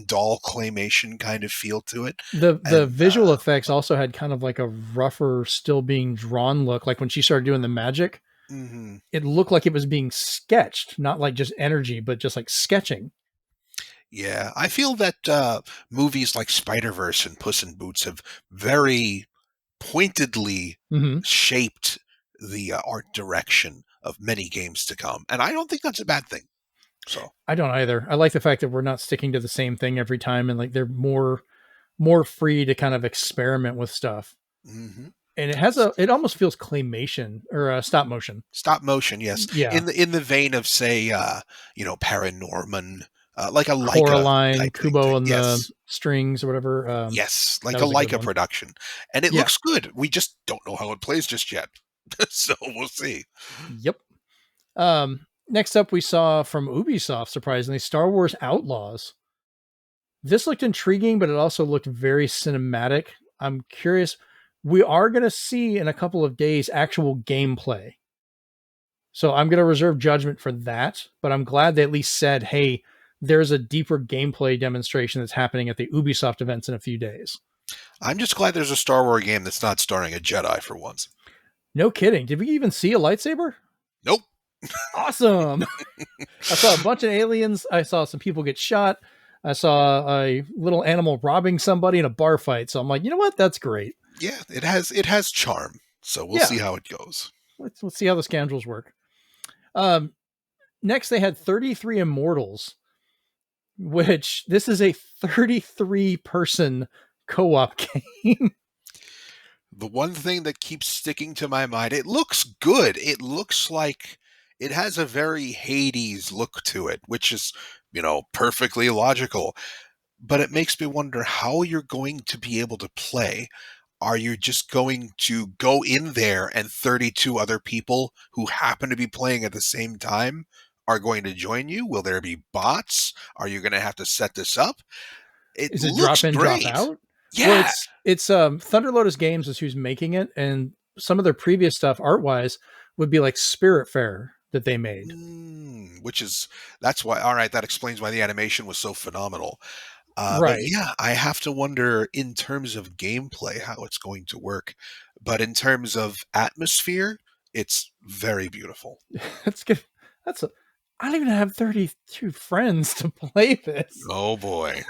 [SPEAKER 2] doll claymation kind of feel to it.
[SPEAKER 1] The
[SPEAKER 2] And
[SPEAKER 1] visual effects also had kind of like a rougher, still being drawn look. Like when she started doing the magic,
[SPEAKER 2] mhm.
[SPEAKER 1] it looked like it was being sketched, not like just energy, but just like sketching.
[SPEAKER 2] Yeah, I feel that movies like Spider-Verse and Puss in Boots have very pointedly
[SPEAKER 1] Hmm.
[SPEAKER 2] shaped the art direction of many games to come, and I don't think that's a bad thing. So,
[SPEAKER 1] I don't either. I like the fact that we're not sticking to the same thing every time, and like they're more free to kind of experiment with stuff.
[SPEAKER 2] hmm
[SPEAKER 1] And it has a it almost feels claymation or stop motion.
[SPEAKER 2] stop motion, yes,
[SPEAKER 1] Yeah,
[SPEAKER 2] in the vein of say, Paranorman, like a Leica
[SPEAKER 1] Coraline,
[SPEAKER 2] type thing.
[SPEAKER 1] Kubo and the
[SPEAKER 2] Yes,
[SPEAKER 1] strings or whatever.
[SPEAKER 2] yes,
[SPEAKER 1] That
[SPEAKER 2] like a
[SPEAKER 1] was a good
[SPEAKER 2] Leica
[SPEAKER 1] one.
[SPEAKER 2] production, and it
[SPEAKER 1] Yeah.
[SPEAKER 2] looks good. We just don't know how it plays just yet, so we'll see.
[SPEAKER 1] Yep. Next up, we saw from Ubisoft, surprisingly, Star Wars Outlaws. This looked intriguing, but it also looked very cinematic. I'm curious. We are going to see in a couple of days actual gameplay. So I'm going to reserve judgment for that, but I'm glad they at least said, hey, there's a deeper gameplay demonstration that's happening at the Ubisoft events in a few days.
[SPEAKER 2] I'm just glad there's a Star Wars game that's not starring a Jedi for once.
[SPEAKER 1] No kidding. Did we even see a lightsaber?
[SPEAKER 2] Nope.
[SPEAKER 1] Awesome. I saw a bunch of aliens. I saw some people get shot. I saw a little animal robbing somebody in a bar fight. So I'm like, you know what? That's great.
[SPEAKER 2] Yeah, it has charm. So we'll
[SPEAKER 1] Yeah.
[SPEAKER 2] see how it goes.
[SPEAKER 1] Let's see how the scoundrels work. Um, Next, they had 33 Immortals, which this is a 33 person co op game.
[SPEAKER 2] The one thing that keeps sticking to my mind, it looks good. It looks like it has a very Hades look to it, which is, perfectly logical. But it makes me wonder how you're going to be able to play. Are you just going to go in there and 32 other people who happen to be playing at the same time are going to join you? Will there be bots? Are you going to have to set this up? It
[SPEAKER 1] Is it
[SPEAKER 2] looks
[SPEAKER 1] drop in, drop
[SPEAKER 2] great.
[SPEAKER 1] out? Well,
[SPEAKER 2] Yeah.
[SPEAKER 1] it's Thunder Lotus Games is who's making it, and some of their previous stuff art wise would be like Spiritfarer that they made.
[SPEAKER 2] Which is that's why. All right, that explains why the animation was so phenomenal. But
[SPEAKER 1] Right.
[SPEAKER 2] yeah, I have to wonder in terms of gameplay how it's going to work. But in terms of atmosphere, it's very beautiful.
[SPEAKER 1] That's good. That's a I don't even have 32 friends to play this.
[SPEAKER 2] Oh boy.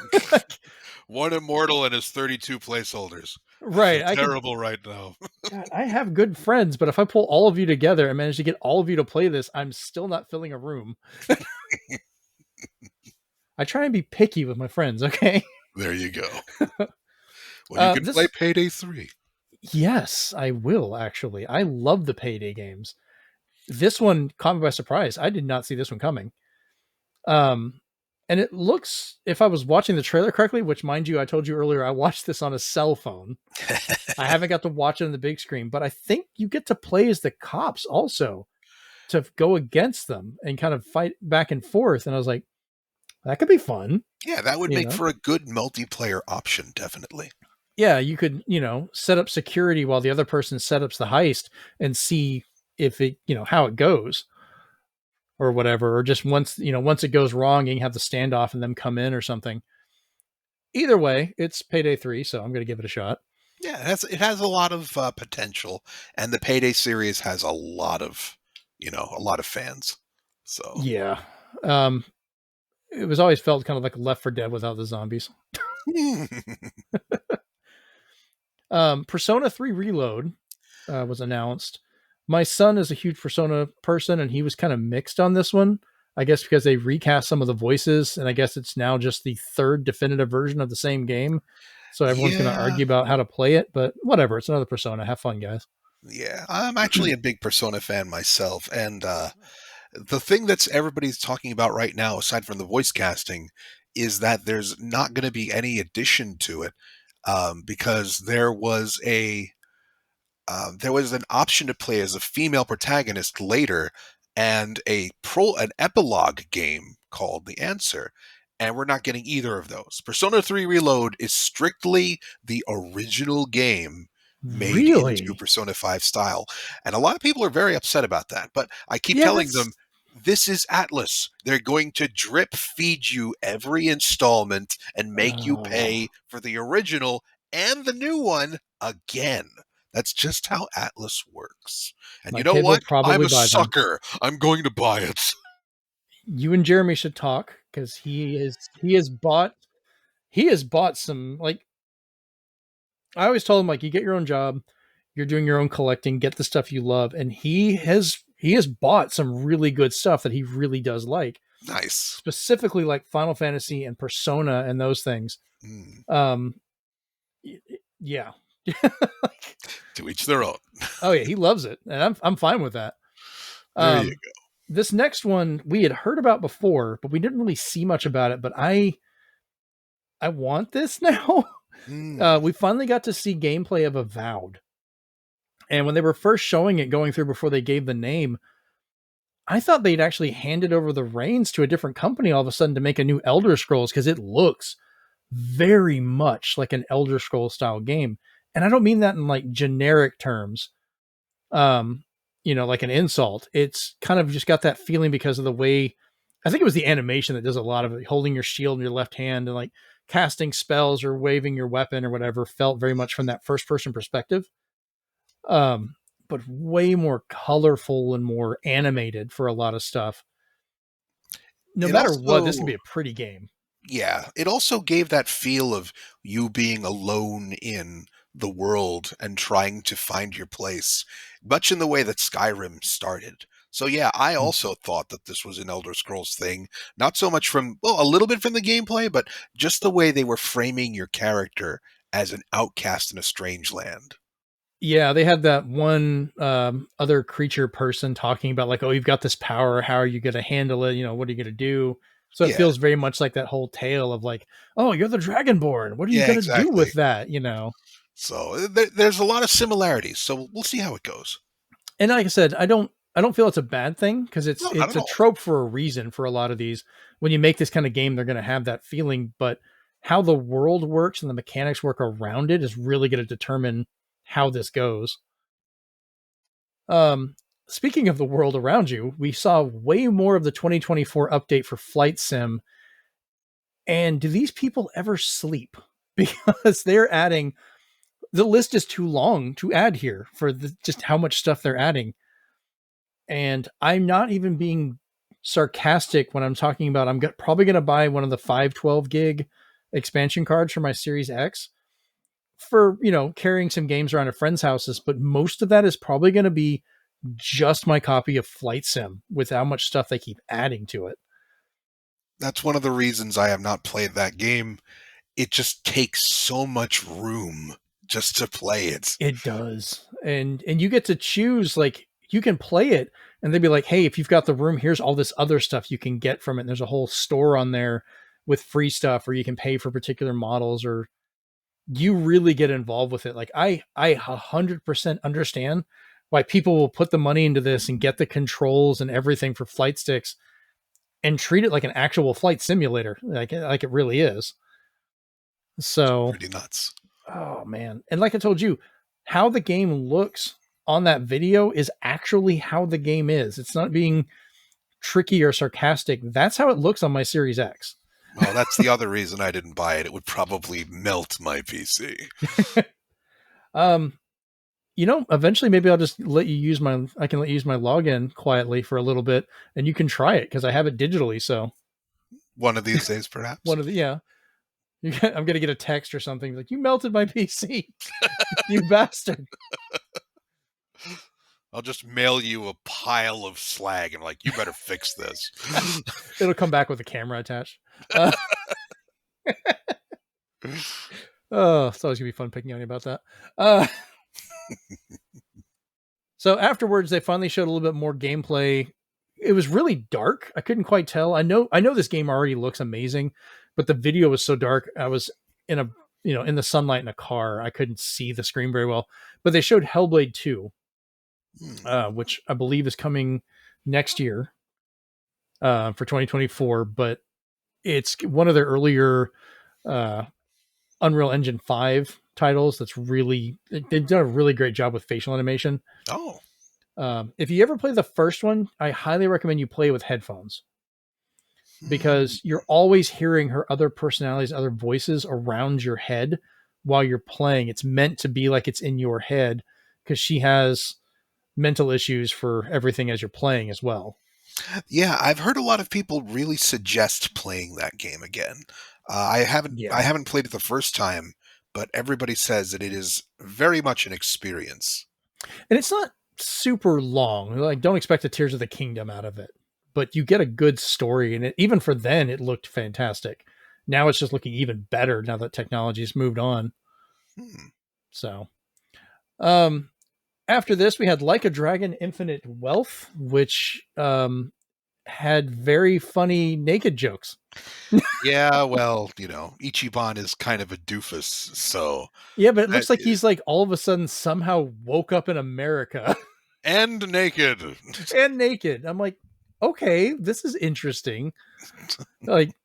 [SPEAKER 2] One immortal and his 32 placeholders. I feel
[SPEAKER 1] Right.
[SPEAKER 2] terrible right now.
[SPEAKER 1] God, I have good friends, but if I pull all of you together and manage to get all of you to play this, I'm still not filling a room. I try and be picky with my friends, okay?
[SPEAKER 2] There you go. Well, you can play
[SPEAKER 1] This
[SPEAKER 2] Payday 3.
[SPEAKER 1] Yes, I will actually. I love the Payday games. This one caught me by surprise. I did not see this one coming. Um, and it looks, if I was watching the trailer correctly, which mind you, I told you earlier, I watched this on a cell phone. I haven't got to watch it on the big screen, but I think you get to play as the cops also to go against them and kind of fight back and forth. And I was like, that could be fun,
[SPEAKER 2] Yeah, that would
[SPEAKER 1] you
[SPEAKER 2] make
[SPEAKER 1] know?
[SPEAKER 2] for a good multiplayer option, definitely.
[SPEAKER 1] Yeah, you could, set up security while the other person set up the heist and see if it, how it goes or whatever, or just once it goes wrong, you can have the standoff and them come in or something. Either way, it's Payday 3, so I'm going to give it a shot.
[SPEAKER 2] Yeah, it has a lot of potential, and the Payday series has a lot of fans. So,
[SPEAKER 1] Yeah. Um, it was always felt kind of like Left 4 Dead without the zombies. Persona 3 Reload was announced. My son is a huge Persona person, and he was kind of mixed on this one. I guess because they recast some of the voices, and I guess it's now just the third definitive version of the same game. So everyone's going to
[SPEAKER 2] yeah,
[SPEAKER 1] argue about how to play it, but whatever. It's another Persona. Have fun, guys.
[SPEAKER 2] yeah, I'm actually a big Persona fan myself, and the thing that's everybody's talking about right now, aside from the voice casting, is that there's not going to be any addition to it, because there was an option to play as a female protagonist later, and an epilogue game called The Answer, and we're not getting either of those. Persona 3 Reload is strictly the original game made into
[SPEAKER 1] Really?
[SPEAKER 2] Persona 5 style, and a lot of people are very upset about that. But I keep
[SPEAKER 1] Yeah,
[SPEAKER 2] telling
[SPEAKER 1] that's
[SPEAKER 2] them this is Atlas. They're going to drip feed you every installment and make you
[SPEAKER 1] oh,
[SPEAKER 2] pay for the original and the new one again. That's just how Atlas works. And you
[SPEAKER 1] my
[SPEAKER 2] know
[SPEAKER 1] kid will
[SPEAKER 2] what? I'm
[SPEAKER 1] probably
[SPEAKER 2] a
[SPEAKER 1] buy them.
[SPEAKER 2] sucker. I'm going to buy it.
[SPEAKER 1] You and Jeremy should talk. because he has bought some, like, I always told him, like, you get your own job, you're doing your own collecting, get the stuff you love, and he has bought some really good stuff that he really does like,
[SPEAKER 2] Nice.
[SPEAKER 1] specifically like Final Fantasy and Persona and those things.
[SPEAKER 2] Mm.
[SPEAKER 1] Um, yeah. Like,
[SPEAKER 2] To each their own.
[SPEAKER 1] oh yeah, he loves it, and I'm fine with that.
[SPEAKER 2] There you
[SPEAKER 1] Um, this next one we had heard about before, but we didn't really see much about it. But I want this now.
[SPEAKER 2] go. Mm.
[SPEAKER 1] We finally got to see gameplay of Avowed, and when they were first showing it going through before they gave the name, I thought they'd actually handed over the reins to a different company all of a sudden to make a new Elder Scrolls, because it looks very much like an Elder Scrolls style game. And I don't mean that in like generic terms, um, like an insult. It's kind of just got that feeling because of the way, I think it was the animation that does a lot of it. Holding your shield in your left hand and like casting spells or waving your weapon or whatever felt very much from that first person perspective. Um, but way more colorful and more animated for a lot of stuff. No
[SPEAKER 2] It
[SPEAKER 1] matter what, this can
[SPEAKER 2] also,
[SPEAKER 1] be a pretty game.
[SPEAKER 2] yeah, it also gave that feel of you being alone in the world and trying to find your place, much in the way that Skyrim started. So yeah, I also thought that this was an Elder Scrolls thing, not so much from, well, a little bit from the gameplay, but just the way they were framing your character as an outcast in a strange land.
[SPEAKER 1] Yeah, they had that one other creature person talking about like, oh, you've got this power. How are you going to handle it? What are you going to do? So it
[SPEAKER 2] Yeah,
[SPEAKER 1] feels very much like that whole tale of like, oh, you're the Dragonborn. What are you
[SPEAKER 2] yeah,
[SPEAKER 1] going to do
[SPEAKER 2] exactly.
[SPEAKER 1] with that?
[SPEAKER 2] So there's a lot of similarities. So we'll see how it goes.
[SPEAKER 1] And like I said, I don't feel it's a bad thing, because it's
[SPEAKER 2] No, not
[SPEAKER 1] it's
[SPEAKER 2] at
[SPEAKER 1] a
[SPEAKER 2] all.
[SPEAKER 1] trope for a reason for a lot of these. When you make this kind of game, they're going to have that feeling, but how the world works and the mechanics work around it is really going to determine how this goes. Speaking of the world around you, we saw way more of the 2024 update for Flight Sim. And do these people ever sleep? Because they're adding, the list is too long to add here for just how much stuff they're adding. And I'm not even being sarcastic when I'm talking about probably going to buy one of the 512 gig expansion cards for my Series X for, carrying some games around at friends' houses. But most of that is probably going to be just my copy of Flight Sim with how much stuff they keep adding to it.
[SPEAKER 2] That's one of the reasons I have not played that game. It just takes so much room just to play it.
[SPEAKER 1] It does. And you get to choose, like, you can play it and they'd be like, hey, if you've got the room, here's all this other stuff you can get from it. And there's a whole store on there with free stuff, or you can pay for particular models, or you really get involved with it. Like, I 100% understand why people will put the money into this and get the controls and everything for flight sticks and treat it like an actual flight simulator, like it really is. So,
[SPEAKER 2] Pretty nuts.
[SPEAKER 1] oh man. And like I told you, how the game looks on that video is actually how the game is. It's not being tricky or sarcastic. That's how it looks on my Series X.
[SPEAKER 2] Well, that's the other reason I didn't buy it. It would probably melt my PC.
[SPEAKER 1] um, eventually maybe I'll just I can let you use my login quietly for a little bit and you can try it, because I have it digitally. So
[SPEAKER 2] One of these days, perhaps.
[SPEAKER 1] one of the, yeah, I'm going to get a text or something like, you melted my PC, you bastard.
[SPEAKER 2] I'll just mail you a pile of slag and like, you better fix this.
[SPEAKER 1] It'll come back with a camera attached. Uh, oh, it's always gonna be fun picking on you about that. So afterwards, they finally showed a little bit more gameplay. It was really dark. I couldn't quite tell. I know this game already looks amazing, but the video was so dark. I was in in the sunlight in a car. I couldn't see the screen very well. But they showed Hellblade 2, which I believe is coming next year, for 2024. But it's one of their earlier uh, Unreal Engine 5 titles that's really, they've done a really great job with facial animation.
[SPEAKER 2] Oh,
[SPEAKER 1] If you ever play the first one, I highly recommend you play with headphones, because you're always hearing her other personalities, other voices around your head while you're playing. It's meant to be like it's in your head, because she has mental issues for everything as you're playing as well.
[SPEAKER 2] Yeah, I've heard a lot of people really suggest playing that game again. I
[SPEAKER 1] Yeah.
[SPEAKER 2] haven't played it the first time, but everybody says that it is very much an experience.
[SPEAKER 1] And it's not super long. Like, don't expect a Tears of the Kingdom out of it, but you get a good story. And even for then, it looked fantastic. Now it's just looking even better now that technology's moved on.
[SPEAKER 2] Hmm.
[SPEAKER 1] So, um, after this, we had Like a Dragon Infinite Wealth, which had very funny naked jokes.
[SPEAKER 2] Yeah, well, Ichiban is kind of a doofus, so
[SPEAKER 1] Yeah, but it
[SPEAKER 2] that
[SPEAKER 1] looks like
[SPEAKER 2] is
[SPEAKER 1] he's like all of a sudden somehow woke up in America
[SPEAKER 2] and naked.
[SPEAKER 1] and naked. I'm like, okay, this is interesting. Like,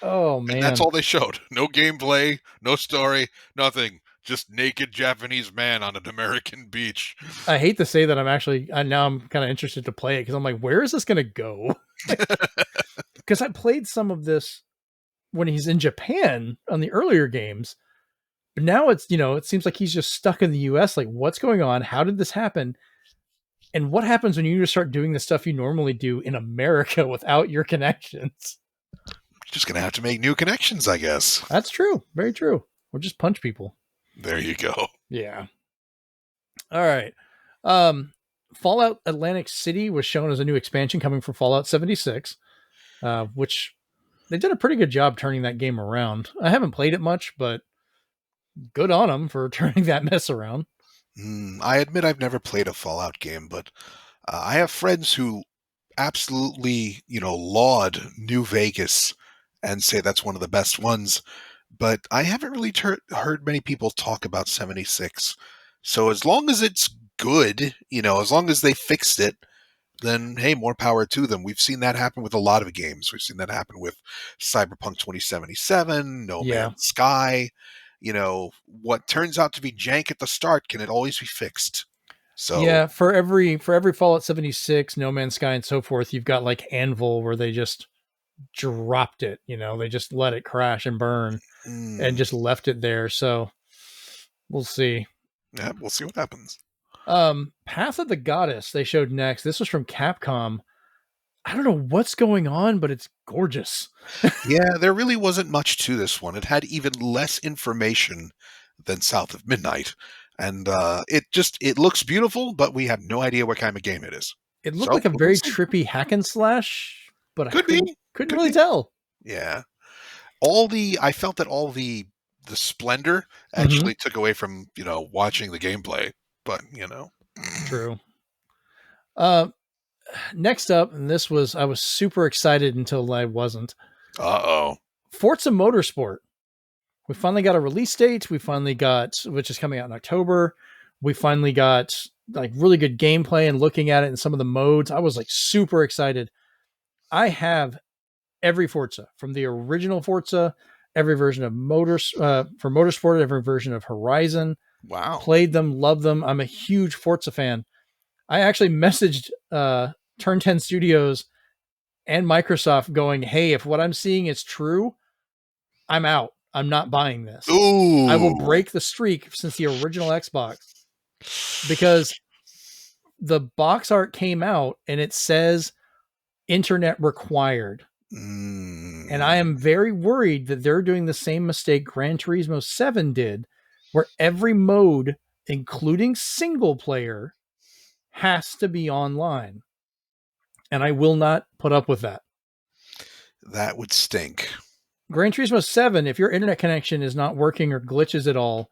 [SPEAKER 1] oh
[SPEAKER 2] And that's
[SPEAKER 1] man,
[SPEAKER 2] all they showed. No gameplay, no story, nothing. Just naked Japanese man on an American beach.
[SPEAKER 1] I hate to say that now I'm kind of interested to play it because I'm like, where is this going to go? Because I played some of this when he's in Japan on the earlier games, but now it seems like he's just stuck in the US. Like, what's going on? How did this happen? And what happens when you just start doing the stuff you normally do in America without your connections?
[SPEAKER 2] Just gonna have to make new connections, I guess.
[SPEAKER 1] That's true. Very true. Or just punch people.
[SPEAKER 2] There you go.
[SPEAKER 1] Yeah. All right. Um, Fallout Atlantic City was shown as a new expansion coming from Fallout 76, which they did a pretty good job turning that game around. I haven't played it much, but good on them for turning that mess around.
[SPEAKER 2] I admit I've never played a Fallout game, but I have friends who absolutely, laud New Vegas and say that's one of the best ones. But I haven't really heard many people talk about 76. So as long as it's good, as long as they fixed it, then hey, more power to them. We've seen that happen with a lot of games. We've seen that happen with Cyberpunk 2077, No
[SPEAKER 1] Yeah.
[SPEAKER 2] Man's Sky. What turns out to be jank at the start, can it always be fixed? So,
[SPEAKER 1] Yeah, for every Fallout 76, No Man's Sky and so forth, you've got like Anvil where they just dropped it, they just let it crash and burn and
[SPEAKER 2] mm,
[SPEAKER 1] just left it there. So we'll see.
[SPEAKER 2] yeah, we'll see what happens.
[SPEAKER 1] Path of the Goddess they showed next. This was from Capcom. I don't know what's going on, but it's gorgeous.
[SPEAKER 2] Yeah, there really wasn't much to this one. It had even less information than South of Midnight. And it looks beautiful, but we have no idea what kind of game it is.
[SPEAKER 1] It looked
[SPEAKER 2] So
[SPEAKER 1] like a
[SPEAKER 2] we're gonna
[SPEAKER 1] very
[SPEAKER 2] see.
[SPEAKER 1] trippy hack and slash, but I
[SPEAKER 2] Could
[SPEAKER 1] couldn't
[SPEAKER 2] be.
[SPEAKER 1] couldn't
[SPEAKER 2] Could
[SPEAKER 1] really
[SPEAKER 2] be.
[SPEAKER 1] tell.
[SPEAKER 2] Yeah. I felt that all the splendor
[SPEAKER 1] Mm-hmm.
[SPEAKER 2] actually took away from, watching the gameplay. But,
[SPEAKER 1] True. Uh, Next up, and I was super excited until I wasn't.
[SPEAKER 2] uh-oh.
[SPEAKER 1] Forza Motorsport. We finally got a release date. Which is coming out in October. We finally got like really good gameplay and looking at it and some of the modes. I was like super excited. I have every Forza from the original Forza, every version of for Motorsport, every version of Horizon.
[SPEAKER 2] Wow.
[SPEAKER 1] Played them, love them. I'm a huge Forza fan. I actually messaged Turn 10 Studios and Microsoft going, hey, if what I'm seeing is true, I'm out. I'm not buying this. I will
[SPEAKER 2] Ooh.
[SPEAKER 1] break the streak since the original Xbox because the box art came out and it says internet required. And I
[SPEAKER 2] Mm.
[SPEAKER 1] am very worried that they're doing the same mistake Gran Turismo 7 did, where every mode, including single player, has to be online. And I will not put up with that.
[SPEAKER 2] That would stink.
[SPEAKER 1] Gran Turismo 7, if your internet connection is not working or glitches at all,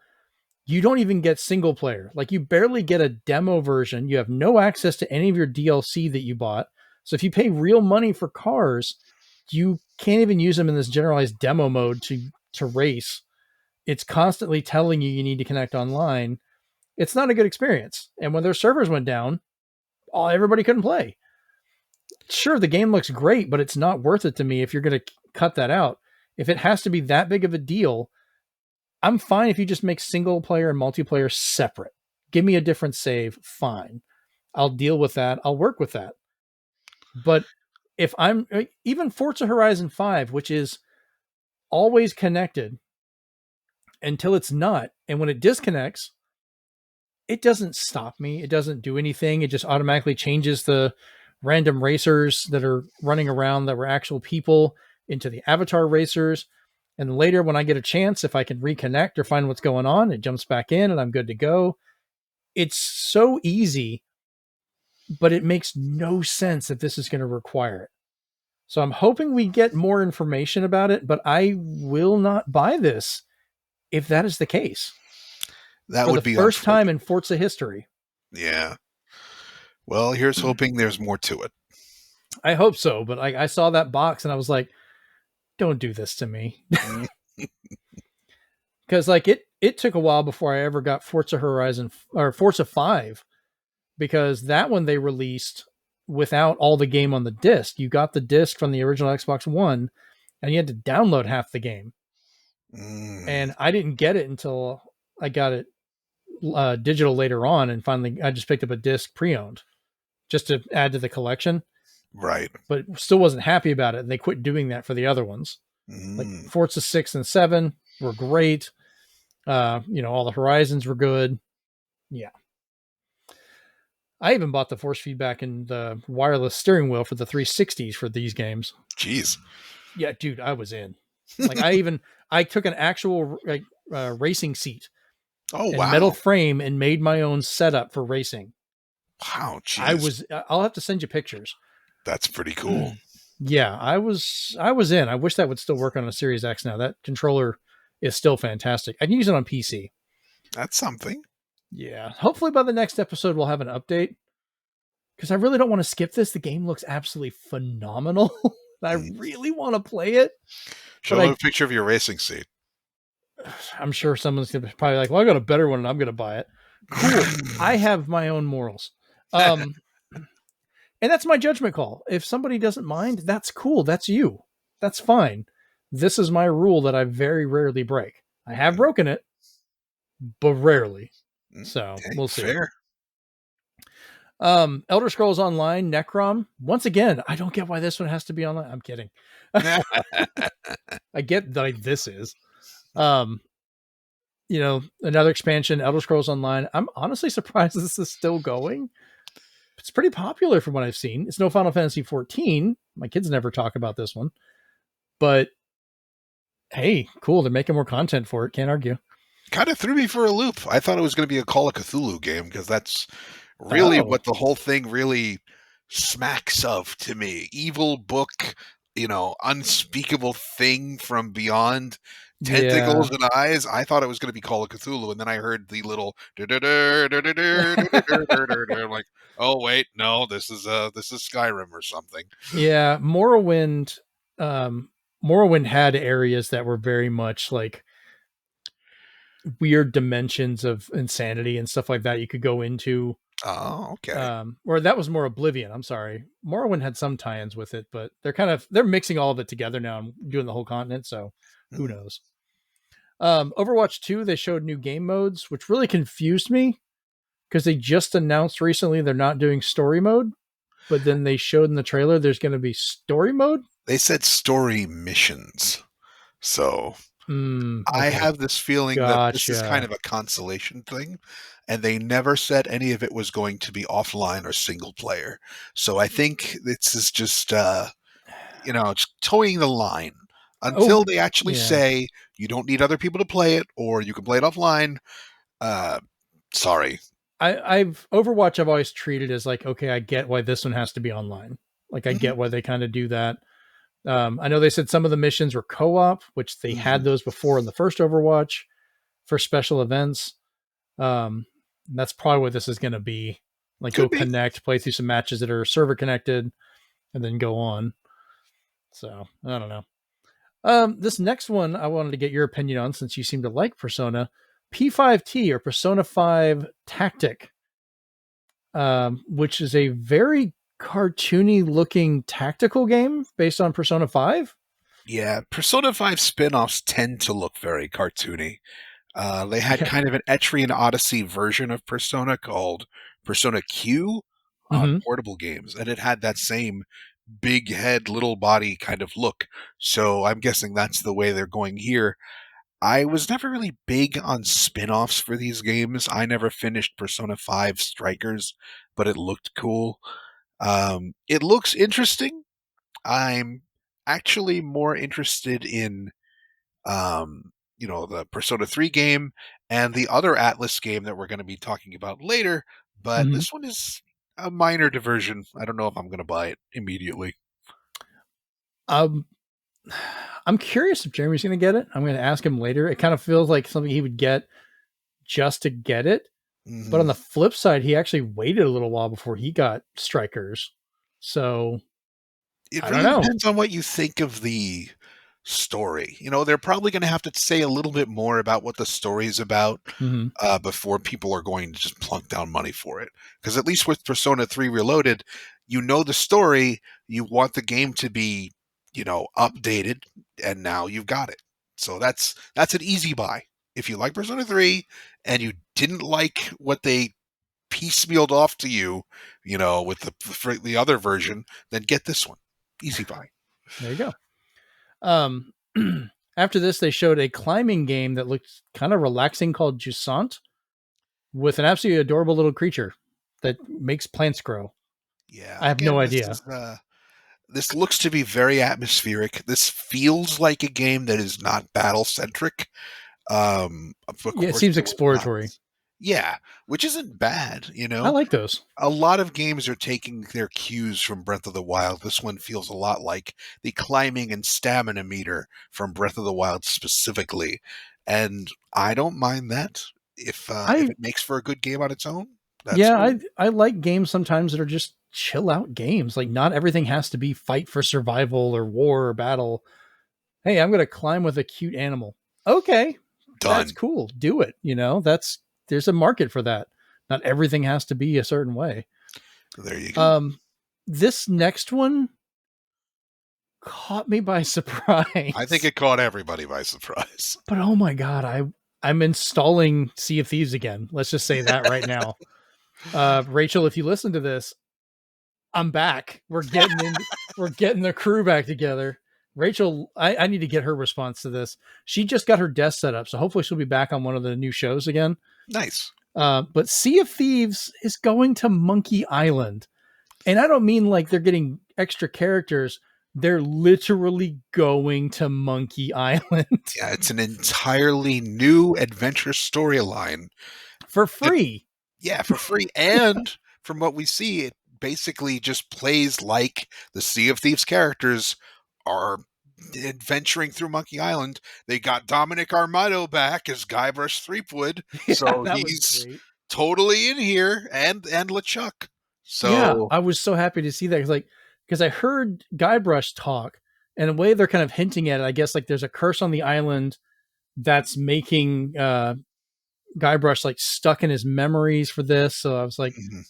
[SPEAKER 1] you don't even get single player. Like you barely get a demo version. You have no access to any of your DLC that you bought. So if you pay real money for cars, you can't even use them in this generalized demo mode to race. It's constantly telling you need to connect online. It's not a good experience. And when their servers went down, everybody couldn't play. Sure, the game looks great, but it's not worth it to me if you're going to cut that out. If it has to be that big of a deal, I'm fine if you just make single player and multiplayer separate. Give me a different save, fine. I'll deal with that. I'll work with that. But if I'm even Forza Horizon 5, which is always connected until it's not, and when it disconnects, it doesn't stop me. It doesn't do anything. It just automatically changes the random racers that are running around that were actual people into the avatar racers. And later, when I get a chance, if I can reconnect or find what's going on, it jumps back in and I'm good to go. It's so easy, but it makes no sense if this is going to require it. So I'm hoping we get more information about it, but I will not buy this if that is the case
[SPEAKER 2] That
[SPEAKER 1] for the
[SPEAKER 2] would be
[SPEAKER 1] first time
[SPEAKER 2] unfortunate.
[SPEAKER 1] in Forza history.
[SPEAKER 2] Yeah. Well, here's hoping there's more to it.
[SPEAKER 1] I hope so, but I saw that box and I was like, don't do this to me.
[SPEAKER 2] Mm.
[SPEAKER 1] Because like it took a while before I ever got Forza Horizon or Forza 5 because that one they released without all the game on the disc. You got the disc from the original Xbox One and you had to download half the game.
[SPEAKER 2] Mm.
[SPEAKER 1] And I didn't get it until I got it digital later on. And finally, I just picked up a disc pre owned just to add to the collection,
[SPEAKER 2] Right.
[SPEAKER 1] but still wasn't happy about it. And they quit doing that for the other ones. Like
[SPEAKER 2] Mm.
[SPEAKER 1] Forza 6 and 7 were great. All the Horizons were good. Yeah. I even bought the force feedback and the wireless steering wheel for the 360s for these games.
[SPEAKER 2] Jeez.
[SPEAKER 1] Yeah, dude, I was in. Like I took an actual racing seat
[SPEAKER 2] Oh,
[SPEAKER 1] and metal
[SPEAKER 2] wow.
[SPEAKER 1] frame and made my own setup for racing.
[SPEAKER 2] Wow. Jeez.
[SPEAKER 1] I'll have to send you pictures.
[SPEAKER 2] That's pretty cool.
[SPEAKER 1] Yeah, I was in. I wish that would still work on a Series X now. That controller is still fantastic. I can use it on PC.
[SPEAKER 2] That's something.
[SPEAKER 1] Yeah. Hopefully by the next episode we'll have an update because I really don't want to skip this. The game looks absolutely phenomenal. I
[SPEAKER 2] Mm.
[SPEAKER 1] really want to play it,
[SPEAKER 2] Show
[SPEAKER 1] but
[SPEAKER 2] him a picture of your racing seat.
[SPEAKER 1] I'm sure someone's gonna probably like, well, I got a better one and I'm gonna buy it. Cool. I have my own morals. And that's my judgment call. If somebody doesn't mind, that's cool. That's you. That's fine. This is my rule that I very rarely break. I have broken it, but rarely. So
[SPEAKER 2] Hey,
[SPEAKER 1] we'll see.
[SPEAKER 2] fair.
[SPEAKER 1] Elder Scrolls Online, Necrom. Once again, I don't get why this one has to be online. I'm kidding. I get like this is. Another expansion, Elder Scrolls Online. I'm honestly surprised this is still going. It's pretty popular from what I've seen. It's no Final Fantasy 14. My kids never talk about this one, but hey, cool. They're making more content for it. Can't argue.
[SPEAKER 2] Kind of threw me for a loop. I thought it was going to be a Call of Cthulhu game because that's really
[SPEAKER 1] Oh,
[SPEAKER 2] what the whole thing really smacks of to me. Evil book, unspeakable thing from beyond,
[SPEAKER 1] yeah.
[SPEAKER 2] tentacles and eyes. I thought it was going to be Call of Cthulhu, and then I heard the little I'm like, oh wait, no, this is Skyrim or something.
[SPEAKER 1] Yeah. Morrowind had areas that were very much like weird dimensions of insanity and stuff like that you could go into.
[SPEAKER 2] Oh, okay.
[SPEAKER 1] Or that was more Oblivion. I'm sorry. Morrowind had some tie-ins with it, but they're mixing all of it together now and doing the whole continent. So who
[SPEAKER 2] Hmm.
[SPEAKER 1] knows? Overwatch 2, they showed new game modes, which really confused me because they just announced recently they're not doing story mode, but then they showed in the trailer there's going to be story mode.
[SPEAKER 2] They said story missions. So I
[SPEAKER 1] Okay.
[SPEAKER 2] have this feeling that this is kind
[SPEAKER 1] Gotcha.
[SPEAKER 2] of a consolation thing, and they never said any of it was going to be offline or single player. So I think this is just, it's towing the line
[SPEAKER 1] Oh,
[SPEAKER 2] until they actually
[SPEAKER 1] yeah.
[SPEAKER 2] say you don't need other people to play it or you can play it offline. Uh, sorry.
[SPEAKER 1] I've Overwatch I've always treated as like, okay, I get why this one has to be online. Like I
[SPEAKER 2] Hmm.
[SPEAKER 1] get why they kind of do that. I know they said some of the missions were co-op, which they had
[SPEAKER 2] Hmm.
[SPEAKER 1] those before in the first Overwatch for special events. That's probably what this is going to be. Like go
[SPEAKER 2] Could be.
[SPEAKER 1] connect, play through some matches that are server connected, and then go on. So I don't know. This next one I wanted to get your opinion on since you seem to like Persona P5T or Persona 5 Tactic, which is a very cartoony looking tactical game based on Persona 5.
[SPEAKER 2] Yeah, Persona 5 spin-offs tend to look very cartoony. They had
[SPEAKER 1] Yeah.
[SPEAKER 2] kind of an Etrian Odyssey version of Persona called Persona Q on
[SPEAKER 1] Mm-hmm.
[SPEAKER 2] portable games, and it had that same big head, little body kind of look. So I'm guessing that's the way they're going here. I was never really big on spin-offs for these games. I never finished Persona 5 Strikers, but it looked cool. It looks interesting. I'm actually more interested in the Persona 3 game and the other Atlas game that we're going to be talking about later, but
[SPEAKER 1] Mhm.
[SPEAKER 2] this one is a minor diversion. I don't know if I'm going to buy it immediately.
[SPEAKER 1] Um, I'm curious if Jeremy's going to get it. I'm going to ask him later. It kind of feels like something he would get just to get it. But
[SPEAKER 2] Hmm.
[SPEAKER 1] on the flip side, he actually waited a little while before he got Strikers. So
[SPEAKER 2] It
[SPEAKER 1] I don't
[SPEAKER 2] really
[SPEAKER 1] know.
[SPEAKER 2] depends on what you think of the story. They're probably going to have to say a little bit more about what the story is about
[SPEAKER 1] Hmm.
[SPEAKER 2] before people are going to just plunk down money for it. Because at least with Persona 3 Reloaded, you know the story, you want the game to be, updated, and now you've got it. So that's an easy buy. If you like Persona 3 and you didn't like what they piecemealed off to you, with the other version, then get this one. Easy buy.
[SPEAKER 1] There you go. Um, after this, they showed a climbing game that looked kind of relaxing called Jusant with an absolutely adorable little creature that makes plants grow.
[SPEAKER 2] Yeah,
[SPEAKER 1] I have no
[SPEAKER 2] again, this
[SPEAKER 1] idea.
[SPEAKER 2] is this looks to be very atmospheric. This feels like a game that is not battle centric. Of
[SPEAKER 1] Yeah, it
[SPEAKER 2] course,
[SPEAKER 1] seems
[SPEAKER 2] there was not.
[SPEAKER 1] exploratory.
[SPEAKER 2] Yeah, which isn't bad.
[SPEAKER 1] I like those.
[SPEAKER 2] A lot of games are taking their cues from Breath of the Wild. This one feels a lot like the climbing and stamina meter from Breath of the Wild specifically, and I don't mind that if
[SPEAKER 1] I
[SPEAKER 2] it makes for a good game on its own. That's
[SPEAKER 1] Yeah,
[SPEAKER 2] cool.
[SPEAKER 1] I like games sometimes that are just chill out games. Like not everything has to be fight for survival or war or battle. Hey, I'm going to climb with a cute animal. Okay, that's
[SPEAKER 2] Done.
[SPEAKER 1] cool. Do it. That's there's a market for that. Not everything has to be a certain way.
[SPEAKER 2] There you go.
[SPEAKER 1] Um this next one caught me by
[SPEAKER 2] I think
[SPEAKER 1] surprise.
[SPEAKER 2] it caught everybody by surprise.
[SPEAKER 1] But oh my god, I'm installing Sea of Thieves again. Let's just say that right now. Rachel, if you listen to this, I'm back. We're getting the crew back together. Rachel, I need to get her response to this. She just got her desk set up, so hopefully she'll be back on one of the new shows again.
[SPEAKER 2] Nice.
[SPEAKER 1] But Sea of Thieves is going to Monkey Island. And I don't mean like they're getting extra characters. They're literally going to Monkey Island
[SPEAKER 2] Yeah, it's an entirely new adventure storyline.
[SPEAKER 1] for
[SPEAKER 2] That,
[SPEAKER 1] free.
[SPEAKER 2] yeah, for free. And from what we see, it basically just plays like the Sea of Thieves characters are adventuring through Monkey Island. They got Dominic Armato back as Guybrush Threepwood,
[SPEAKER 1] Yeah,
[SPEAKER 2] so
[SPEAKER 1] that was
[SPEAKER 2] he's
[SPEAKER 1] great.
[SPEAKER 2] totally in here, and LeChuck.
[SPEAKER 1] Yeah,
[SPEAKER 2] So
[SPEAKER 1] I was so happy to see that because I heard Guybrush talk, and the way they're kind of hinting at it, I guess like there's a curse on the island that's making Guybrush like stuck in his memories for this. So I was like,
[SPEAKER 2] mhm.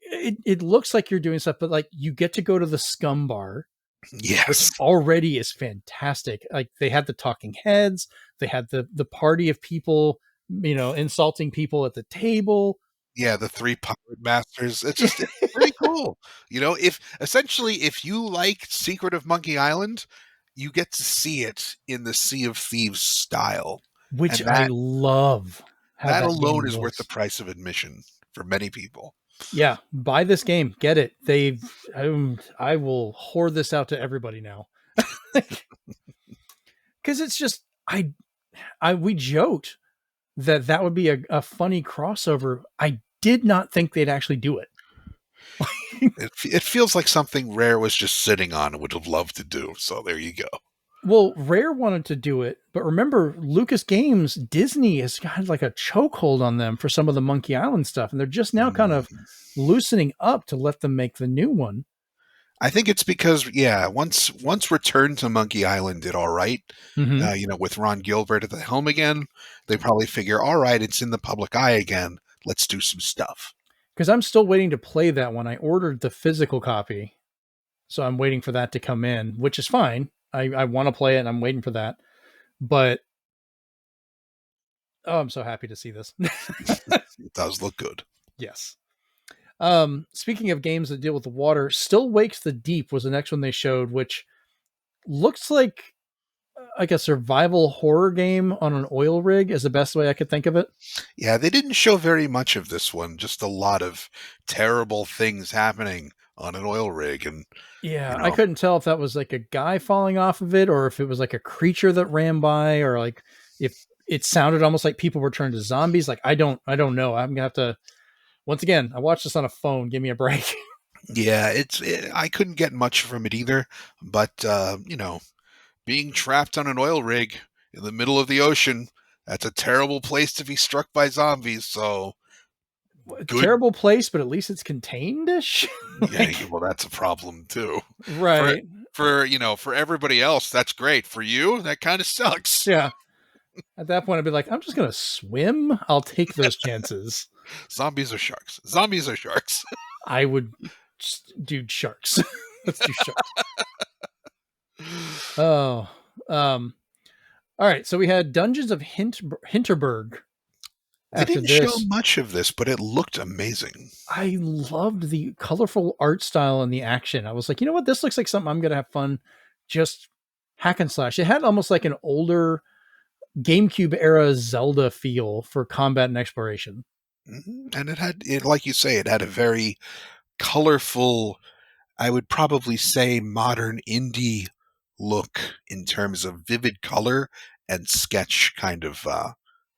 [SPEAKER 1] it looks like you're doing stuff, but like you get to go to the Scum Bar, which
[SPEAKER 2] Yes.
[SPEAKER 1] already is fantastic. Like they had the talking heads, they had the party of people, insulting people at the table.
[SPEAKER 2] Yeah, the 3 pirate masters. It's pretty cool. If you like Secret of Monkey Island, you get to see it in the Sea of Thieves style,
[SPEAKER 1] Which
[SPEAKER 2] and
[SPEAKER 1] I
[SPEAKER 2] that
[SPEAKER 1] love how
[SPEAKER 2] that
[SPEAKER 1] that
[SPEAKER 2] alone
[SPEAKER 1] game
[SPEAKER 2] is worth the
[SPEAKER 1] looks.
[SPEAKER 2] price of admission for many people.
[SPEAKER 1] Yeah, buy this game, get it. I will hoard this out to everybody now. Because it's just I we joked that would be a funny crossover. I did not think they'd actually do it.
[SPEAKER 2] It feels like something Rare was just sitting on and would have loved to do, so there you go.
[SPEAKER 1] Well, Rare wanted to do it, but remember, Lucas Games, Disney has got like a chokehold on them for some of the Monkey Island stuff, and they're just now kind of
[SPEAKER 2] Mhm.
[SPEAKER 1] loosening up to let them make the new one.
[SPEAKER 2] I think it's because, yeah, once Return to Monkey Island did all right,
[SPEAKER 1] Mm-hmm.
[SPEAKER 2] with Ron Gilbert at the helm again, they probably figure, all right, it's in the public eye again. Let's do some stuff.
[SPEAKER 1] Because I'm still waiting to play that one. I ordered the physical copy, so I'm waiting for that to come in, which is fine. I want to play it, and I'm waiting for that. But oh, I'm so happy to see this.
[SPEAKER 2] It does look good.
[SPEAKER 1] Yes. Speaking of games that deal with the water, Still Wakes the Deep was the next one they showed, which looks like a survival horror game on an oil rig is the best way I could think of it.
[SPEAKER 2] Yeah, they didn't show very much of this one, just a lot of terrible things happening on an oil rig, and you
[SPEAKER 1] Yeah, I
[SPEAKER 2] know,
[SPEAKER 1] couldn't tell if that was like a guy falling off of it or if it was like a creature that ran by or like if it sounded almost like people were turned to zombies. Like I don't know. I'm gonna have to once again, I watched this on a phone. Give me a break.
[SPEAKER 2] yeah, I couldn't get much from it either, but being trapped on an oil rig in the middle of the ocean, that's a terrible place to be struck by zombies. So good.
[SPEAKER 1] Terrible place, but at least it's contained-ish.
[SPEAKER 2] Yeah,
[SPEAKER 1] Like
[SPEAKER 2] well, that's a problem too. For
[SPEAKER 1] right.
[SPEAKER 2] for everybody else, that's great. For you, that kind of sucks.
[SPEAKER 1] Yeah. At that point I'd be like, I'm just gonna swim. I'll take those chances.
[SPEAKER 2] Zombies are sharks. Zombies are sharks.
[SPEAKER 1] I would just do sharks. Let's do sharks. Oh. Um all right, so we had Dungeons of Hinterberg
[SPEAKER 2] They
[SPEAKER 1] after
[SPEAKER 2] didn't show
[SPEAKER 1] this.
[SPEAKER 2] much of this, but it looked amazing.
[SPEAKER 1] I loved the colorful art style and the action. I was like, you know what? This looks like something I'm going to have fun just hack and slash. It had almost like an older GameCube era Zelda feel for combat and exploration.
[SPEAKER 2] And it, like you say, it had a very colorful, I would probably say modern indie look in terms of vivid color and sketch kind of,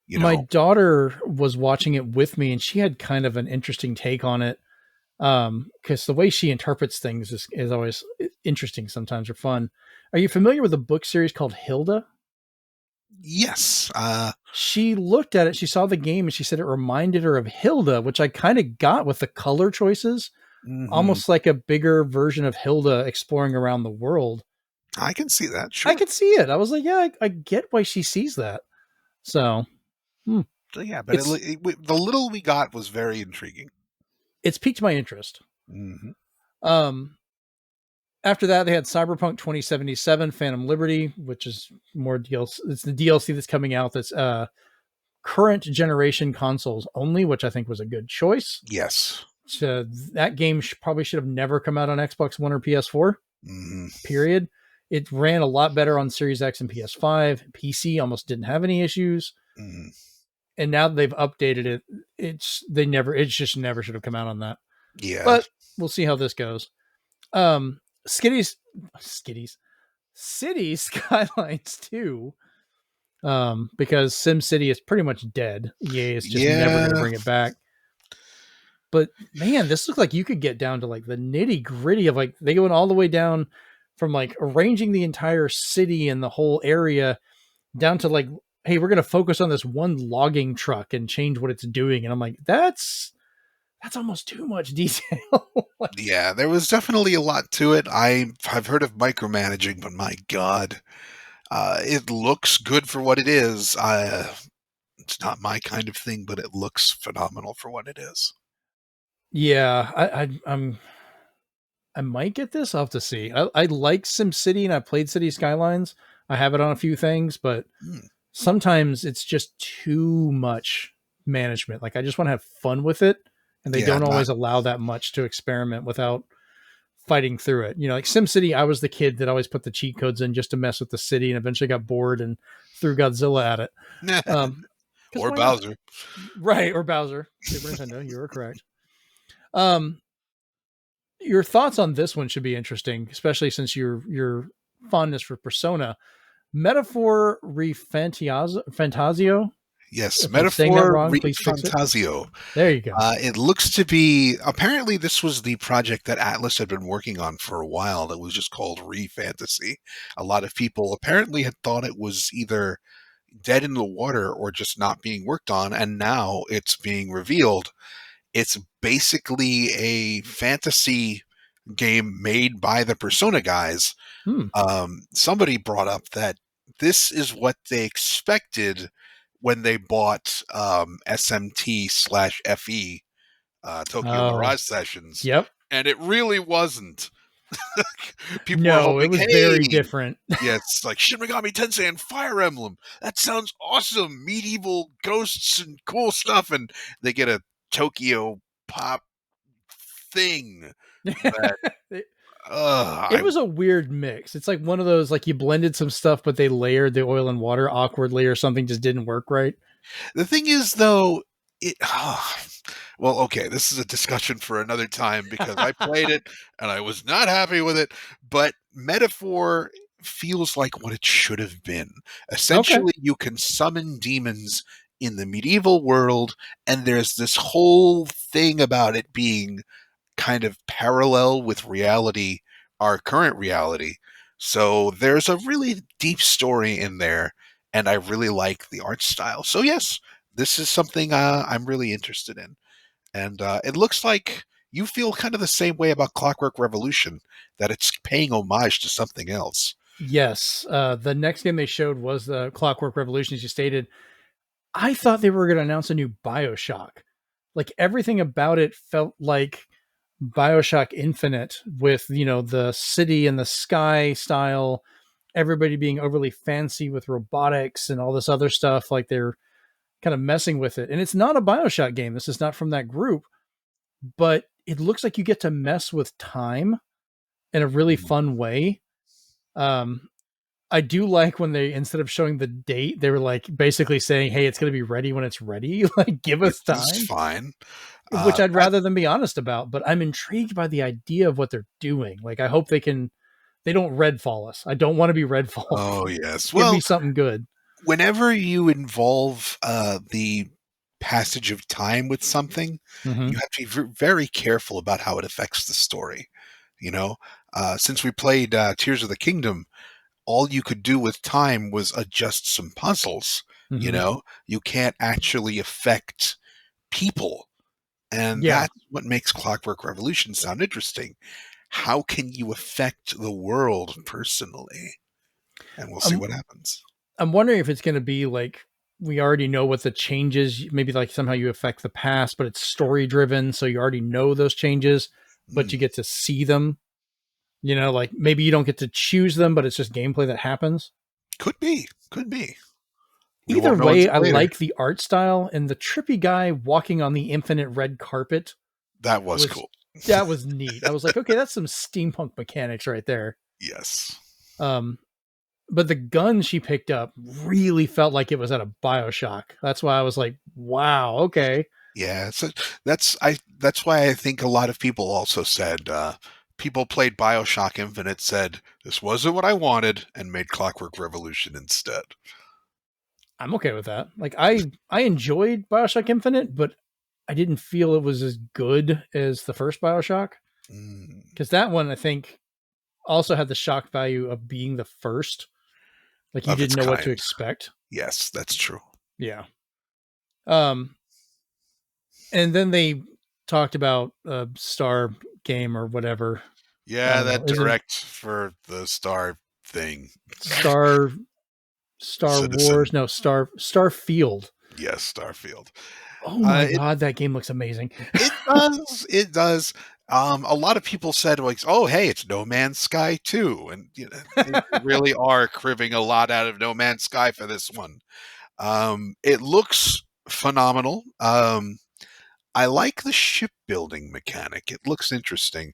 [SPEAKER 2] you
[SPEAKER 1] My
[SPEAKER 2] know,
[SPEAKER 1] daughter was watching it with me and she had kind of an interesting take on it. Because the way she interprets things is always interesting sometimes or fun. Are you familiar with a book series called Hilda?
[SPEAKER 2] yes.
[SPEAKER 1] She looked at it, she saw the game, and she said it reminded her of Hilda, which I kind of got with the color choices,
[SPEAKER 2] Mhm.
[SPEAKER 1] almost like a bigger version of Hilda exploring around the world.
[SPEAKER 2] I can see that,
[SPEAKER 1] I
[SPEAKER 2] sure.
[SPEAKER 1] could see it. I was like, yeah, I get why she sees that. So hmm,
[SPEAKER 2] So, yeah, but
[SPEAKER 1] it's
[SPEAKER 2] the little we got was very intriguing.
[SPEAKER 1] it's piqued my interest.
[SPEAKER 2] Hmm.
[SPEAKER 1] Um, After that, they had Cyberpunk 2077, Phantom Liberty, which is more DLC. It's the DLC that's coming out that's current generation consoles only, which I think was a good choice.
[SPEAKER 2] Yes.
[SPEAKER 1] So that game probably should have never come out on Xbox One or PS4.
[SPEAKER 2] Hmm.
[SPEAKER 1] Period. It ran a lot better on Series X and PS5. PC almost didn't have any issues.
[SPEAKER 2] Hmm.
[SPEAKER 1] And now that they've updated it, it just never should have come out on that.
[SPEAKER 2] Yeah.
[SPEAKER 1] But we'll see how this goes. Um, Skitties, Skitties, City Skylines 2. Because SimCity is pretty much dead. EA is just never going to
[SPEAKER 2] Yeah.
[SPEAKER 1] bring it back. But man, this looks like you could get down to like the nitty gritty of like they going all the way down from like arranging the entire city and the whole area down to like, hey, we're going to focus on this one logging truck and change what it's doing. And I'm like, that's almost too much detail. Like,
[SPEAKER 2] Yeah, there was definitely a lot to it. I've heard of micromanaging, but my God, it looks good for what it is. It's not my kind of thing, but it looks phenomenal for what it is.
[SPEAKER 1] yeah, I might get this. I'll have to see. I like SimCity and I played City Skylines. I have it on a few things, but
[SPEAKER 2] Hmm.
[SPEAKER 1] sometimes it's just too much management. Like I just want to have fun with it, and they
[SPEAKER 2] Yeah,
[SPEAKER 1] don't
[SPEAKER 2] not
[SPEAKER 1] always allow that much to experiment without fighting through it. You know, like SimCity, I was the kid that always put the cheat codes in just to mess with the city, and eventually got bored and threw Godzilla at it. Because
[SPEAKER 2] or
[SPEAKER 1] why not?
[SPEAKER 2] Bowser.
[SPEAKER 1] Right, or Bowser, Super Nintendo. You were correct. Um, your thoughts on this one should be interesting, especially since your fondness for Persona. Metaphor Fantasio.
[SPEAKER 2] Yes,
[SPEAKER 1] If I'm saying that
[SPEAKER 2] Metaphor
[SPEAKER 1] wrong,
[SPEAKER 2] Re
[SPEAKER 1] please fix it.
[SPEAKER 2] Fantasio.
[SPEAKER 1] There you go.
[SPEAKER 2] It looks to be apparently this was the project that Atlas had been working on for a while that was just called Re Fantasy. A lot of people apparently had thought it was either dead in the water or just not being worked on, and now it's being revealed. It's basically a fantasy game made by the Persona guys.
[SPEAKER 1] Hmm.
[SPEAKER 2] Somebody brought up that this is what they expected when they bought SMT/FE, Tokyo
[SPEAKER 1] Oh,
[SPEAKER 2] Mirage Sessions,
[SPEAKER 1] yep.
[SPEAKER 2] and it really wasn't. People were
[SPEAKER 1] No, it
[SPEAKER 2] hoping,
[SPEAKER 1] was
[SPEAKER 2] hey,
[SPEAKER 1] very different.
[SPEAKER 2] yeah, it's like Shin Megami Tensei and Fire Emblem. That sounds awesome. Medieval ghosts and cool stuff. And they get a Tokyo pop thing that,
[SPEAKER 1] it, it
[SPEAKER 2] I,
[SPEAKER 1] was a weird mix. It's like one of those like you blended some stuff, but they layered the oil and water awkwardly, or something just didn't work right.
[SPEAKER 2] the thing is though, it, Well, okay, this is a discussion for another time because I played it and I was not happy with it, but Metaphor feels like what it should have been.
[SPEAKER 1] Okay.
[SPEAKER 2] Essentially, you can summon demons in the medieval world, and there's this whole thing about it being kind of parallel with reality, our current reality. So there's a really deep story in there, and I really like the art style. So, yes, this is something I'm really interested in. And it looks like you feel kind of the same way about Clockwork Revolution, that it's paying homage to something else.
[SPEAKER 1] Yes. The next game they showed was the Clockwork Revolution, as you stated. I thought they were going to announce a new Bioshock. Like everything about it felt like Bioshock Infinite with, the city and the sky style, everybody being overly fancy with robotics and all this other stuff. Like they're kind of messing with it. And it's not a Bioshock game. This is not from that group, but it looks like you get to mess with time in a really
[SPEAKER 2] Mm.
[SPEAKER 1] fun way. Um, I do like when they, instead of showing the date, they were like basically saying, "Hey, it's going to be ready when it's ready." Like, give
[SPEAKER 2] Which
[SPEAKER 1] us
[SPEAKER 2] is
[SPEAKER 1] time,
[SPEAKER 2] fine.
[SPEAKER 1] which I'd
[SPEAKER 2] That
[SPEAKER 1] rather them be honest about. But I'm intrigued by the idea of what they're doing. Like, I hope they don't Redfall us. I don't want to be Redfall.
[SPEAKER 2] Oh, yes.
[SPEAKER 1] Give me
[SPEAKER 2] Well,
[SPEAKER 1] something good.
[SPEAKER 2] whenever you involve the passage of time with something,
[SPEAKER 1] Hmm.
[SPEAKER 2] you have to be very careful about how it affects the story. You know, since we played Tears of the Kingdom, all you could do with time was adjust some puzzles. You
[SPEAKER 1] Hmm.
[SPEAKER 2] know, you can't actually affect people. And
[SPEAKER 1] Yeah.
[SPEAKER 2] that's what makes Clockwork Revolution sound interesting. How can you affect the world personally? And we'll see
[SPEAKER 1] I'm
[SPEAKER 2] what happens.
[SPEAKER 1] I'm wondering if it's going to be like we already know what the changes. Maybe like somehow you affect the past, but it's story driven, so you already know those changes, but you
[SPEAKER 2] Hmm.
[SPEAKER 1] get to see them. Like maybe you don't get to choose them, but it's just gameplay that happens.
[SPEAKER 2] Could be. Could be. We
[SPEAKER 1] Either
[SPEAKER 2] won't know
[SPEAKER 1] way,
[SPEAKER 2] until
[SPEAKER 1] I
[SPEAKER 2] later.
[SPEAKER 1] like the art style, and the trippy guy walking on the infinite red carpet
[SPEAKER 2] That was
[SPEAKER 1] was
[SPEAKER 2] cool.
[SPEAKER 1] that was neat. I was like, okay, that's some steampunk mechanics right there.
[SPEAKER 2] Yes.
[SPEAKER 1] Um, but the gun she picked up really felt like it was out of BioShock. That's why I was like, wow, okay.
[SPEAKER 2] Yeah. So that's why I think a lot of people also said people played Bioshock Infinite, said this wasn't what I wanted, and made Clockwork Revolution instead.
[SPEAKER 1] I'm okay with that. Like I enjoyed BioShock Infinite, but I didn't feel it was as good as the first BioShock.
[SPEAKER 2] Mm,
[SPEAKER 1] Because that one I think also had the shock value of being the first. Like you
[SPEAKER 2] of its
[SPEAKER 1] didn't know what to
[SPEAKER 2] kind.
[SPEAKER 1] expect.
[SPEAKER 2] Yes, that's true.
[SPEAKER 1] Yeah. Um, and then they talked about Star Game or whatever. I
[SPEAKER 2] Yeah,
[SPEAKER 1] don't know.
[SPEAKER 2] that
[SPEAKER 1] Is it
[SPEAKER 2] direct for the Star thing.
[SPEAKER 1] Star Star
[SPEAKER 2] Citizen.
[SPEAKER 1] Wars? No, Starfield.
[SPEAKER 2] Yes, Starfield.
[SPEAKER 1] Oh my
[SPEAKER 2] It
[SPEAKER 1] god, that game looks amazing.
[SPEAKER 2] it does. It does. A lot of people said like, "Oh, hey, it's No Man's Sky too," and they really are cribbing a lot out of No Man's Sky for this one. It looks phenomenal. I like the shipbuilding mechanic. It looks interesting.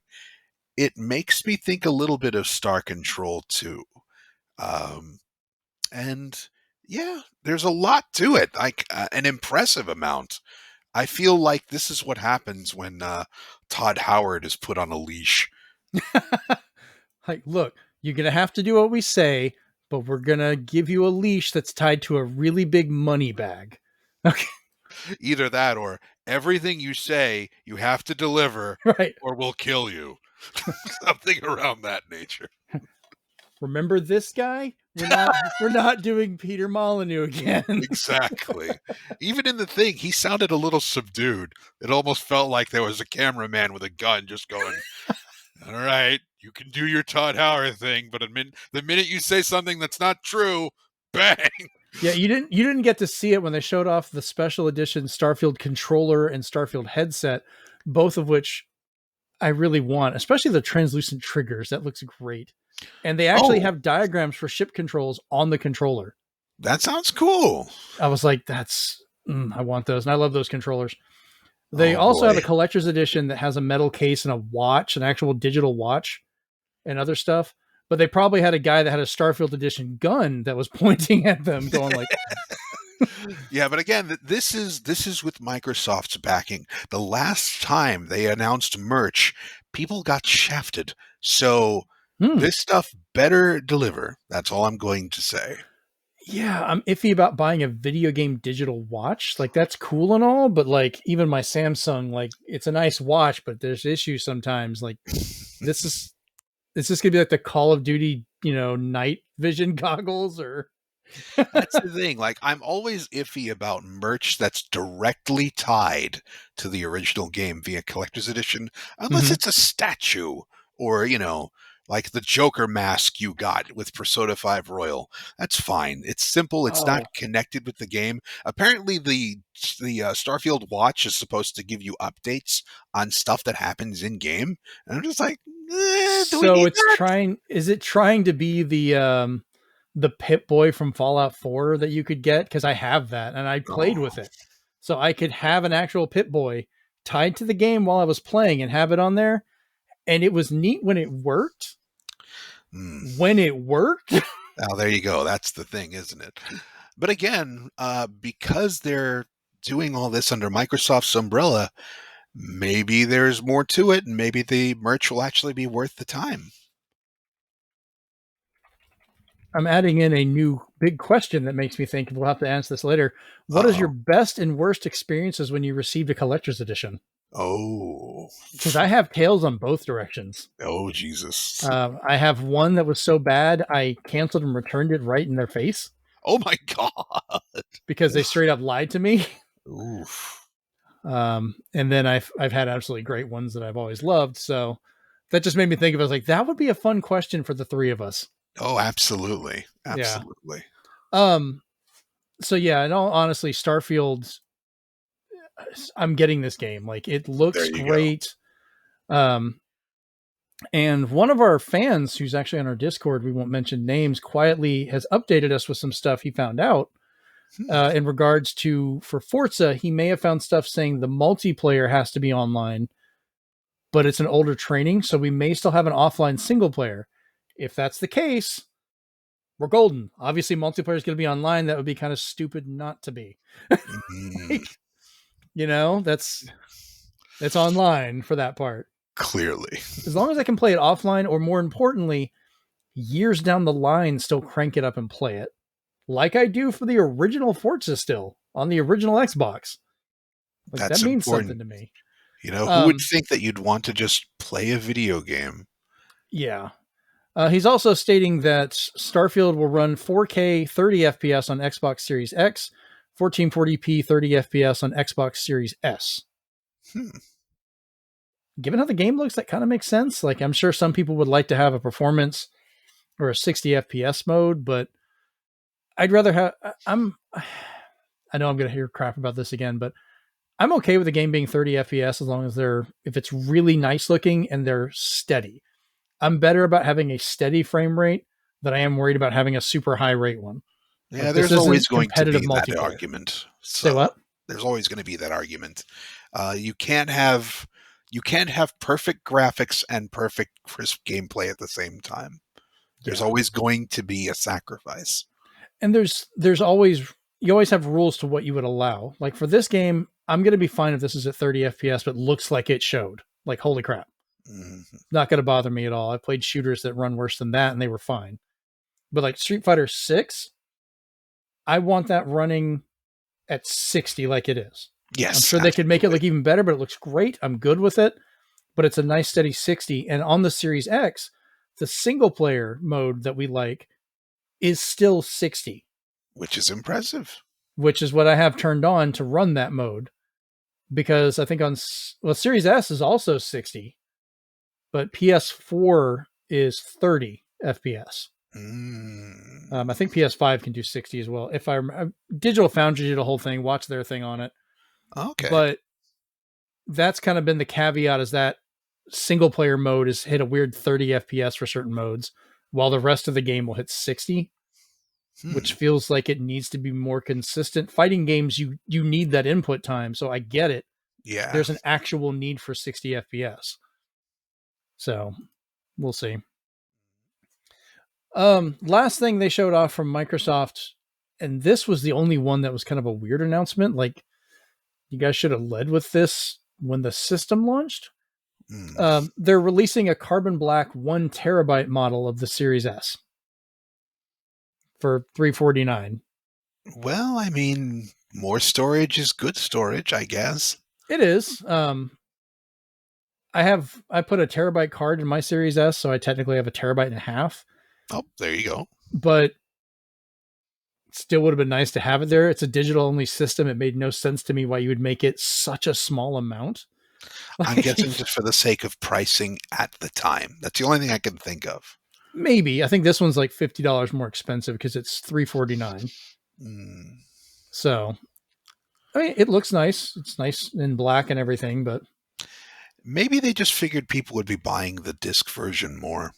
[SPEAKER 2] It makes me think a little bit of Star Control too. Um, and yeah, there's a lot to it, like an impressive amount. I feel like this is what happens when Todd Howard is put on a leash.
[SPEAKER 1] Like, look, you're gonna have to do what we say, but we're gonna give you a leash that's tied to a really big money bag. Okay,
[SPEAKER 2] Either that or everything you say you have to deliver
[SPEAKER 1] right.
[SPEAKER 2] or we'll kill you. Something around that nature.
[SPEAKER 1] Remember this guy? We're not doing Peter Molyneux again.
[SPEAKER 2] Exactly. Even in the thing, he sounded a little subdued. It almost felt like there was a cameraman with a gun just going, all right, you can do your Todd Howard thing, but the minute you say something that's not true, bang.
[SPEAKER 1] Yeah, you didn't get to see it when they showed off the special edition Starfield controller and Starfield headset, both of which I really want, especially the translucent triggers. That looks great. And they actually
[SPEAKER 2] Oh,
[SPEAKER 1] have diagrams for ship controls on the controller.
[SPEAKER 2] that sounds cool.
[SPEAKER 1] I was like, I want those. And I love those controllers. They
[SPEAKER 2] Oh
[SPEAKER 1] also have
[SPEAKER 2] boy.
[SPEAKER 1] a collector's edition that has a metal case and a watch, an actual digital watch and other stuff. But they probably had a guy that had a Starfield edition gun that was pointing at them, going like,
[SPEAKER 2] Yeah, but again, this is with Microsoft's backing. The last time they announced merch, people got shafted. So
[SPEAKER 1] Hmm.
[SPEAKER 2] this stuff better deliver. That's all I'm going to say.
[SPEAKER 1] Yeah, I'm iffy about buying a video game digital watch. Like that's cool and all, but like even my Samsung, like it's a nice watch, but there's issues sometimes. Like this is it's just gonna be like the Call of Duty, night vision goggles or
[SPEAKER 2] That's the thing. Like, I'm always iffy about merch that's directly tied to the original game via collector's edition, unless
[SPEAKER 1] Mhm.
[SPEAKER 2] it's a statue or, like the Joker mask you got with Persona 5 Royal. That's fine. It's simple. It's not
[SPEAKER 1] Oh,
[SPEAKER 2] connected with the game. Apparently, the Starfield watch is supposed to give you updates on stuff that happens in game, and I'm just like, do we
[SPEAKER 1] so
[SPEAKER 2] need
[SPEAKER 1] it's
[SPEAKER 2] that?
[SPEAKER 1] trying is it trying to be the Pip Boy from Fallout 4 that you could get? Because I have that and I played
[SPEAKER 2] Oh,
[SPEAKER 1] with it. So I could have an actual Pip Boy tied to the game while I was playing and have it on there. And it was neat when it worked.
[SPEAKER 2] hmm.
[SPEAKER 1] When it worked.
[SPEAKER 2] Now there you go. That's the thing, isn't it? But again, because they're doing all this under Microsoft's umbrella, maybe there's more to it, and maybe the merch will actually be worth the time.
[SPEAKER 1] I'm adding in a new big question that makes me think we'll have to answer this later. What is your
[SPEAKER 2] Uh-oh.
[SPEAKER 1] best and worst experiences when you received a collector's edition?
[SPEAKER 2] Oh.
[SPEAKER 1] Because I have tales on both directions.
[SPEAKER 2] Oh, Jesus.
[SPEAKER 1] I have one that was so bad I canceled and returned it right in their face
[SPEAKER 2] Oh my God.
[SPEAKER 1] because they straight up lied to me.
[SPEAKER 2] Oof.
[SPEAKER 1] And then I've had absolutely great ones that I've always loved. So that just made me think of it. I was like, that would be a fun question for the three of us.
[SPEAKER 2] Oh, absolutely.
[SPEAKER 1] Yeah.
[SPEAKER 2] Absolutely.
[SPEAKER 1] Um. So yeah, in all honesty, Starfield, I'm getting this game. Like it
[SPEAKER 2] There
[SPEAKER 1] looks
[SPEAKER 2] you go.
[SPEAKER 1] great. Um. And one of our fans, who's actually on our Discord, we won't mention names, quietly has updated us with some stuff he found out
[SPEAKER 2] Hmm.
[SPEAKER 1] in regards to for Forza. He may have found stuff saying the multiplayer has to be online, but it's an older training, so we may still have an offline single player. If that's the case, we're golden. Obviously, multiplayer is going to be online. That would be kind of stupid not to be.
[SPEAKER 2] Mm,
[SPEAKER 1] Like, that's online for that part.
[SPEAKER 2] clearly.
[SPEAKER 1] As long as I can play it offline, or more importantly, years down the line, still crank it up and play it, like I do for the original Forza still on the original Xbox. Like that
[SPEAKER 2] That's
[SPEAKER 1] means something
[SPEAKER 2] important.
[SPEAKER 1] to me.
[SPEAKER 2] Who would
[SPEAKER 1] Um,
[SPEAKER 2] think that you'd want to just play a video game?
[SPEAKER 1] yeah. He's also stating that Starfield will run 4K 30 FPS on Xbox Series X, 1440p 30 FPS on Xbox Series S.
[SPEAKER 2] Hmm.
[SPEAKER 1] Given how the game looks, that kind of makes sense. Like, I'm sure some people would like to have a performance or a 60 FPS mode, but I'd rather have. I know I'm going to hear crap about this again, but I'm okay with the game being 30 FPS as long as if it's really nice looking and they're steady. I'm better about having a steady frame rate than I am worried about having a super high rate one.
[SPEAKER 2] Yeah,
[SPEAKER 1] Like this
[SPEAKER 2] there's always
[SPEAKER 1] isn't
[SPEAKER 2] going to
[SPEAKER 1] competitive
[SPEAKER 2] be that
[SPEAKER 1] multiplayer.
[SPEAKER 2] argument.
[SPEAKER 1] Say
[SPEAKER 2] So
[SPEAKER 1] what?
[SPEAKER 2] there's always going to be that argument. You can't have perfect graphics and perfect crisp gameplay at the same time. There's
[SPEAKER 1] Yeah.
[SPEAKER 2] always going to be a sacrifice.
[SPEAKER 1] And there's always you always have rules to what you would allow. Like for this game, I'm gonna be fine if this is at 30 FPS, but looks like it showed. Like holy crap.
[SPEAKER 2] Mhm.
[SPEAKER 1] Not gonna bother me at all. I've played shooters that run worse than that and they were fine. But like Street Fighter 6, I want that running at 60 like it is. I'm
[SPEAKER 2] Yes,
[SPEAKER 1] sure they could make it
[SPEAKER 2] absolutely.
[SPEAKER 1] look even better, but it looks great. I'm good with it. But it's a nice steady 60. And on the Series X, the single player mode that we like is still 60,
[SPEAKER 2] Which is impressive.
[SPEAKER 1] which is what I have turned on to run that mode. Because I think Series S is also 60, but PS4 is 30 FPS.
[SPEAKER 2] Mm.
[SPEAKER 1] I think PS5 can do 60 as well. If I remember, Digital Foundry did a whole thing, watch their thing on it.
[SPEAKER 2] Okay.
[SPEAKER 1] But that's kind of been the caveat is that single player mode is hit a weird 30 FPS for certain modes, while the rest of the game will hit 60, which
[SPEAKER 2] Hmm.
[SPEAKER 1] feels like it needs to be more consistent. Fighting games, you need that input time, so I get it.
[SPEAKER 2] Yeah.
[SPEAKER 1] There's an actual need for 60 FPS. So we'll see. Last thing they showed off from Microsoft, And this was the only one that was kind of a weird announcement. Like, you guys should have led with this when the system launched. They're releasing a carbon black 1 terabyte model of the Series S for $349.
[SPEAKER 2] Well, I mean, more storage is good storage, I guess.
[SPEAKER 1] It is. I put a terabyte card in my Series S, so I technically have a terabyte and a half.
[SPEAKER 2] Oh, there you go.
[SPEAKER 1] But still would have been nice to have it there. It's a digital only system. It made no sense to me why you would make it such a small amount.
[SPEAKER 2] I'm guessing just for the sake of pricing at the time. That's the only thing I can think of.
[SPEAKER 1] Maybe. I think this one's like $50 more expensive because it's $349. So, I mean, it looks nice. It's nice in black and everything, but
[SPEAKER 2] maybe they just figured people would be buying the disc version more.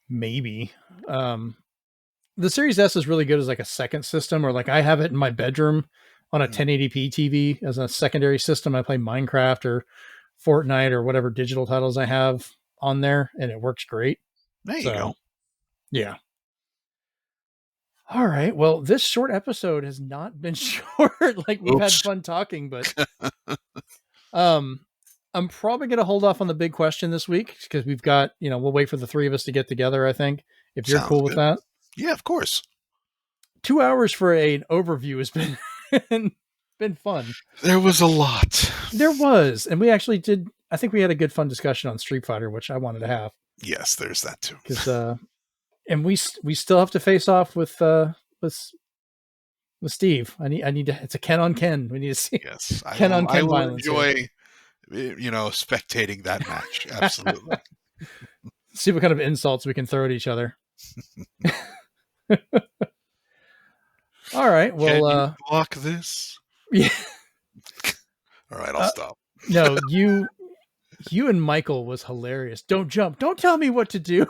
[SPEAKER 1] Maybe. The Series S is really good as like a second system, or like I have it in my bedroom on a 1080p TV as a secondary system. I play Minecraft or Fortnite or whatever digital titles I have on there, and it works great.
[SPEAKER 2] There you go.
[SPEAKER 1] Yeah. All right. Well, this short episode has not been short. Like, we've had fun talking, but I'm probably going to hold off on the big question this week because we've got, we'll wait for the three of us to get together, I think, if you're cool with that.
[SPEAKER 2] Yeah, of course.
[SPEAKER 1] 2 hours for an overview has been fun.
[SPEAKER 2] There was a lot.
[SPEAKER 1] There was. And we actually did, I think we had a good fun discussion on Street Fighter, which I wanted to have.
[SPEAKER 2] Yes, there's that too.
[SPEAKER 1] Because, and we still have to face off with Steve. I need to, it's a Ken on Ken. We need to see.
[SPEAKER 2] Yes.
[SPEAKER 1] Ken on Ken
[SPEAKER 2] violence. I will enjoy, spectating that match. Absolutely.
[SPEAKER 1] See what kind of insults we can throw at each other. All right. Well,
[SPEAKER 2] can you block this?
[SPEAKER 1] Yeah.
[SPEAKER 2] All right, I'll stop.
[SPEAKER 1] No, you and Michael was hilarious. Don't jump. Don't tell me what to do.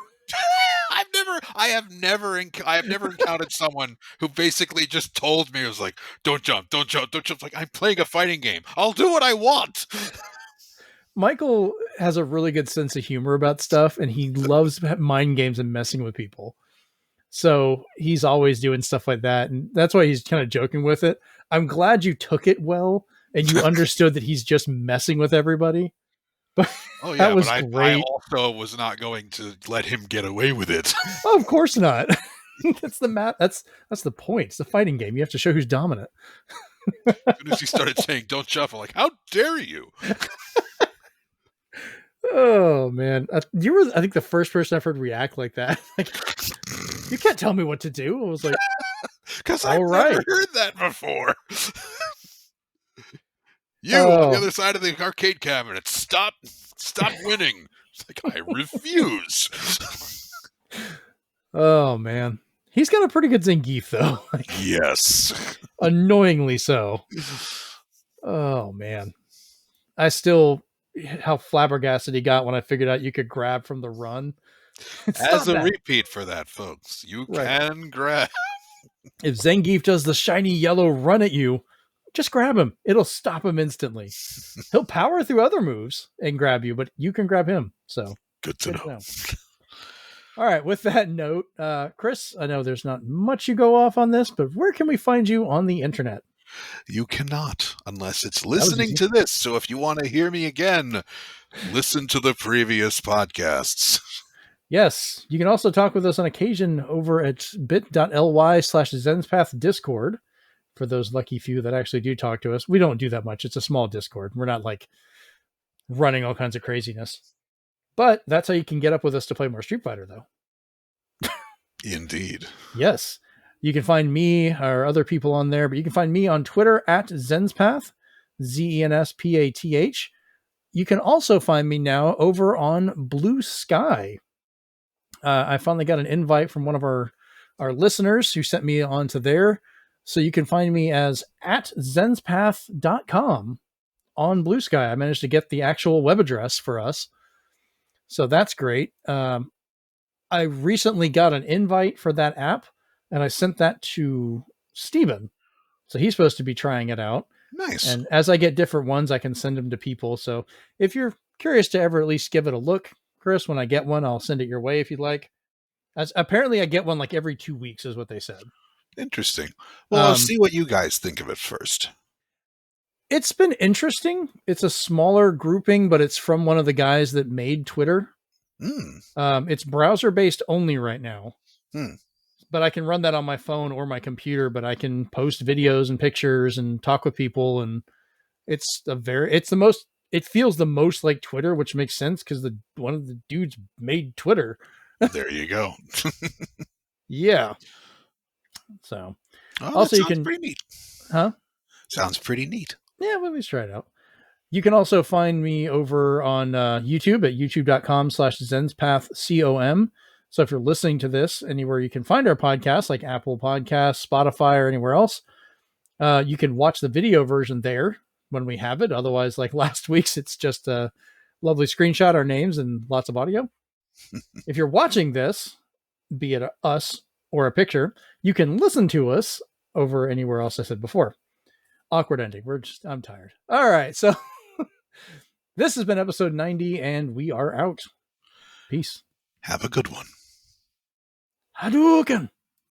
[SPEAKER 2] I have never encountered someone who basically just told me, it was like, don't jump, don't jump, don't jump. Like, I'm playing a fighting game. I'll do what I want.
[SPEAKER 1] Michael has a really good sense of humor about stuff, and he loves mind games and messing with people. So he's always doing stuff like that. And that's why he's kind of joking with it. I'm glad you took it well and you understood that he's just messing with everybody. But
[SPEAKER 2] oh yeah, that was but great. I also was not going to let him get away with it.
[SPEAKER 1] Oh, of course not. That's the map. That's the point. It's a fighting game. You have to show who's dominant.
[SPEAKER 2] As soon as he started saying "don't shuffle," like, how dare you?
[SPEAKER 1] Oh man, you were, I think, the first person I've heard react like that. Like, you can't tell me what to do. I was like,
[SPEAKER 2] because I've never heard that before. You on the other side of the arcade cabinet, stop winning. It's like, I refuse.
[SPEAKER 1] Oh man, he's got a pretty good Zangief though. Like,
[SPEAKER 2] yes,
[SPEAKER 1] annoyingly so. Oh man, how flabbergasted he got when I figured out you could grab from the run.
[SPEAKER 2] As a repeat for that, folks, you can grab.
[SPEAKER 1] If Zangief does the shiny yellow run at you, just grab him. It'll stop him instantly. He'll power through other moves and grab you, but you can grab him. So
[SPEAKER 2] good to know.
[SPEAKER 1] All right. With that note, Chris, I know there's not much you go off on this, but where can we find you on the internet?
[SPEAKER 2] You cannot, unless it's listening to this. So if you want to hear me again, listen to the previous podcasts.
[SPEAKER 1] Yes. You can also talk with us on occasion over at bit.ly/Zenspath Discord for those lucky few that actually do talk to us. We don't do that much. It's a small Discord. We're not like running all kinds of craziness. But that's how you can get up with us to play more Street Fighter, though.
[SPEAKER 2] Indeed.
[SPEAKER 1] Yes. You can find me or other people on there, but you can find me on Twitter at Zenspath, Zenspath. You can also find me now over on Blue Sky. I finally got an invite from one of our listeners who sent me onto there. So you can find me as at Zenspath.com on Blue Sky. I managed to get the actual web address for us. So that's great. I recently got an invite for that app, and I sent that to Steven. So he's supposed to be trying it out.
[SPEAKER 2] Nice.
[SPEAKER 1] And as I get different ones, I can send them to people. So if you're curious to ever at least give it a look, Chris, when I get one, I'll send it your way if you'd like. Apparently I get one like every 2 weeks is what they said.
[SPEAKER 2] Interesting. Well, I'll
[SPEAKER 1] Um,
[SPEAKER 2] see what you guys think of it first.
[SPEAKER 1] it's been interesting. It's a smaller grouping, but it's from one of the guys that made Twitter.
[SPEAKER 2] Hmm.
[SPEAKER 1] It's browser based only right now,
[SPEAKER 2] Hmm.
[SPEAKER 1] but I can run that on my phone or my computer. But I can post videos and pictures and talk with people, and it feels the most like Twitter, which makes sense because the one of the dudes made Twitter.
[SPEAKER 2] There you go.
[SPEAKER 1] Yeah. So
[SPEAKER 2] Oh, that
[SPEAKER 1] also you
[SPEAKER 2] sounds
[SPEAKER 1] can,
[SPEAKER 2] pretty neat.
[SPEAKER 1] huh?
[SPEAKER 2] Sounds pretty neat.
[SPEAKER 1] Yeah, let me try it out. You can also find me over on YouTube at youtube.com/Zenspath.com. So if you're listening to this anywhere you can find our podcast, like Apple Podcasts, Spotify, or anywhere else, you can watch the video version there when we have it. Otherwise, like last week's, it's just a lovely screenshot, our names, and lots of audio. If you're watching this, be it us or a picture, you can listen to us over anywhere else I said before. Awkward ending. I'm tired. All right. So this has been episode 90, and we are out. Peace.
[SPEAKER 2] Have a good one.
[SPEAKER 1] Hadouken!